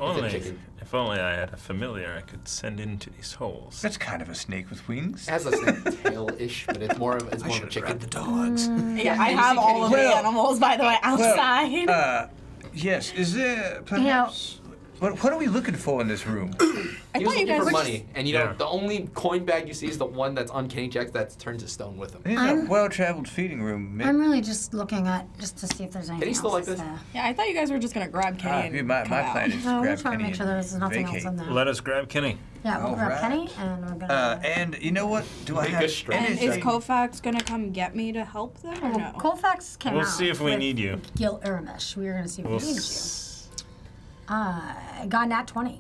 if only I had a familiar I could send into these holes. That's kind of a snake with wings. It has a snake tail-ish, but it's more of a Should have chicken. grabbed the dogs. Yeah, I you have see all of the Well, animals, by the way, outside. Yes. Is there perhaps? What are we looking for in this room? I He was thought you looking guys for were money, and Yeah. the only coin bag you see is the one that's on Kenny Jacks that's turned to stone with him. It's a well-traveled feeding room. I'm really just looking at just to see if there's anything Can you still else like this? there. Yeah, I thought you guys were just gonna grab Kenny and my come plan out. is No, we're grab trying to Kenny make sure there's and nothing else vacate. in there. Let us grab Kenny. Yeah, we'll grab Alright. Kenny and we're gonna. And you know what? Do I Make have a strike. And is anything? Kofax gonna come get me to help them or no? Colfax came We'll out. see if we with need you. Gil Irmish. We were gonna see if We'll we needed you. I got nat 20. You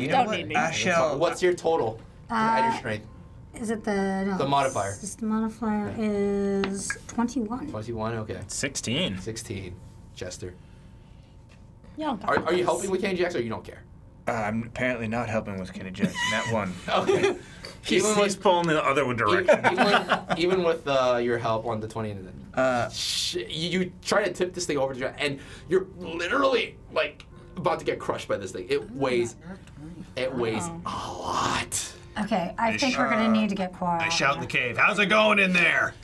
know Don't what? need me. I shall. What's your total? Add your strength. Is it the no, The modifier. The modifier is 21. 21. Okay. 16. 16. Chester. Yeah, Are you helping with Kenny Jacks or you don't care? I'm apparently not helping with Kenny Jackson. That one. Okay. He's Even with pulling the other direction. even with your help on the 20, and then you try to tip this thing over to you, and you're literally like about to get crushed by this thing. It weighs a lot. Okay, I think we're gonna need to get Quora. I shout in the cave. How's it going in there?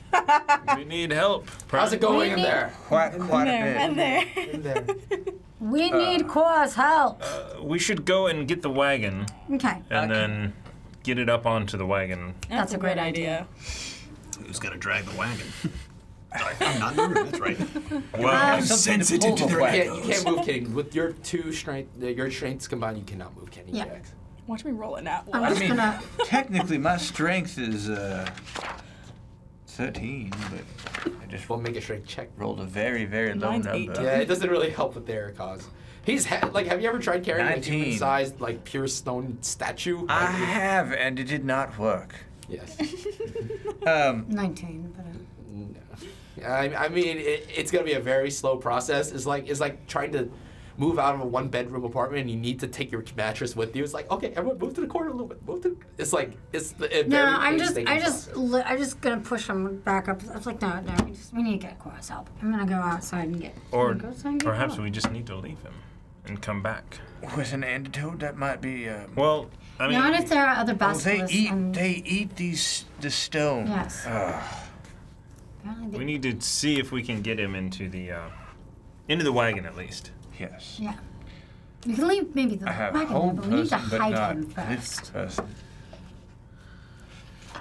We need help. How's it going in there? Quite a there and bit. there. In there. We need Quora's help. We should go and get the wagon Okay, and then get it up onto the wagon. that's a great idea. Who's gonna drag the wagon? Sorry, I'm not in the room. That's right. Well, I'm sensitive to the You can't move Kenny. With your your strengths combined, you cannot move Kenny Yeah. Jacks. Watch me roll it that I'm one. just I mean, gonna. technically, my strength is 13, but I just We'll make a strength check. rolled a very, very low Mine's number. 18. Yeah, it doesn't really help with their cause. Have you ever tried carrying a 19. human-sized, like, pure stone statue? I have, and it did not work. Yes. 19, but. No. I mean, it's gonna be a very slow process. It's like trying to move out of a 1-bedroom apartment and you need to take your mattress with you. It's like, okay, everyone move to the corner a little bit. It's like it's the No, I'm just gonna push him back up. I was like, no, we need to get Cora's help. I'm gonna go outside and get. Or go outside and get perhaps help. we just need to leave him and come back. With an antidote, that might be. Well, I mean, Not if there are other Oh, basilisks. they eat the stone. Yes. Apparently we need to see if we can get him into the wagon at least. Yes. Yeah. We can leave maybe the I have wagon there, hold but we need to person, but hide not him this first. person.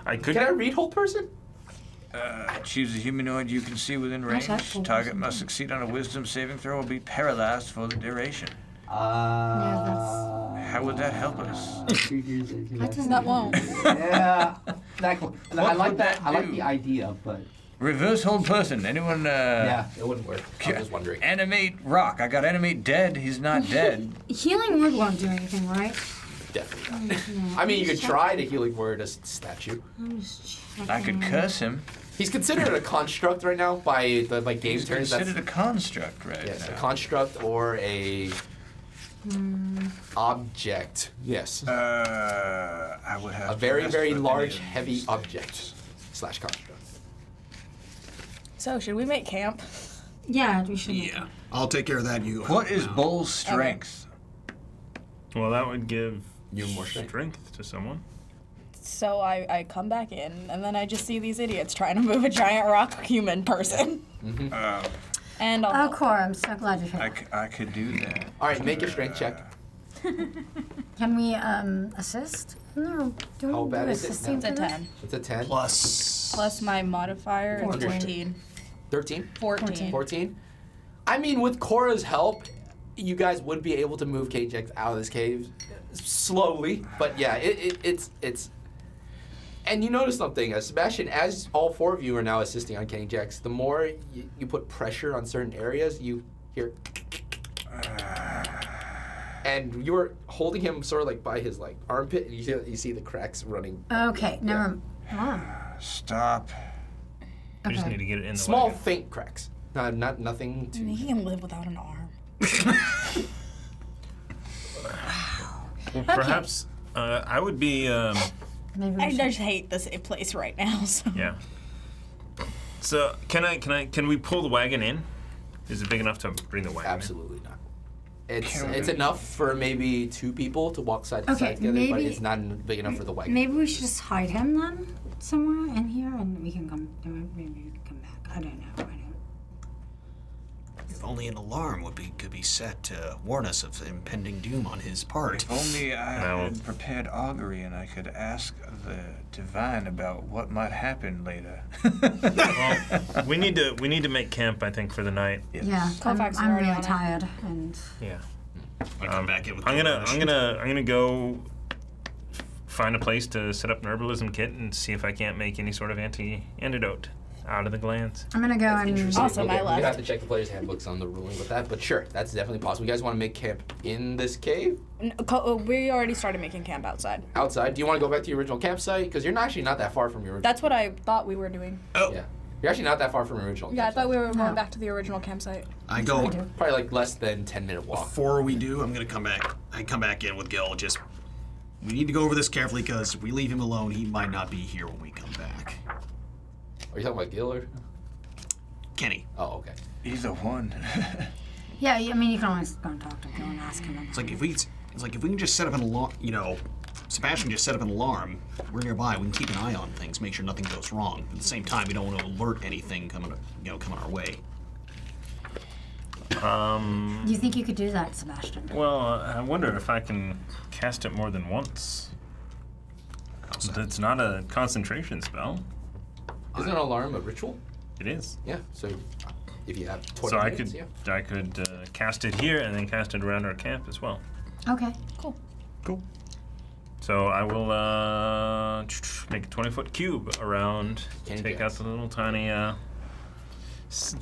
I could. Can I read hold person? Choose a humanoid you can see within range. Yes, hold Target person must too. succeed on a wisdom saving throw or be paralyzed for the duration. Yeah, How would that help us? That won't. Yeah, exactly. And I What like would that. that I like do? the idea, but Reverse hold person. Anyone? yeah. It wouldn't work. I was just wondering. Animate rock. I got animate dead. He's not dead. Healing word won't do anything, right? Definitely not. I mean, you could try to healing word a statue. I'm just checking. I could curse him. He's considered a construct right now by the game He's terms. considered a construct right Yes, now. a construct or a object. Yes. I would have A to very, rest very for any large, of heavy these object / construct. So, should we make camp? Yeah, we should. Yeah. I'll take care of that. You. What is Bull's strength? Well, that would give You more strength. to someone. So I come back in, and then I just see these idiots trying to move a giant rock human person. And I'll Oh, Cora, I'm so glad you're here. I could do that. All right, make a strength check. Can we assist? No, do we How do bad is it assisting it's a for this? 10. It's a 10. Plus my modifier is 14. 13? 14. 14? I mean, with Cora's help, you guys would be able to move KJX out of this cave slowly. But yeah, it's. And you notice something, Sebastian, as all 4 of you are now assisting on KJX, the more you put pressure on certain areas, you hear. And you were holding him sort of like by his like armpit, and you see the cracks running. Okay, never mind. Stop. We just Okay. need to get it in the Small, wagon. faint cracks. Not nothing I mean, too. he can live without an arm. Well, perhaps I would be. Maybe we I should. just hate this place right now. So. Yeah. So can we pull the wagon in? Is it big enough to bring the wagon Absolutely not. It's Can we- it's enough for maybe 2 people to walk side to Okay, side together, but maybe- it's not big enough for the wagon. Maybe we should just hide him then somewhere in here, and we can come. Maybe we can come back. I don't know. If only an alarm could be set to warn us of impending doom on his part. If only I No. had prepared augury and I could ask the divine about what might happen later. in? Well, we need to make camp, I think, for the night. Yeah, Colfax is I'm already really on it. tired, and Yeah. I'll come back in with I'm coalition. gonna go find a place to set up an herbalism kit and see if I can't make any sort of antidote out of the glands. I'm gonna go and. Interesting. Awesome, Okay, I we left. have to check the player's handbooks on the ruling with that, but sure, that's definitely possible. You guys want to make camp in this cave? We already started making camp outside. Outside? Do you want to go back to your original campsite? Because you're actually not that far from your original. That's what I thought we were doing. Yeah. You're actually not that far from your original Yeah, I campsite. thought we were No. going back to the original campsite. I go. Probably like less than 10-minute walk. Before we do, I'm gonna come back. I come back in with Gil. Just we need to go over this carefully because if we leave him alone, he might not be here when we come back. Are you talking about Gillard? Kenny. Oh, okay. Either one. Yeah, I mean, you can always go and talk to him and ask him. It's like if we can just set up an alarm. You know, Sebastian just set up an alarm. We're nearby. We can keep an eye on things, make sure nothing goes wrong. At the same time, we don't want to alert anything coming our way. Do you think you could do that, Sebastian? Well, I wonder if I can cast it more than once. It's not a concentration spell. Isn't an alarm a ritual? It is. Yeah, so if you have 20 So I minutes, could yeah. I could cast it here and then cast it around our camp as well. Okay. Cool. Cool. So I will make a 20-foot cube around. Candy Take jacks. out the little tiny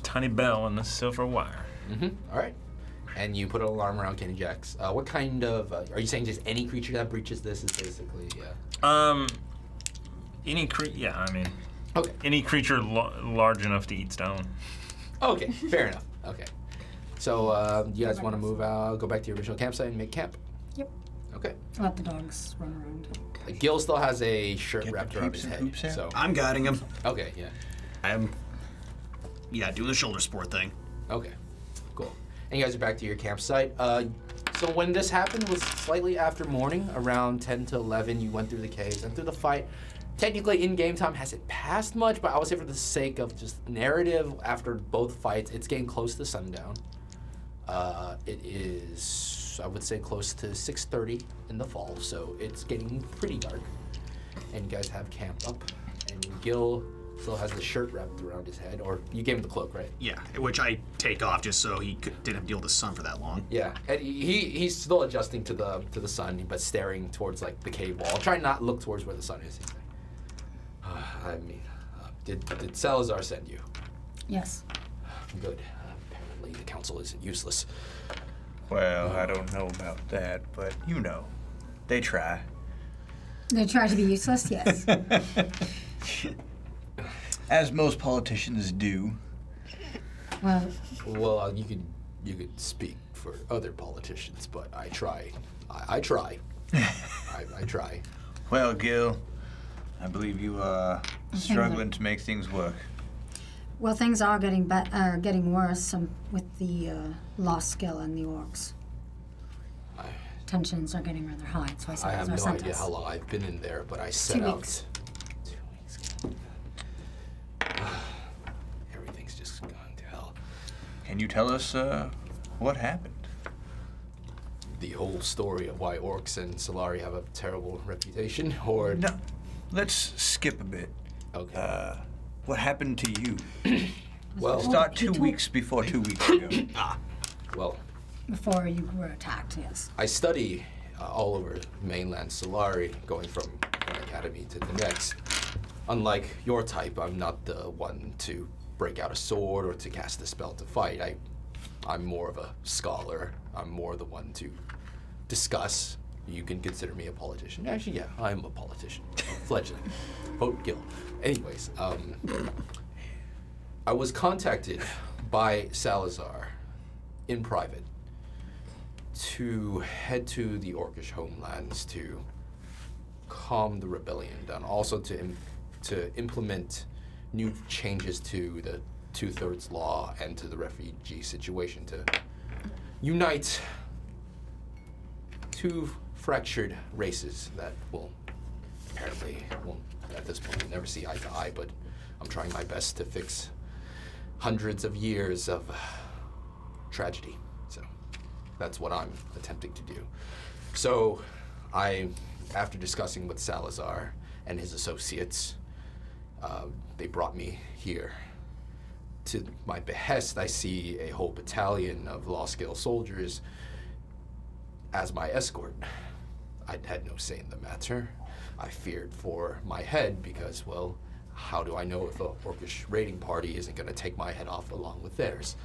tiny bell and the silver wire. All right. And you put an alarm around Kenny Jack's. What kind of, are you saying just any creature that breaches this is basically, Any creature large enough to eat stone. Okay, fair enough. Okay. So you guys want to move out, go back to your original campsite and make camp? Yep. Okay. Let the dogs run around. Gil still has a shirt Get the wrapped around peeps his and head. poops out. So I'm guiding him. okay, yeah. I'm, doing the shoulder sport thing. Okay, cool. And you guys are back to your campsite. So when this happened was slightly after morning, around 10 to 11. You went through the caves and through the fight. Technically, in game time, hasn't passed much, but I would say for the sake of just narrative, after both fights, it's getting close to sundown. It is, I would say, close to 6:30 in the fall, so it's getting pretty dark. And you guys have camped up, and Gil still has the shirt wrapped around his head, or you gave him the cloak, right? Yeah, which I take off just so he didn't have to deal with the sun for that long. Yeah, and he's still adjusting to the sun, but staring towards like the cave wall, trying not to look towards where the sun is. He's like, I mean, did Salazar send you? Yes. Good. Apparently the council isn't useless. Well, I don't know about that, but you know, they try. They try to be useless, yes. As most politicians do. Well, you could speak for other politicians, but I try. I try. I try. Well, Gil, I believe you are struggling to make things work. Well, things are getting worse with the lost skill and the orcs. Tensions are getting rather high, so I I said have our no sentence. idea how long I've been in there, but I set 2 out. weeks. 2 weeks. Everything's just gone to hell. Can you tell us what happened? The whole story of why orcs and Solari have a terrible reputation, or No, let's skip a bit. okay. What happened to you? Well, Start 2 weeks before 2 weeks ago. well, Before you were attacked, yes. I study all over mainland Solari, going from one academy to the next. Unlike your type, I'm not the one to break out a sword or to cast a spell to fight. I'm more of a scholar. I'm more the one to discuss. You can consider me a politician. Actually, yeah, I'm a politician. Fledgling. Vote Gil. Anyways, I was contacted by Salazar in private to head to the Orcish homelands to calm the rebellion down. Also to implement new changes to the 2/3 law and to the refugee situation to unite two fractured races that will apparently won't at this point never see eye to eye, but I'm trying my best to fix hundreds of years of tragedy. So that's what I'm attempting to do. So after discussing with Salazar and his associates, they brought me here. To my behest, I see a whole battalion of law-scale soldiers as my escort. I had no say in the matter. I feared for my head because, well, how do I know if a Orcish raiding party isn't going to take my head off along with theirs?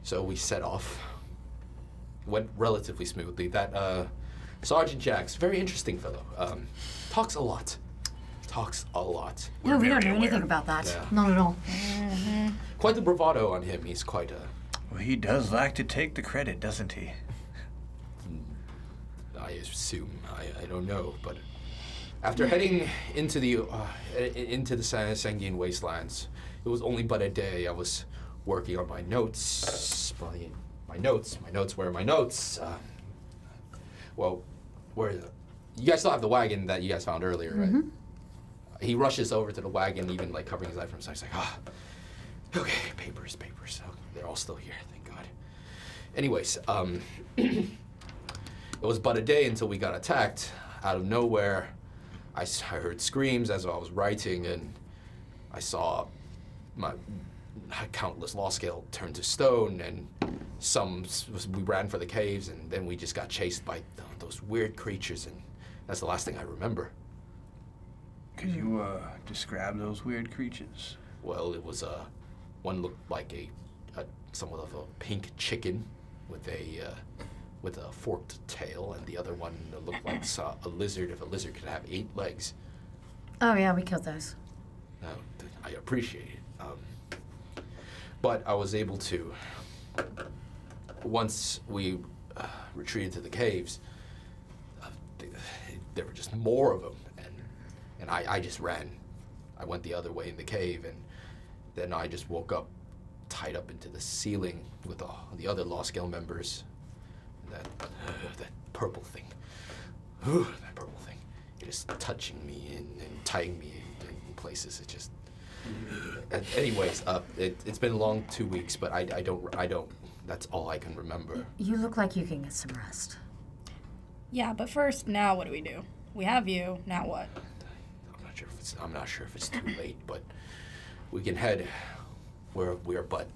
So we set off. Went relatively smoothly. That Sergeant Jax, very interesting fellow. Talks a lot. No, we don't know very anything aware. about that. Yeah. Not at all. Quite the bravado on him. He's quite a... Well, he does like to take the credit, doesn't he? I assume. I don't know, but after heading into the Sanguine Wastelands, it was only but a day. I was working on my notes. My notes. Where are my notes? Well, where is it? You guys still have the wagon that you guys found earlier, right? He rushes over to the wagon, even like covering his eye from his side. He's like, okay, papers. Oh, they're all still here, thank God. Anyways, it was but a day until we got attacked. Out of nowhere, I heard screams as I was writing, and I saw my countless law scale turn to stone, and we ran for the caves, and then we just got chased by those weird creatures, and that's the last thing I remember. Could you describe those weird creatures? Well, it was one looked like somewhat of a pink chicken with a forked tail, and the other one looked like a lizard. If a lizard could have 8 legs. Oh yeah, we killed those. I appreciate it. But I was able to once we retreated to the caves, there were just more of them, and I just ran. I went the other way in the cave, and then I just woke up tied up into the ceiling with the other Law Scale members. That purple thing. That purple thing. It is touching me and tying me in places. It just... Anyways, it's been a long 2 weeks, but I don't... That's all I can remember. You look like you can get some rest. Yeah, but first, now what do? We have you, now what? I'm not sure if it's too late, but we can head where we're but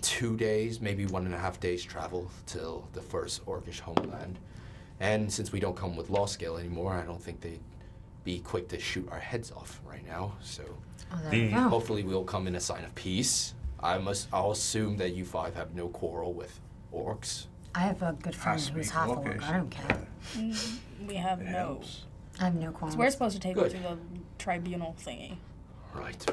2 days, maybe 1.5 days travel till the first Orcish homeland. And since we don't come with Law Scale anymore, I don't think they'd be quick to shoot our heads off right now. So hopefully we'll come in a sign of peace. I'll assume that you 5 have no quarrel with orcs. I have a good friend who's half orc. I don't care. We have no. I have no quarrel. So we're supposed to take you to the tribunal thingy. Right.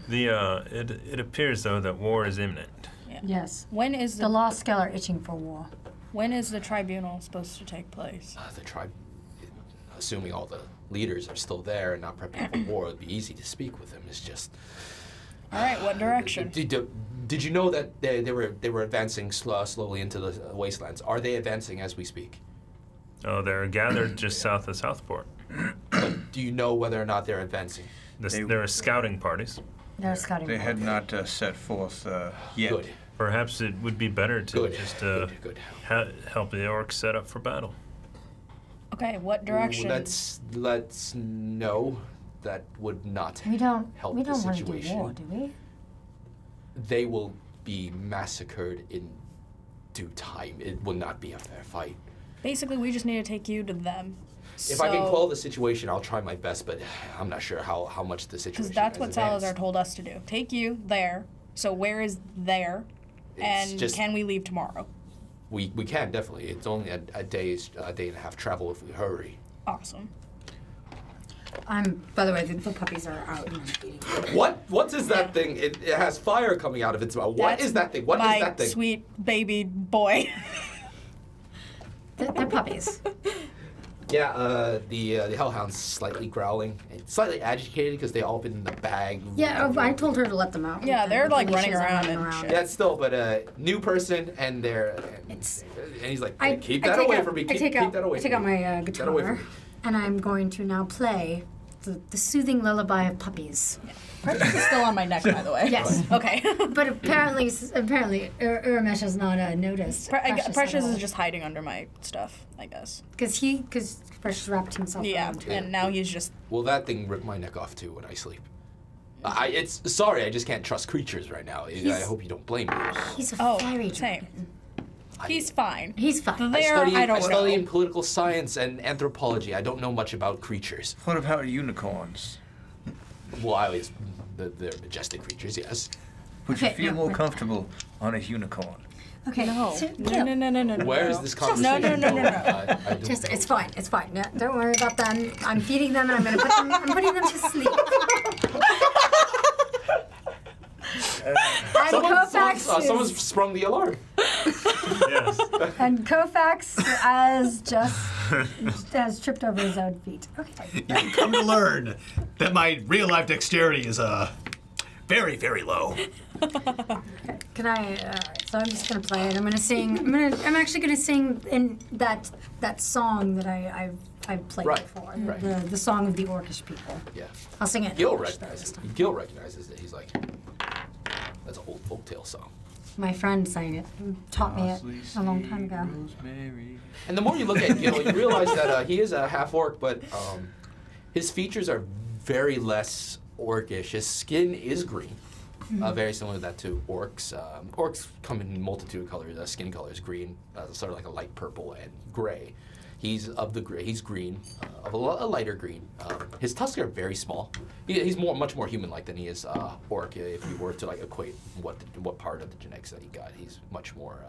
It appears though that war is imminent. Yeah. Yes. When is The Law Scale are itching for war. When is the tribunal supposed to take place? The tribe, assuming all the leaders are still there and not prepping for war, it'd be easy to speak with them. It's just... All right, what direction? Did you know that they were advancing slowly into the wastelands? Are they advancing as we speak? Oh, they're gathered just south of Southport. But do you know whether or not they're advancing? There are scouting parties. They're scouting. They had not set forth yet. Good. Perhaps it would be better to just good. help the orcs set up for battle. Okay, what direction? Let's know. That would not We don't help want the to situation. do war, do we? They will be massacred in due time. It will not be a fair fight. Basically, we just need to take you to them. If I can quell the situation, I'll try my best, but I'm not sure how much the situation Because that's has what advanced. Salazar told us to do. Take you there. So where is there? And can we leave tomorrow? We can, definitely. It's only a day and a half travel if we hurry. Awesome. By the way, the puppies are out and I'm eating. What is that thing? It has fire coming out of its mouth. What is that thing? What is that thing? My sweet baby boy. They're puppies. Yeah, the hellhound's slightly growling and slightly agitated because they all been in the bag. Yeah, I told her to let them out. Yeah, they're like running Felicia's around running and around. shit. Yeah, still, but new person, and and he's like, keep that away from me. Keep that away. I take out my guitar, and I'm going to now play the soothing lullaby of puppies. Precious is still on my neck, by the way. Yes. Okay. But apparently, Uramesh has not noticed. Precious is just hiding under my stuff, I guess. Because Precious wrapped himself around. And now he's just... Well, that thing ripped my neck off too when I sleep. Sorry, I just can't trust creatures right now. I hope you don't blame me. He's a fairy same. dragon. He's fine. He's fine. I study in political science and anthropology. I don't know much about creatures. What about unicorns? Well, they're majestic creatures, yes. Would you feel more comfortable on a unicorn? Okay. No. So, No. Where is this conversation going? No. It's fine. It's fine. No, don't worry about them. I'm feeding them, and I'm putting them to sleep. Someone's sprung the alarm. Yes. And Kofax has tripped over his own feet. Okay. You come to learn that my real life dexterity is very, very low. Can I? So I'm just gonna play it. I'm gonna sing. I'm actually gonna sing in that song that I've played before. The song of the Orcish people. Yeah. I'll sing it. Gil recognizes it. He's like, that's an old folktale song. My friend sang it. Taught me it a long time ago. And the more you look at Gil, you realize that he is a half orc, but his features are very less orcish. His skin is green, very similar to that to orcs. Orcs come in a multitude of colors. Skin color is green, sort of like a light purple and gray. He's of the gray. He's green, of a lighter green. His tusks are very small. He's much more human-like than he is orc. If you were to like equate what part of the genetics that he got, he's much more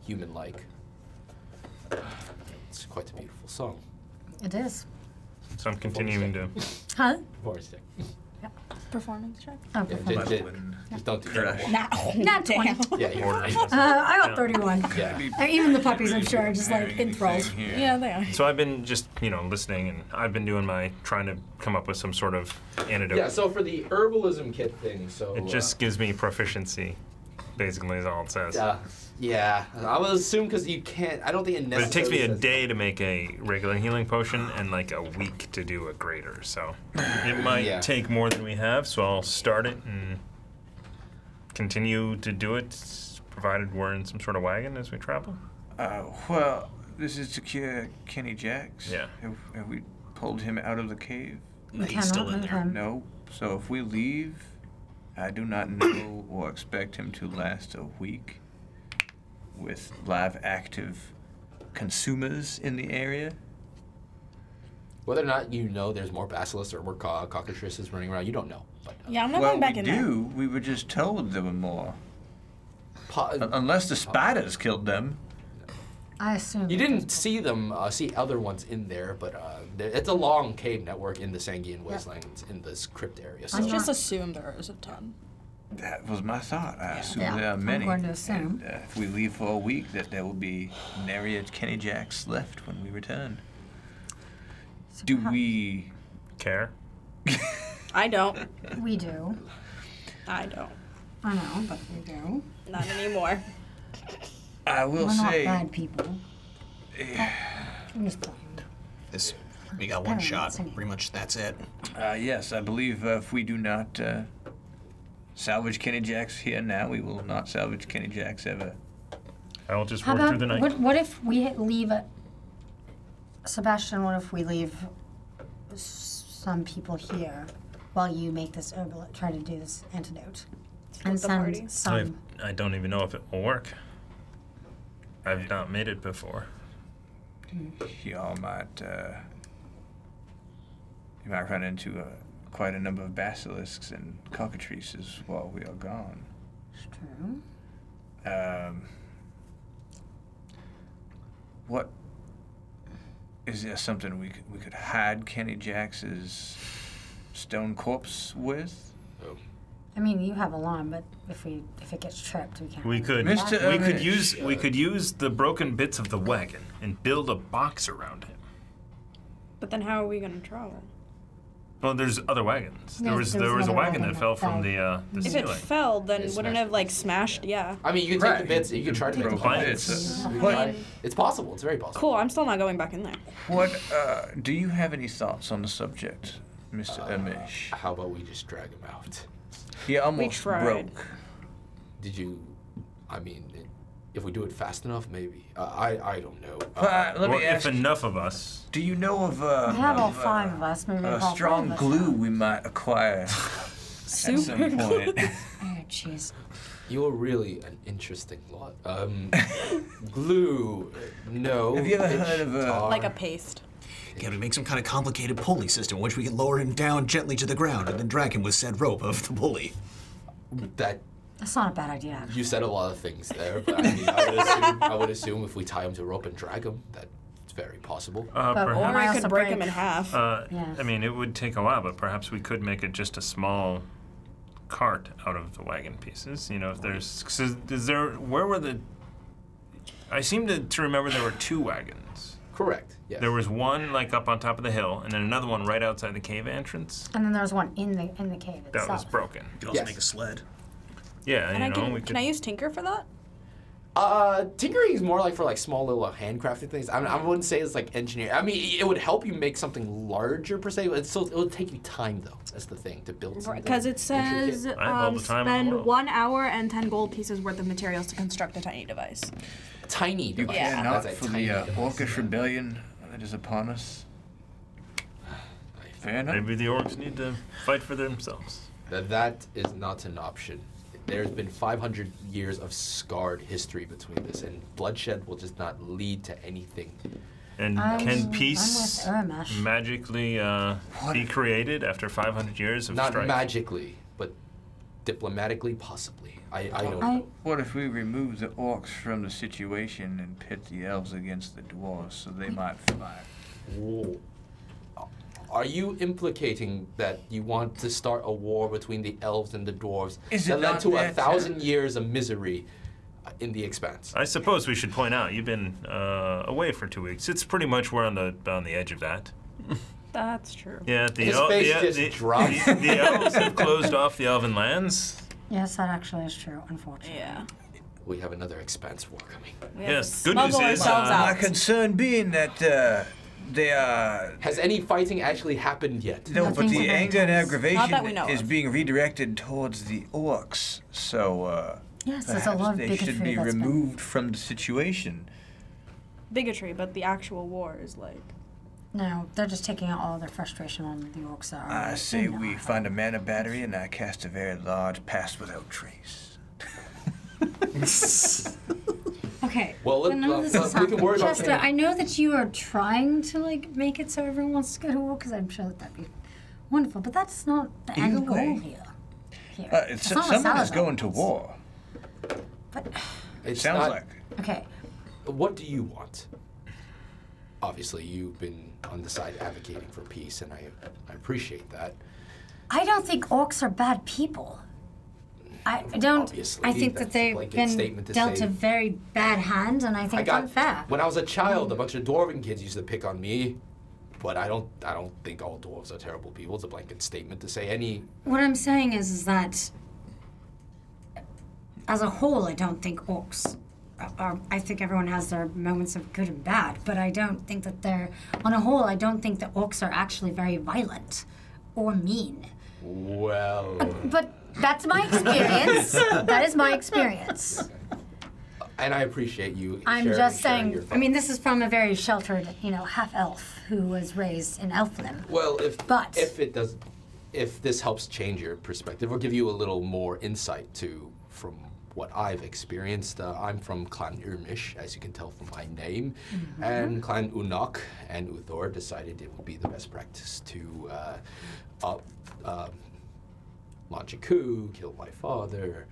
human-like. It's quite a beautiful song. It is. So I'm continuing to... Huh? Forest. Yeah. Performance check. Oh, Yeah, performance. just don't do that. Not 20. Yeah, you're right. I got 31. Yeah. Even the puppies, I'm sure, are just like enthralled. Yeah, they are. So I've been just, listening, and I've been doing trying to come up with some sort of antidote. Yeah, so for the herbalism kit thing, so... It just gives me proficiency, basically, is all it says. Yeah, I would assume because you can't... I don't think it But necessarily it takes me a says day to make a regular healing potion and like a week to do a greater, so it might take more than we have, so I'll start it and continue to do it, provided we're in some sort of wagon as we travel. Well, this is to cure Kenny Jacks. Yeah. Have we pulled him out of the cave? We He's still in move there. him. No. So if we leave, I do not know or expect him to last a week with live active consumers in the area. Whether or not you know there's more basilisks or more cockatrices running around, you don't know. But, Yeah, I'm not Well, going back we in do. We were just told there were more. Unless the spiders killed them. I assume. You didn't see them, see other ones in there, but it's a long cave network in the Sangian Wastelands in this crypt area. So. Let's just assume there is a ton. That was my thought. I assume Yeah, there are I'm many. going to assume. And, if we leave for a week, that there will be nary a Kenny Jacks left when we return. Do we Care? I don't. We do. I don't. I know, but we do. Not anymore. I will We're not say, bad people. I'm just playing. We got one shot. Pretty much that's it. yes, I believe if we do not salvage Kenny Jacks here now, we will not salvage Kenny Jacks ever. I'll just How work about through the night. what if we leave Sebastian? What if we leave some people here while you make this herbal? Try to do this antidote, and the party. send some. I don't even know if it will work. I've not made it before. Y'all might you might run into quite a number of basilisks and cockatrices while we are gone. It's true. What is there something we could hide Kenny Jacks's stone corpse with? I mean, you have alarm, but if it gets tripped, we can't. We could Mr. we could Amish. use the broken bits of the wagon and build a box around him. But then how are we going to travel? Well, there's other wagons. There Yes, was a another wagon wagon that fell that from fell. the If it ceiling. fell, then It wouldn't it have like smashed? Yeah. I mean, you can take the bits. You can try to make the Broken bits. bits. You can What- try- It's possible. It's very possible. Cool. I'm still not going back in there. What do you have any thoughts on the subject, Mr. Amish? How about we just drag him out? He almost tried. broke. Did you? I mean, if we do it fast enough, maybe. I don't know. Let Or me if ask. enough of us. Do you know of We have all of, 5 of us. Maybe a all 5 strong of us glue now. we might acquire at some point? Oh, jeez. You're really an interesting lot. Glue, no. Have you ever heard of tar. Like a paste. Can we make some kind of complicated pulley system in which we can lower him down gently to the ground and then drag him with said rope of the pulley? That That's not a bad idea. you said a lot of things there, but I mean, I would assume if we tie him to a rope and drag him, that's very possible. But Or Perhaps. I also could break him break. in half. Yeah. I mean, it would take a while, but perhaps we could make it just a small cart out of the wagon pieces. If there's, 'cause is there? Where were the? I seem to remember there were 2 wagons. Correct. Yes. There was one like up on top of the hill, and then another one right outside the cave entrance. And then there's one in the cave That itself. was broken. You could also Yes. make a sled. Yeah, And we could. can I use Tinker for that? Tinkering is more like for like small little handcrafted things. I wouldn't say it's like engineering. I mean, it would help you make something larger per se, but it would take you time though. That's the thing to build something. Because it says intricate. I have all the time in the spend world. 1 hour and 10 gold pieces worth of materials to construct a tiny device. Tiny. You device. Yeah. cannot That's a for tiny the device. orcish rebellion that is upon us. Fair enough. Maybe the orcs need to fight for themselves. That is not an option. There's been 500 years of scarred history between this, and bloodshed will just not lead to anything. And I'm can with peace Irmash. magically be created after 500 years of Not strife? magically, but diplomatically, possibly. I don't I- know. What if we remove the orcs from the situation and pit the elves against the dwarves so they might fight? Whoa. Are you implicating that you want to start a war between the elves and the dwarves Is that it led not to that, 1,000 years of misery in the Expanse? I suppose we should point out you've been away for 2 weeks. It's pretty much we're on the edge of that. That's true. Yeah, His face just dropped. the elves have closed off the elven lands. Yes, that actually is true, unfortunately. Yeah. We have another Expanse war coming. We have Yes, to good news smuggle is, ourselves My out. concern being that they are. Has any fighting actually happened yet? No, but Things are the very anger and tense. Not that we aggravation know is of. being redirected towards the orcs. So Yes, there's a lot perhaps of they bigotry should be that's been- removed from the situation. Bigotry, but the actual war is like. No, they're just taking out all their frustration on the orcs that are. I say we find a mana battery and I cast a very large pass without trace. Okay. Well, but none of this is we can worry happening. about Chester, I know that you are trying to like make it so everyone wants to go to war, because I'm sure that that'd be wonderful. But that's not the Either end goal way. here. It's not what someone is Salazar going to wants. war. But It Sounds like. okay, What do you want? Obviously, you've been on the side advocating for peace, and I appreciate that. I don't think orcs are bad people. I don't. Obviously, I think that that's a they've blanket been statement to dealt say. a very bad hand, and I think it's unfair. When I was a child, a bunch of dwarven kids used to pick on me, but I don't think all dwarves are terrible people. It's a blanket statement to say any. What I'm saying is that, as a whole, I don't think orcs are. I think everyone has their moments of good and bad, but I don't think that they're. On a whole, I don't think that orcs are actually very violent or mean. Well, But that's my experience. That is my experience. and I appreciate you. I'm sharing just your saying. thoughts. I mean, this is from a very sheltered, half-elf who was raised in Elfland. Well, But- if this helps change your perspective or give you a little more insight from what I've experienced, I'm from Clan Urmish, as you can tell from my name, and Clan Unok and Uthor decided it would be the best practice to launch a coup, kill my father,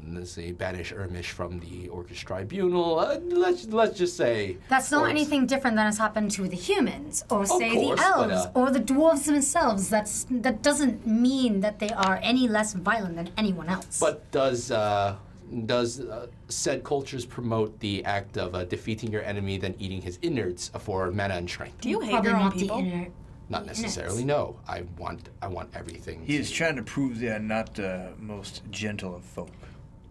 let's see, banish Urmish from the Orcish Tribunal. Let's just say That's not orcs- anything different than has happened to the humans, or say course, the but, elves, or the dwarves themselves. That doesn't mean that they are any less violent than anyone else. But does said cultures promote the act of defeating your enemy, then eating his innards for mana and strength? Do you hate Probably your own not people? the inner. Not necessarily. No, I want everything. He is trying to prove they are not the most gentle of folk.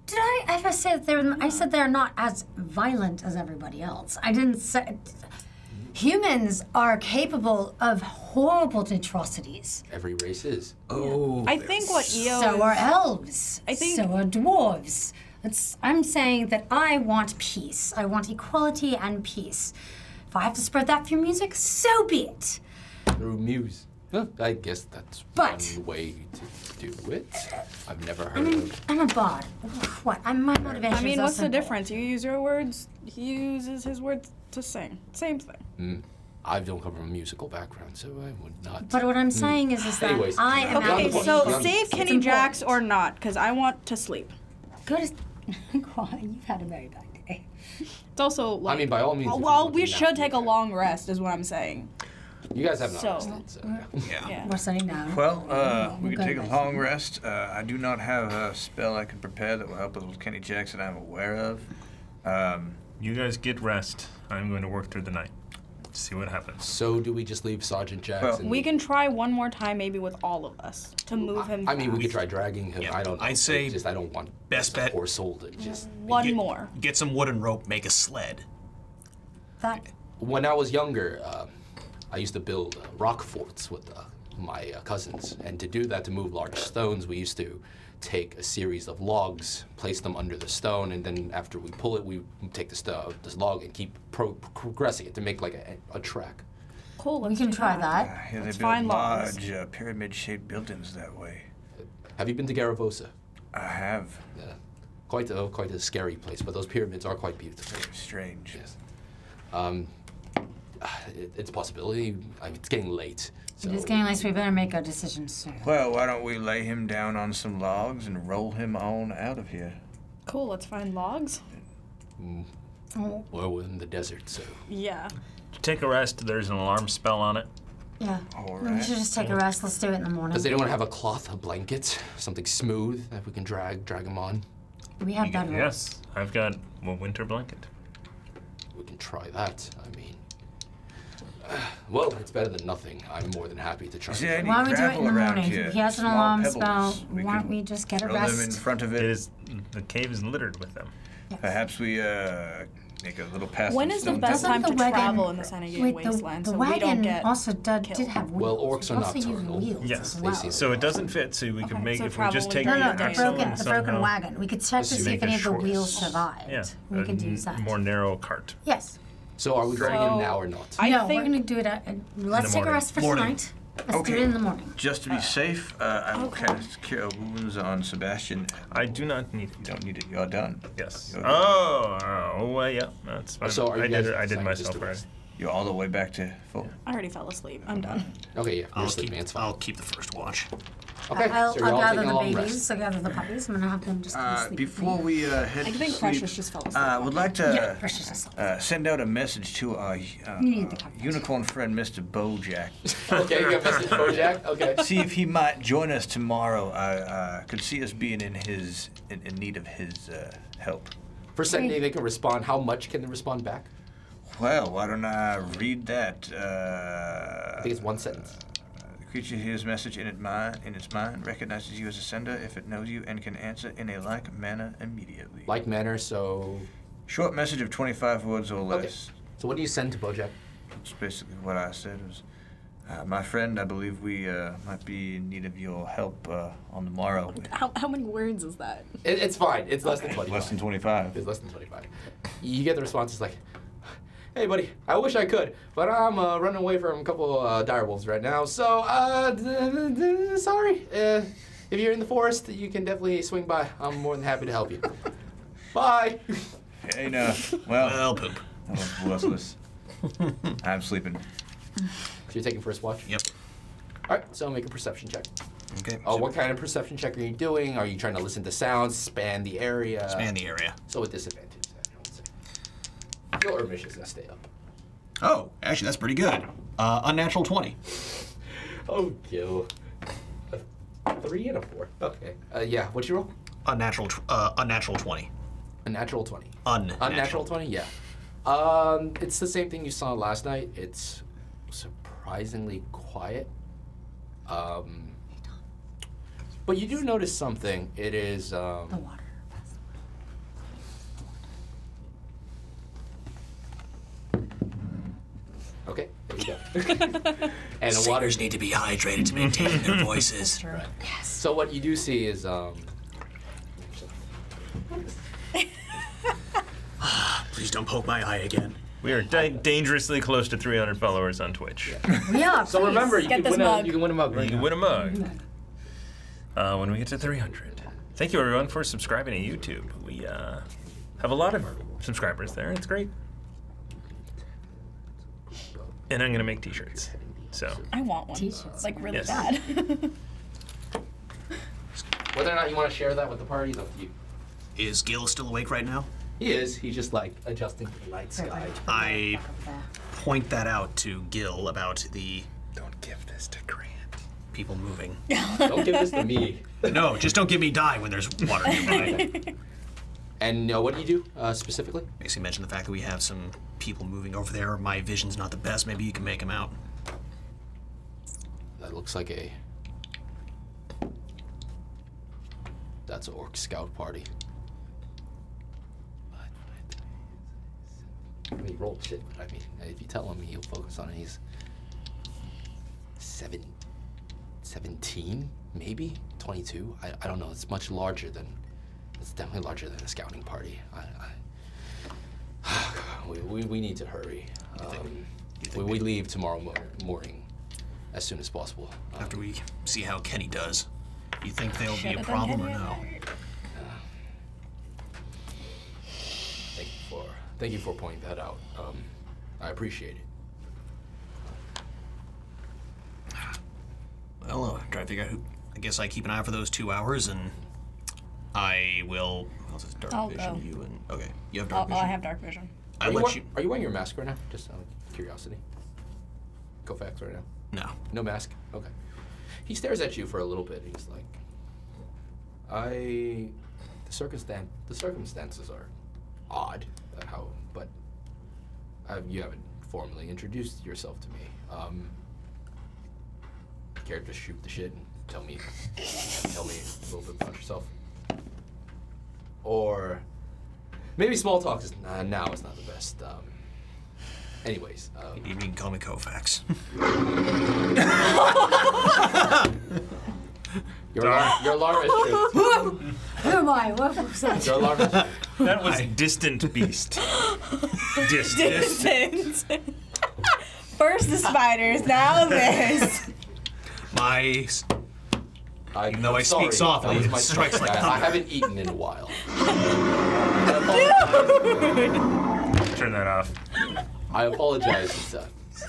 Did I ever say that they're? I said they're not as violent as everybody else. I didn't say. Humans are capable of horrible atrocities. Every race is. Oh. I think what EO So is, are elves. I think- So are dwarves. I'm saying that I want peace. I want equality and peace. If I have to spread that through music, so be it. Through muse. Well, I guess that's But- one way to do it. I've never heard I mean, of. I'm a bard. What? My motivation I mean, is what's also the simple. difference? You use your words, he uses his words to sing. Same thing. I don't come from a musical background, so I would not. But what I'm saying is that Anyways, I am beyond the Okay, point, so beyond- save It's Kenny Jacks or important. not, because I want to sleep. Good as... You've had a very bad day. It's also like. mean, by all means, if you Well, want we to should nap, take a okay. long rest, is what I'm saying. You guys have not So- rested, so. Yeah. We're studying now. Well, we we'll can go take a rest. long rest. I do not have a spell I can prepare that will help us with Kenny Jackson I'm aware of. You guys get rest. I'm going to work through the night. See what happens. So do we just leave Sergeant Jackson? We can try one more time, maybe with all of us, to move him. I mean, we could fast. try dragging him. Yeah, I don't know. I'd say It's just I don't want best bet- poor soul to just. One Get- more. Get some wood and rope, make a sled. That When I was younger, I used to build rock forts with my cousins, and to do that, to move large stones, we used to take a series of logs, place them under the stone, and then after we pull it, we take this log and keep progressing it to make like a track. Cool. we Let's can do try that. that. Yeah, they Let's build find logs. large pyramid-shaped buildings that way. Have you been to Garavosa? I have. Quite a scary place, but those pyramids are quite beautiful. Strange. Yes. It's a possibility. It's getting late. So It is getting late, so we better make our decision soon. Well, why don't we lay him down on some logs and roll him on out of here? Cool. Let's find logs. Oh, well, we're in the desert, so Yeah. Take a rest. There's an alarm spell on it. yeah. All should just take a rest. Let's do it in the morning. Does anyone have a cloth, a blanket, something smooth that we can drag them on? We have better. Yes, I've got a winter blanket. We can try that. I mean, well, it's better than nothing. I'm more than happy to try. Why Why don't we do it in the morning? Here? If he has an Small alarm pebbles. spell, We why don't could we just get a throw them in rest? front of It it. is the cave is littered with them. Perhaps we make a little path. When of is the stone best pebbles. time Doesn't to the wagon- travel in the Sanagate Wait, wasteland the so we don't wagon get also did killed? have Well, wheels. orcs are We're also nocturnal. using wheels Yes, as they well. see So it doesn't fit, so we can Okay, make so if we just travel take would No, be no, the Excellent. broken somehow- wagon. We could check to Just see if make any it of the short. wheels survived. Yeah, We a could use that. more narrow cart. Yes. So are we dragging him now or not? I No, think we're gonna do it. Let's take a morning. rest for Morning. tonight. Let's Okay. do it in the morning. Just to be safe, I will cast Cure Wounds on Sebastian. I do not need You don't need it. You're done. Yes. You're Yeah, that's fine. So are you I guys did deciding myself just to already. rest? You're all the way back to full. I already fell asleep. I'm done. Okay, yeah. I'll You're keep, sleeping. It's fine. I'll keep the first watch. Okay, I'll, so you're I'll all gather taking a the long babies. rest. I'll gather the puppies. I'm gonna have them just go sleep. Before we head I to think sleep, Precious just fell asleep. would like Yeah, to Precious just slept. send out a message to our need the puppies. unicorn friend, Mr. Bojack. Okay, you got a message, Bojack? Okay. See if he might join us tomorrow. I could see us being in need of his help. For sending, they can respond. How much can they respond back? Well, why don't I read that? I think it's one sentence. The creature hears message in its mind, recognizes you as a sender if it knows you, and can answer in a like manner immediately. Like manner, so... Short message of 25 words or Okay. less. So what do you send to Bojack? That's basically what I said. Was, my friend, I believe we might be in need of your help on the morrow. How many words is that? It's fine. It's less than 25. Less than 25. It's less than 25. You get the response. It's like, hey, buddy, I wish I could, but I'm running away from a couple dire wolves right now. So, sorry. If you're in the forest, you can definitely swing by. I'm more than happy to help you. Bye. Hey, no. Well, Poop. that was worthless. I'm sleeping. So you're taking first watch? Yep. All right, so make a perception check. Okay. Oh, what kind of perception check are you doing? Are you trying to listen to sounds, span the area? Span the area. So with disadvantage, I would say. Your Urmish is going to stay up. Oh, actually, that's pretty good. Unnatural 20. Oh, Gil. A 3 and a 4. Okay. Yeah, what'd you roll? Unnatural 20. A natural 20. Unnatural. 20? Yeah. It's the same thing you saw last night. It's surprisingly quiet. But you do notice something. It is, The water. okay, there you go. And the water. Singers need to be hydrated to maintain their voices. Right. Yes. So what you do see is, Please don't poke my eye again. We are dangerously close to 300 followers on Twitch. Yeah. So remember, you Get can this win mug. you can win a mug. Right You can now. win a mug when we get to 300. Thank you, everyone, for subscribing to YouTube. We have a lot of subscribers there. It's great. And I'm going to make t-shirts. So, I want one. T-shirts. Like, really Yes. bad. Whether or not you want to share that with the party is up to you. Is Gil still awake right now? He is. He's just like adjusting to the night sky. I point that out to Gil about the don't give this to Grant. people moving. Don't give this to me. No, just don't give me die when there's water nearby. And what do you do specifically? Basically mention the fact that we have some people moving over there. My vision's not the best. Maybe you can make them out. That looks like a... That's an orc scout party. I mean, he rolled shit, but I mean, if you tell him, he'll focus on it. He's 17, maybe 22. I don't know. It's much larger than. It's definitely larger than a scouting party. We need to hurry. We leave tomorrow morning, as soon as possible. After we see how Kenny does, you think there'll be a Should've done problem or Kenny no? Thank you for pointing that out. I appreciate it. Well, try to figure out who. I guess I keep an eye out for those 2 hours, and I will. How's this dark I'll vision? go. You and okay, you have dark vision. I have dark vision. I let you. Are you wearing your mask right now? Just out of curiosity. Go facts right now. No. No mask? Okay. He stares at you for a little bit. He's like, the circumstances are odd, but you haven't formally introduced yourself to me. Care to shoot the shit and tell me a little bit about yourself? Or maybe small talk is now is not the best. Anyways, you can call me Kofax. Your alarm is true. Who am I? What was that? Your alarm is true. That was Distant Beast. Distant. First the spiders, now this. Even though I speak softly, it strikes like thunder. I haven't eaten in a while. Turn that off. I apologize.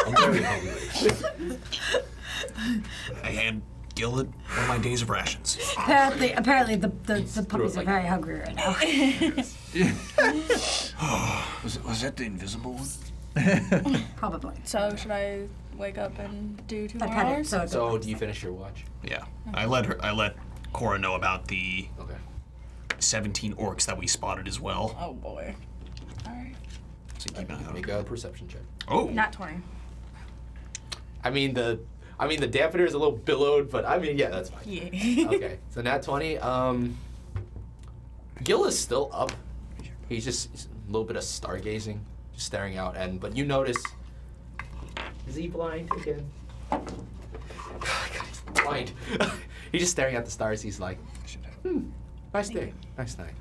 I'm very hungry. I hand Gillet one of my days of rations. Apparently the puppies are very hungry right now. Was that the invisible one? Probably. So should I wake up and do 2 more I pet it, hours? So do you finish your watch? Yeah. I let Cora know about the Okay. 17 orcs that we spotted as well. Oh boy. Alright. So keep an eye on Make a perception check. Oh. Not 20. I mean the dampener is a little billowed, but yeah, that's fine. Yeah. Okay, so nat 20. Gil is still up. He's just a little bit of stargazing, just staring out. But you notice, is he blind again? God, he's blind. He's just staring at the stars. He's like, nice day, nice night.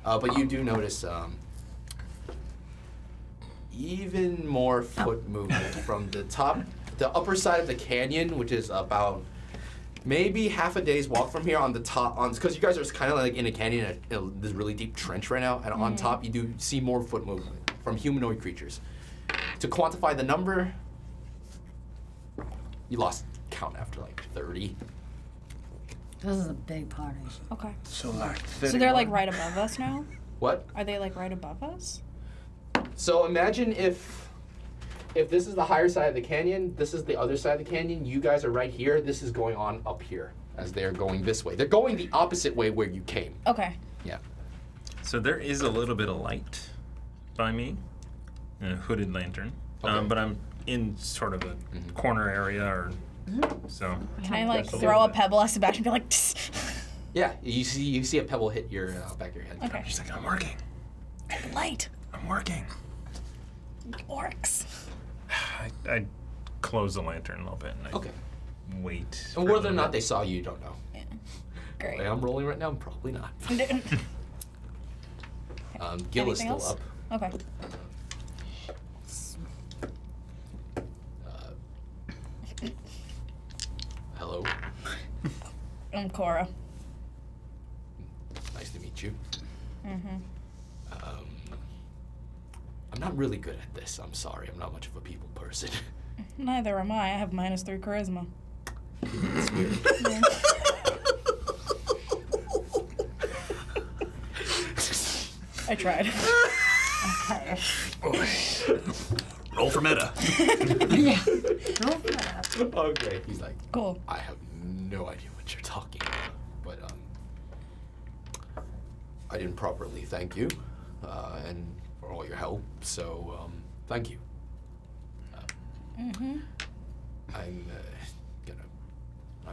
But you do notice even more foot movement from the upper side of the canyon, which is about maybe half a day's walk from here. On the top, because you guys are kind of like in a canyon, this really deep trench right now, and on top you do see more foot movement from humanoid creatures. To quantify the number, you lost count after like 30. This is a big party. Okay. So like 31. So they're like right above us now? What? Are they like right above us? So imagine if this is the higher side of the canyon, this is the other side of the canyon, you guys are right here, this is going on up here as they're going this way. They're going the opposite way where you came. Okay. Yeah. So there is a little bit of light by me, a hooded lantern, Okay. but I'm in sort of a corner area, or so. Can I like Just a throw little a bit. pebble at Sebastian and be like, Tss. Yeah, you see a pebble hit your back of your head. Okay. She's like, I'm working. Light. I'm working. Orcs. I close the lantern a little bit and I Okay. wait. And for whether or the- not they saw you, you don't know. Yeah. The Great. way I'm rolling right now, probably not. Gil is Anything still else? up. Okay. Hello. I'm Cora. Nice to meet you. Mm-hmm. I'm not really good at this. I'm sorry. I'm not much of a people person. Neither am I. I have -3 charisma. It's weird. I tried. Okay. Roll for meta. Yeah. Roll for that. Okay. He's like, Cool. I have no idea what you're talking about, but I didn't properly thank you, and for all your help. So thank you. Mm-hmm. I'm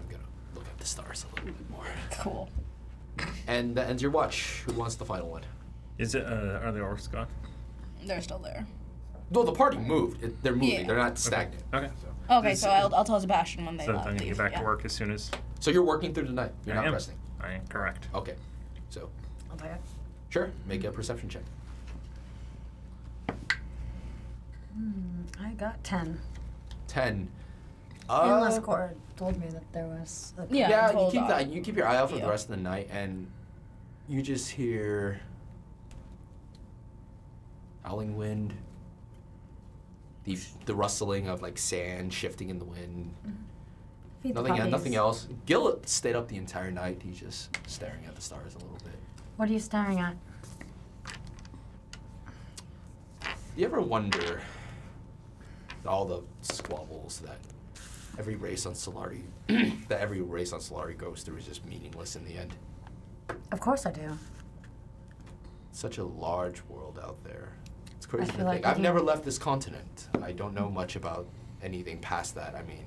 gonna look at the stars a little bit more. Cool. And that ends your watch. Who wants the final one? Is it? Are the orcs gone? They're still there. No, the party moved. They're moving. Yeah. They're not stagnant. Okay. Okay, so I'll tell Sebastian when they So I'm gonna leave. get back yeah. to work as soon as So you're working through the night. You're I not am. resting. I am correct. Okay. So I'll play it. sure, make a perception check. I got 10. 10. Unless Cora told me that there was. Yeah, Yeah, I told, you keep your eye out for yeah. the rest of the night, and you just hear howling wind, the rustling of like sand shifting in the wind. Feed the Nothing puppies. else. Gillett stayed up the entire night. He's just staring at the stars a little bit. What are you staring at? Do you ever wonder all the squabbles that every race on Solari, that every race on Solari goes through is just meaningless in the end. Of course I do. Such a large world out there. It's crazy to feel like think. I've you- never left this continent. I don't know much about anything past that. I mean,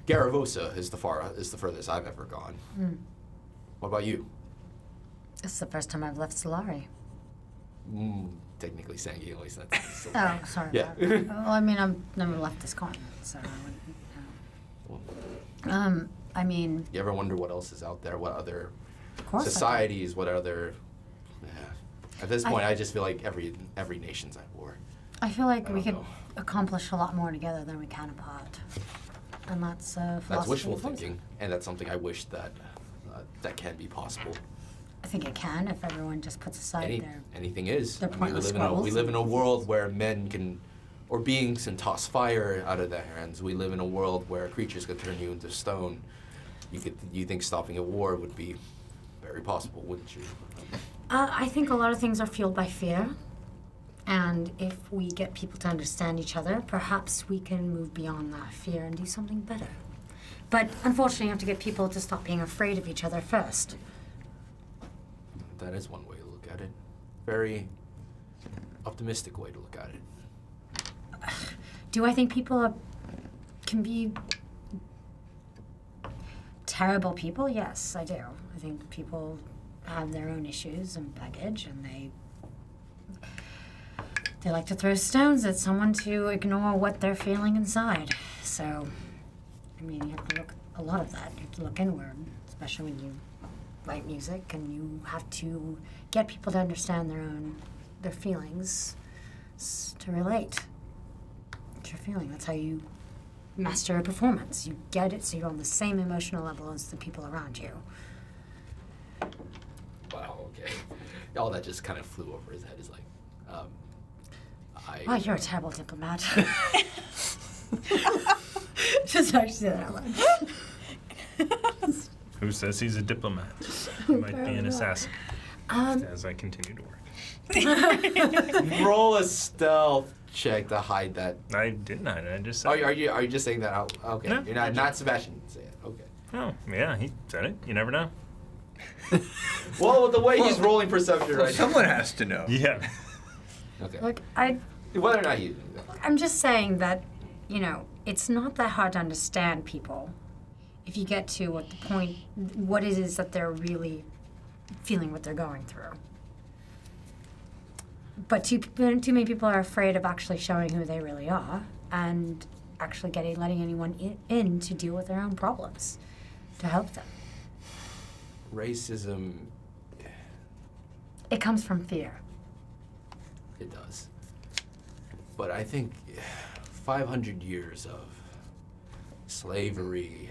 Garavosa is the furthest I've ever gone. What about you? This is the first time I've left Solari. Technically saying you only said that. Oh, sorry. Yeah. about that. Well, I mean, I've never left this continent, so I wouldn't know. I mean, You ever wonder what else is out there? What other of course. societies? What other? Yeah. At this point, I just feel like every nation's at war. I feel like I we don't could know. accomplish a lot more together than we can apart. And that's That's philosophy wishful of life. thinking, and that's something I wish that that can be possible. I think it can if everyone just puts aside their. Anything is. They're I mean, pointless we squabbles. live in a world where men can, or beings can toss fire out of their hands. We live in a world where creatures can turn you into stone. You think stopping a war would be very possible, wouldn't you? I think a lot of things are fueled by fear. And if we get people to understand each other, perhaps we can move beyond that fear and do something better. But unfortunately, you have to get people to stop being afraid of each other first. That is one way to look at it. Very optimistic way to look at it. Do I think people can be terrible people? Yes, I do. I think people have their own issues and baggage, and they like to throw stones at someone to ignore what they're feeling inside. So, I mean, you have to look at a lot of that. You have to look inward, especially when you write music, and you have to get people to understand their feelings, to relate to your feeling. That's how you master a performance. You get it so you're on the same emotional level as the people around you. Wow. Okay. All that just kind of flew over his head. Is like, Wow, you're a terrible diplomat. Just actually say that out loud. Who says he's a diplomat? He might be an assassin. As I continue to work. roll a stealth check to hide that. I didn't hide it. I just Oh, said are you just saying that out? Okay. No, You're not Sebastian. Say it. Okay. Oh, yeah, he said it. You never know. Well, with the way he's rolling perception right now. Someone has to know. Yeah. Okay. Look, Whether or not you. I'm just saying that, it's not that hard to understand people if you get to what the point, what it is that they're really feeling, what they're going through. But too many people are afraid of actually showing who they really are and actually letting anyone in to deal with their own problems, to help them. Racism, It comes from fear. it does. But I think 500 years of slavery,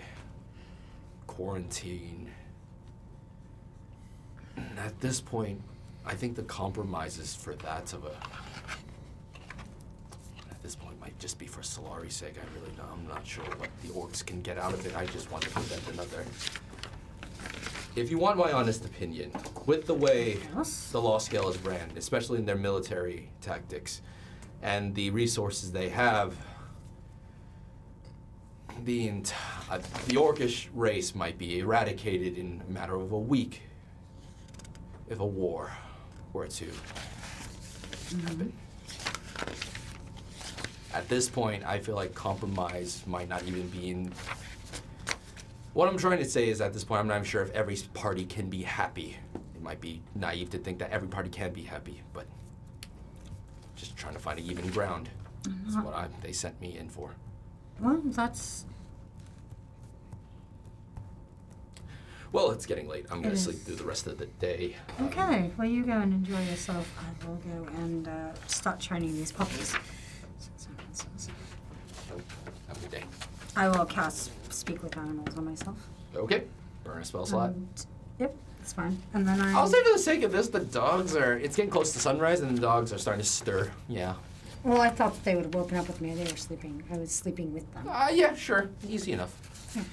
quarantine, at this point, I think the compromises for at this point might just be for Solari's sake. I'm not sure what the orcs can get out of it. I just want to prevent another. If you want my honest opinion, with the way the Law Scale is ran, especially in their military tactics, and the resources they have, the orcish race might be eradicated in a matter of a week if a war were to happen. At this point, I feel like compromise might not even be in. What I'm trying to say is at this point, I'm not even sure if every party can be happy. It might be naive to think that every party can be happy, but just trying to find an even ground. That's what they sent me in for. Well, that's... Well, it's getting late. I'm going to sleep through the rest of the day. Okay, well, you go and enjoy yourself. I will go and start training these puppies. Have a good day. I will cast Speak with Animals on myself. Okay. Burn a spell slot. Yep, that's fine. And then I'll say for the sake of this, it's getting close to sunrise and the dogs are starting to stir. Yeah. Well, I thought that they would have woken up with me. They were sleeping. I was sleeping with them. Yeah, sure. Easy enough. Yeah.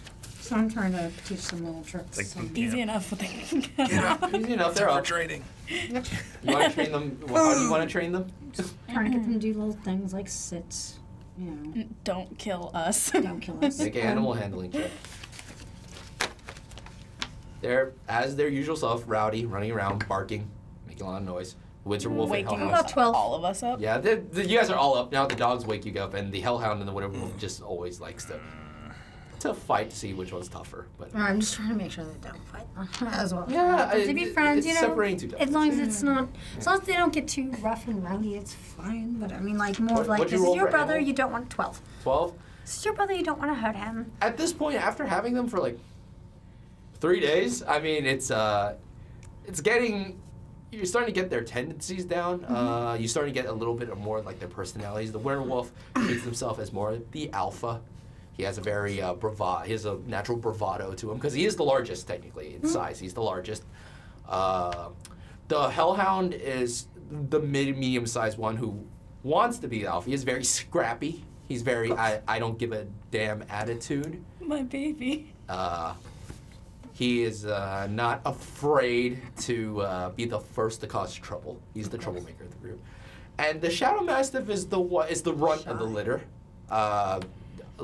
So I'm trying to teach some little tricks. Easy enough, but they can get Easy enough. They're up. Training. Yep. You want to train them? How do you want to train them? Just trying to get them to do little things like sit you know, Don't kill us. don't kill us. Make an animal handling check. They're, as their usual self, rowdy, running around, barking, making a lot of noise. Winter wolf and Waking hellhound. About 12. all of us up. Yeah, you guys are all up now. The dogs wake you up, and the hellhound and the winter wolf just always likes to fight to see which one's tougher. But I'm just trying to make sure they don't fight as well. Yeah, to be friends, it's you know. separating two dogs. As long as it's not, as long as they don't get too rough and rowdy, it's fine. But I mean, like more of like, What'd you this is roll your for brother. animal? You don't want 12. 12. This is your brother. You don't want to hurt him. At this point, after having them for like 3 days, I mean, it's getting. You're starting to get their tendencies down. You're starting to get a little bit of more like their personalities. The werewolf treats himself as more the alpha. He has a very he has a natural bravado to him because he is the largest technically in size. He's the largest. The hellhound is the medium-sized one who wants to be the alpha. He's very scrappy. He's very I don't give a damn attitude. My baby. He is not afraid to be the first to cause trouble. He's the troublemaker of the group. And the Shadow Mastiff is the runt of the litter. A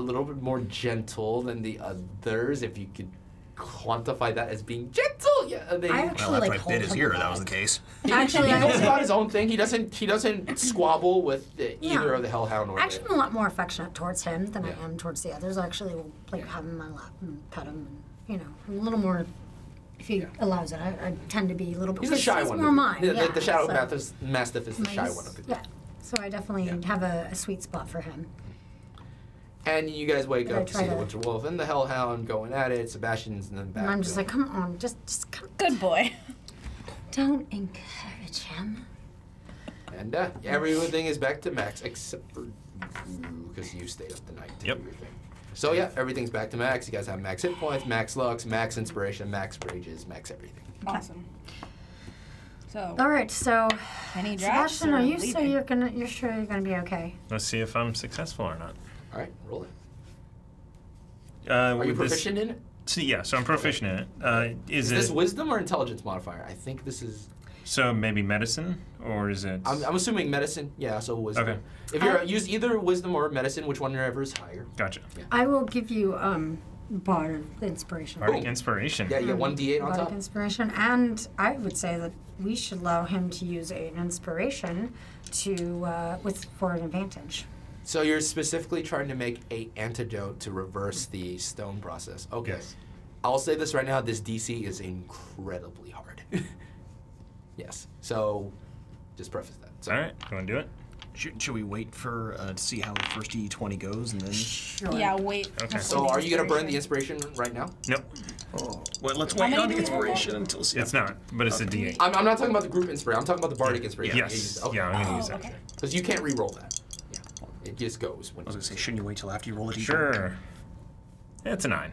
little bit more gentle than the others, if you could quantify that as being gentle. Yeah, I Well, actually after like I bit his hold ear, him that was the back. case. Actually, he I goes about his own thing. He doesn't squabble with either of the hellhound or Actually, I'm a lot more affectionate towards him than I am towards the others. I actually will like have him in my lap and pet him, and you know, I'm a little more. If he allows it, I tend to be a little bit. He's the shy he's one. more mine. The Shadow so Mastiff is the shy he's- one of the group. Yeah. So I definitely have a sweet spot for him. And you guys wake But I up to try see the to- Winter Wolf and the Hellhound going at it. Sebastian's in the back. And I'm just like, come on, just come. Good boy. Don't encourage him. And everything is back to max except for you, because you stayed up the night to Yep. do your thing. So yeah, everything's back to max. You guys have max hit points, max lux, max inspiration, max rages, max everything. Awesome. So, All right, so any drops? Sebastian, or are you leaving? you're sure you're gonna be okay? Let's see if I'm successful or not. All right, roll it. Are you with this- proficient in it? So I'm proficient in it. Is Is this it wisdom or intelligence modifier? I think this is. so maybe medicine or is it? I'm assuming medicine. Yeah, so wisdom. Okay. If you're use either wisdom or medicine, whichever is higher. Gotcha. I will give you bardic inspiration. Bardic inspiration. Yeah, you get 1d8 on Bardic top. inspiration, and I would say that we should allow him to use an inspiration to for an advantage. So you're specifically trying to make a antidote to reverse the stone process. Okay. Yes. I'll say this right now, this DC is incredibly hard. Yes. So just preface that. So, All right. You want to do it? Should we wait for to see how the first D20 goes and then? Sure. Yeah, wait. Okay. So are you going to burn the inspiration right now? Nope. Well, let's How wait many on do the we have inspiration until. It's not, but it's a D8. I'm not talking about the group inspiration. I'm talking about the bardic inspiration. Yes. Yeah, I'm going to use that. okay. Because you can't re-roll that. Yeah. It just goes. When I was gonna say, shouldn't you wait till after you roll a D20? Sure. It's a 9.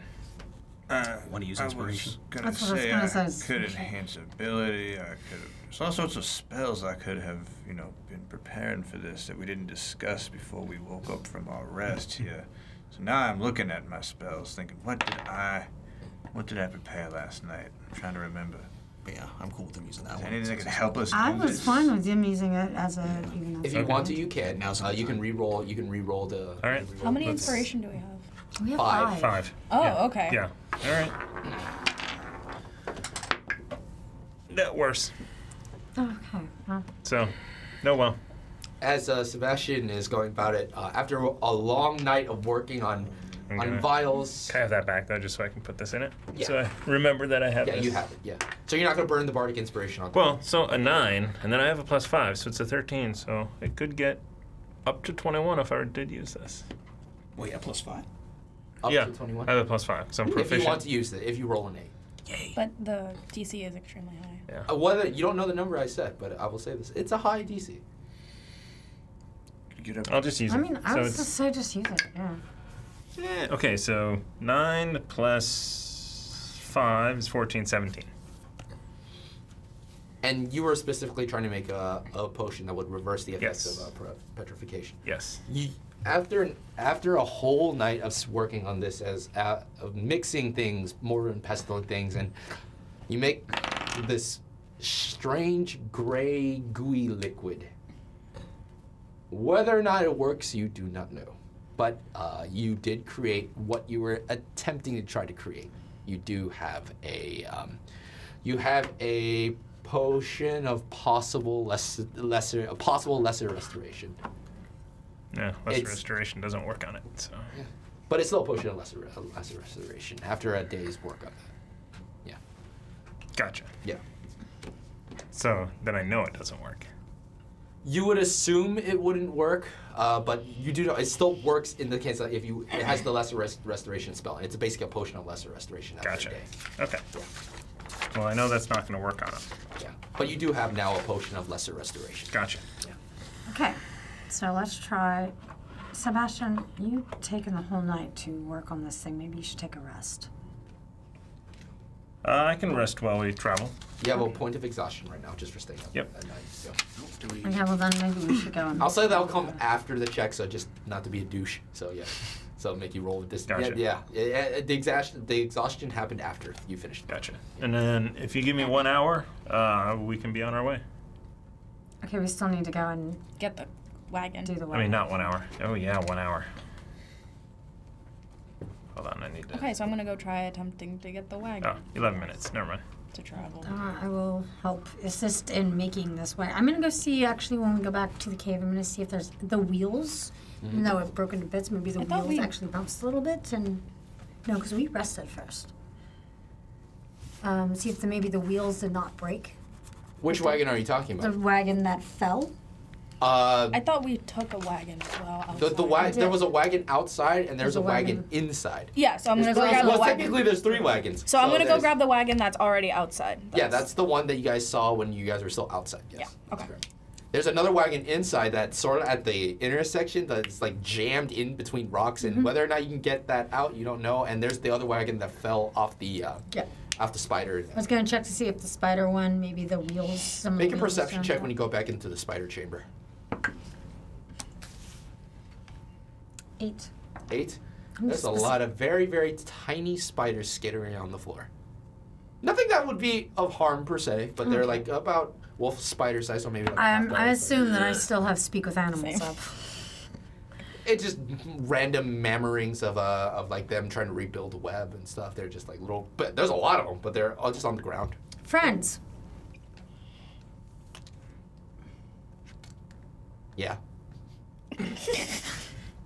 Want to use I inspiration? was gonna That's what I was say gonna I say. could enhance ability. I could. There's all sorts of spells I could have, been preparing for this that we didn't discuss before we woke up from our rest here. So now I'm looking at my spells, thinking, what did I prepare last night? I'm trying to remember. But yeah, I'm cool with them using that Is one. anything that could help us? I do was this? fine with him using it as a even. If as you a want to, advantage. you can. Now's the You can time. re-roll. You can re-roll the. All right. re-roll How many the- inspiration do we have? We have 5. 5. Oh, Yeah. okay. Yeah. All right. That worse. Okay. Well, So, no well. As Sebastian is going about it, after a long night of working on Okay. vials. Can I have that back though, just so I can put this in it? Yeah. So I remember that I have Yeah, this. you have it. Yeah. So you're not going to burn the bardic inspiration on. Well, so a 9, and then I have a +5, so it's a 13. So it could get up to 21 if I did use this. Wait, a +5. Up yeah, to 21. I have a +5, so I'm If proficient. you want to use it, if you roll an 8. Yay. But the DC is extremely high. Yeah. Whether you don't know the number I said, but I will say this: it's a high DC. Get up. I'll just use I it. mean, I so was it's, just say just use it. Yeah. okay, so 9 plus 5 is 14, 17. And you were specifically trying to make a potion that would reverse the effects Yes. of petrification. Yes. After a whole night of working on this, of mixing things, mortar and pestle things, and you make this strange gray gooey liquid. Whether or not it works, you do not know. but you did create what you were attempting to try to create. You do have a potion of possible lesser restoration. Yeah, lesser restoration doesn't work on it. So. Yeah. But it's still a potion of lesser restoration after a day's work on that. Yeah. Gotcha. Yeah. So then I know it doesn't work. You would assume it wouldn't work, but you do know it still works in the case that if you it has the lesser restoration spell. It's basically a potion of lesser restoration after Gotcha. a day. Okay. Yeah. Well, I know that's not going to work on it. Yeah. But you do have now a potion of lesser restoration. Gotcha. Yeah. Okay, so let's try. Sebastian, you've taken the whole night to work on this thing. Maybe you should take a rest. I can rest while we travel. You have a point of exhaustion right now just for staying up at night. So. Okay, well then maybe we should go. And I'll say that'll come after the check, so just not to be a douche. So yeah. So make you roll with this. Gotcha. Yeah. The exhaustion happened after you finished. Gotcha. And then if you give me 1 hour, we can be on our way. Okay, we still need to go and Get the wagon. do the I mean, not 1 hour. Oh yeah, 1 hour. Hold on, I need to. Okay, so I'm gonna go try attempting to get the wagon Oh, 11 minutes. Never mind. to travel. I will help assist in making this way. I'm gonna go see actually when we go back to the cave. I'm gonna see if there's the wheels. Even though it broke into bits, maybe the I thought wheels we- actually bounced a little bit. And no, because we rested first. See if maybe the wheels did not break. Which wagon are you talking The about? wagon that fell. I thought we took a wagon as well outside. There was a wagon outside and there's There's a a wagon wagon. inside. Yeah, so I'm gonna go grab Well, the wagon. technically there's 3 wagons. So I'm gonna go there's- grab the wagon that's already outside. Yeah, that's the one that you guys saw when you guys were still outside. Yes. Yeah, that's okay. correct. There's another wagon inside that's sort of at the intersection that's like jammed in between rocks, and whether or not you can get that out, you don't know. And there's the other wagon that fell off the off the spider. I was gonna check to see if the spider one, maybe the wheels. Some Make of a the wheels perception don't check go. when you go back into the spider chamber. 8. 8. I'm There's a just- lot of very, very tiny spiders skittering on the floor. Nothing that would be of harm per se, but they're like about wolf spider size, or maybe. Like I assume that I still have speak with animals Same. up. It's just random mammerings of like them trying to rebuild a web and stuff. They're just like little, but there's a lot of them, but they're all just on the ground. Friends. Yeah.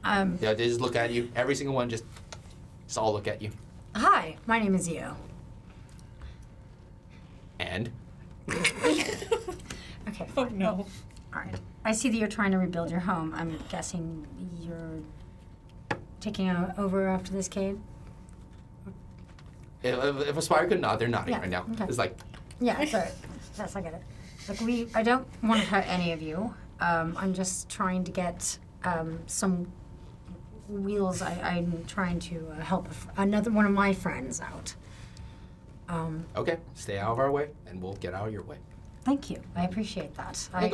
Um, Yeah, they just look at you. Every single one just all look at you. Hi, my name is Io. And Okay. Oh no. All right. I see that you're trying to rebuild your home. I'm guessing you're taking over after this cave. if a spider could nod, they're nodding Yeah, right now. okay. It's like, Yeah, it's all right. Yes, I get it. Look, I don't want to hurt any of you. I'm just trying to get some wheels. I'm trying to help another one of my friends out. okay, stay out of our way, and we'll get out of your way. Thank you. I appreciate that. They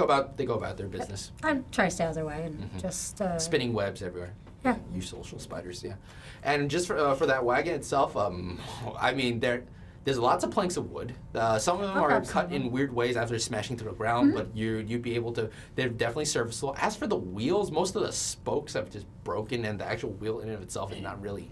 go about their business. I try to stay out of their way and just Spinning webs everywhere. Yeah. You social spiders, yeah. And just for that wagon itself, I mean, there's lots of planks of wood. Some of them are cut in weird ways after smashing through the ground, but you'd be able to. They're definitely serviceable. As for the wheels, most of the spokes have just broken, and the actual wheel in and of itself is not really.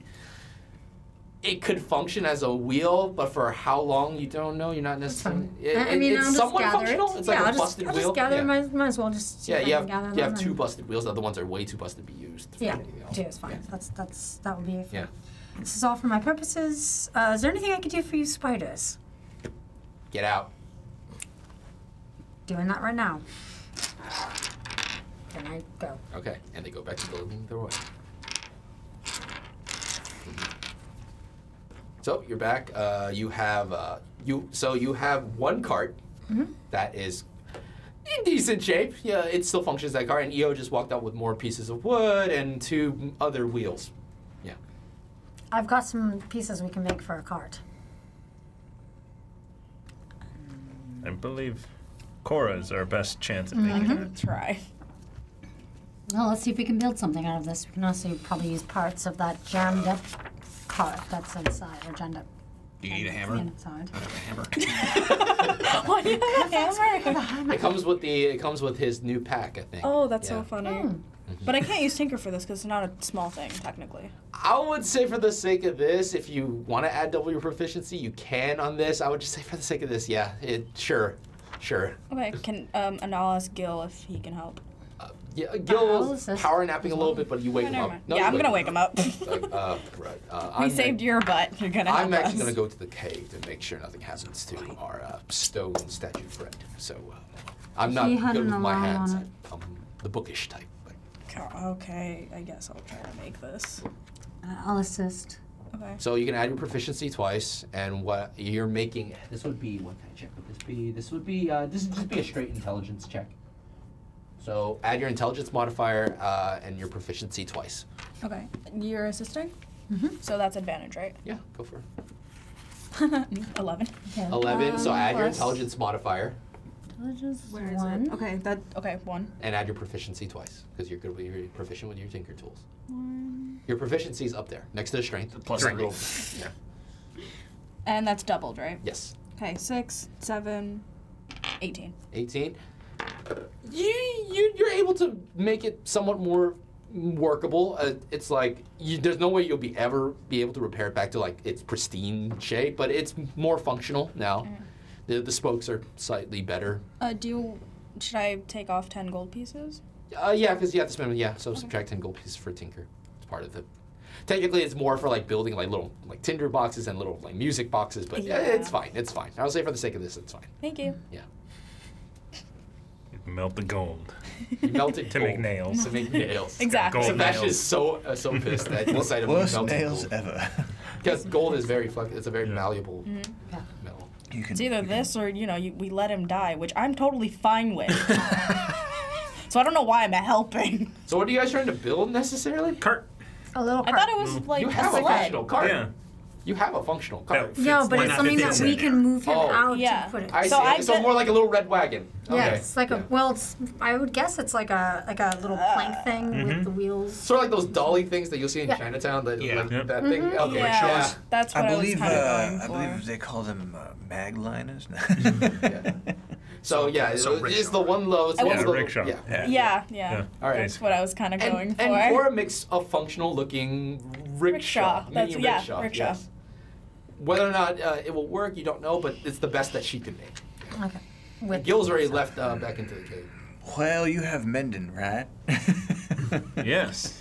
It could function as a wheel, but for how long you don't know. You're not necessarily. I mean, it's I'll just somewhat gather functional. it. It's like yeah, a I'll busted just, wheel. I'll just gather. Yeah. Might as well just see Yeah, if I you can gather have them 2 and- busted wheels. The other ones are way too busted to be used. For Yeah, anything else. 2 is fine. Yeah. That would be. Yeah. This is all for my purposes. Is there anything I could do for you, spiders? Get out. Doing that right now. Then I go. Okay, and they go back to building their way. So you're back. You have you have 1 cart that is in decent shape. Yeah, it still functions as that cart. And EO just walked out with more pieces of wood and 2 other wheels. Yeah. I've got some pieces we can make for a cart. I believe Cora is our best chance at making it. Try. Well, let's see if we can build something out of this. We can also probably use parts of that jammed up cart that's inside, or jammed up. Do you need a hammer? Inside. Hammer. Why do you have a hammer? It comes with his new pack, I think. Oh, that's Yeah. so funny. But I can't use Tinker for this because it's not a small thing, technically. I would say for the sake of this, if you want to add double your proficiency, you can on this. I would just say for the sake of this, yeah, sure. Okay, and I'll ask Gil if he can help. Yeah, Gil's power napping a little bit, but you wake him up. No, yeah, I'm gonna wake him up. Right. We saved your butt. You're gonna help I'm actually us. gonna go to the cave to make sure nothing happens to our stone statue friend. So I'm not good with my hands. I'm the bookish type. Okay, I guess I'll try to make this. I'll assist. Okay. So you can add your proficiency twice, and what you're making. This would be what kind of check would this be? This would just be a straight intelligence check. So add your intelligence modifier and your proficiency twice. Okay. You're assisting? Mm-hmm. So that's advantage, right? Yeah, go for it. 11. Okay. 11. So add your Plus intelligence modifier Intelligence Where is one. it? Okay, 1. and add your proficiency twice because you're proficient with your tinker tools. Your proficiency is up there next to the strength. Plus Just a 3. little- yeah. And that's doubled, right? Yes. Okay, 6, 7, 18. 18. You're able to make it somewhat more workable. It's like there's no way you'll ever be able to repair it back to like its pristine shape, but it's more functional now. The spokes are slightly better. Should I take off 10 gold pieces? Yeah, because you have to spend. Yeah, so subtract 10 gold pieces for tinker. It's part of it. Technically, it's more for like building like little like tinder boxes and little like music boxes, but yeah, it's fine. It's fine. I'll say for the sake of this, it's fine. Thank you. Yeah. Melt the gold. You melted To gold. make nails. To make nails. Exactly. Gold Sebastian nails. is so pissed at the sight of Worst melted nails gold. ever. Because gold is it's a very malleable metal. You can, It's either this or, we let him die, which I'm totally fine with. So I don't know why I'm helping. So what are you guys trying to build necessarily? Cart. A little I cart. thought it was like You a have a sled. functional cart. Yeah. You have a functional cart. No, but Why it's not something fit that this we in can there? move him Oh. out Yeah. to put it. I see. So I So get- more like a little red wagon. Yeah, Okay. it's like I would guess it's like a little plank thing with the wheels. Sort of like those dolly things that you'll see in Yeah. Chinatown. That, Yeah. like Yep. that thing. Okay. Yeah, that's what I I, believe, was kind of going I for. believe they call them magliners. Yeah. So yeah, So it's rickshaw. the one low. It's one Yeah, of the rickshaw. Yeah. Yeah. All right. That's what I was kind of going for. And for a mix of functional looking rickshaw. That's- mini yeah, rickshaw. rickshaw. Yes. Whether or not it will work, you don't know, but it's the best that she can make. Okay. With Gil's already left back into the cave. Well, you have Menden, right? Yes.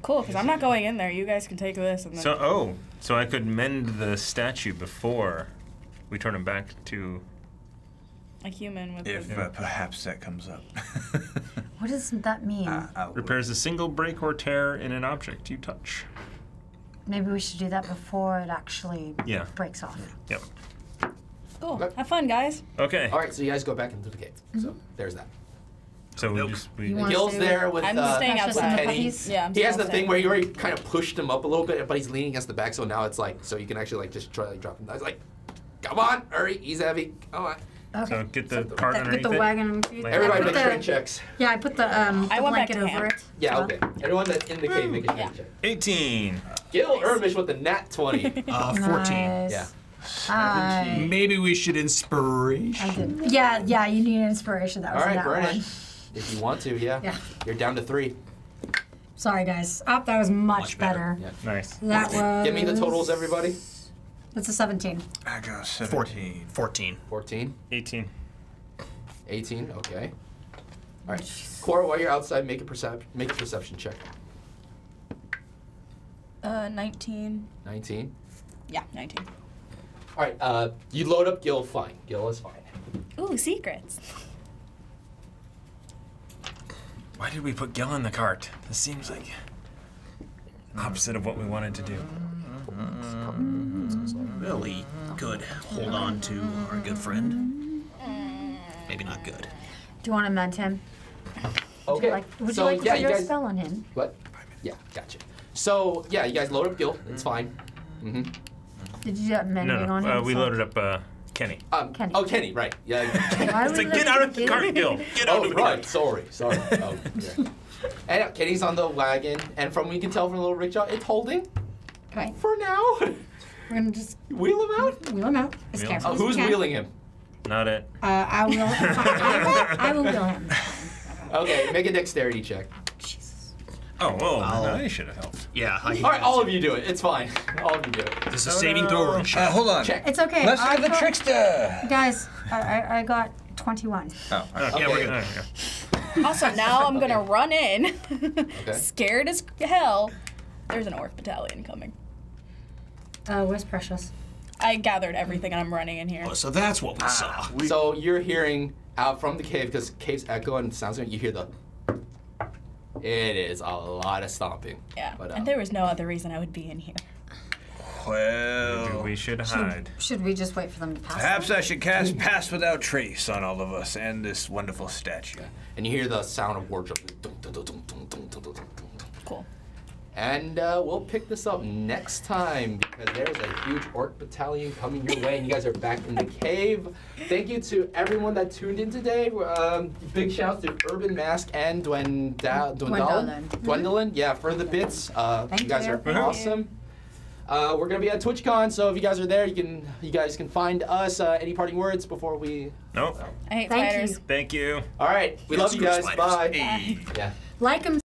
Cool, because I'm not going in there. You guys can take this. And then So I could mend the statue before we turn him back to. a human with If the... perhaps that comes up. what does that mean? I would- Repairs a single break or tear in an object you touch. Maybe we should do that before it actually Yeah. breaks off. Yep. Cool. Okay. Have fun, guys. Okay. All right, so you guys go back into the cave. So there's that. So we Milk. just You want- Gil's stay there with I'm staying Precious outside. and the Penny. puppies? Yeah, I'm He has still the thing staying. where you already kind of pushed him up a little bit, but he's leaning against the back, so now it's like, so you can actually like just try to drop him. I was like, come on, hurry, he's heavy, come on. Okay. So get the cart Get underneath the it. wagon underneath. Like- Everybody I make put strength the, checks. yeah, I put the I went back blanket to over hand. it. Yeah, so- okay. Everyone that's in the cave, make a strength check. 18. Gil Ermish with the nat 20. 14. Nice. Yeah. I Maybe we should inspiration. did. Yeah, you need inspiration. That All was right, that burn one. it. If you want to, yeah. Yeah. You're down to 3. Sorry, guys. Oh, that was much better. Yeah. Nice. That was. Give me the totals, everybody. That's a 17. I got 17. 14. 14, 18. 18, okay. All right. Cora, while you're outside, make a perception check. 19. 19. Yeah, 19. All right, you load up Gil, fine. Gil is fine. Ooh, secrets. Why did we put Gil in the cart? This seems like opposite of what we wanted to do. Really good. Hold on to our good friend. Maybe not good. Do you want to mend him? Okay. Would so, you like to yeah, do you a guys, spell on him? What? Yeah, gotcha. So, yeah, you guys load up Gil. It's fine. Mm-hmm. Did you do that mending No, on him? we so- loaded up Kenny. Kenny. Oh, Kenny, right. Yeah. Why It's would like, we get let out you of the do cart, that? Gil. Get out Oh, of the right. cart. Sorry. Oh, yeah. And Kenny's on the wagon, and from what you can tell from the little rickshaw, it's holding Okay. for now. We're gonna just Wheel him out. wheel him out as Wheel him. carefully as Who's we can. wheeling him? Not it. I will. I will wheel him. Okay, make a dexterity check. Jesus. Oh, whoa, I should have helped. Yeah. All right, all of you do it. It's fine. All of you do it. This is a saving throw or a check? Hold on. Check. It's okay. Let's I have the got- trickster. Guys, I got 21. Oh, Okay, yeah, we're good. All right, yeah. Also, now I'm gonna run in, Okay. scared as hell. There's an orc battalion coming. Where's Precious? I gathered everything and I'm running in here. Oh, so that's what we saw. So you're hearing out from the cave, because caves echo and sounds like you hear the. It is a lot of stomping. Yeah, But, and there was no other reason I would be in here. Maybe Well, we should hide. Should we just wait for them to pass? perhaps I should cast Pass Without Trace on all of us and this wonderful statue. And you hear the sound of wardrobe. Cool. And we'll pick this up next time because there's a huge orc battalion coming your way, and you guys are back in the cave. Thank you to everyone that tuned in today. Big shouts to Urban Mask and Gwendolyn. Yeah, for the bits. You guys are you. awesome. We're gonna be at TwitchCon, so if you guys are there, you guys can find us. Any parting words before we? Nope. I hate Thank spiders. you. Thank you. All right, we love you Screw guys. spiders. Bye. Hey. Yeah. Like them.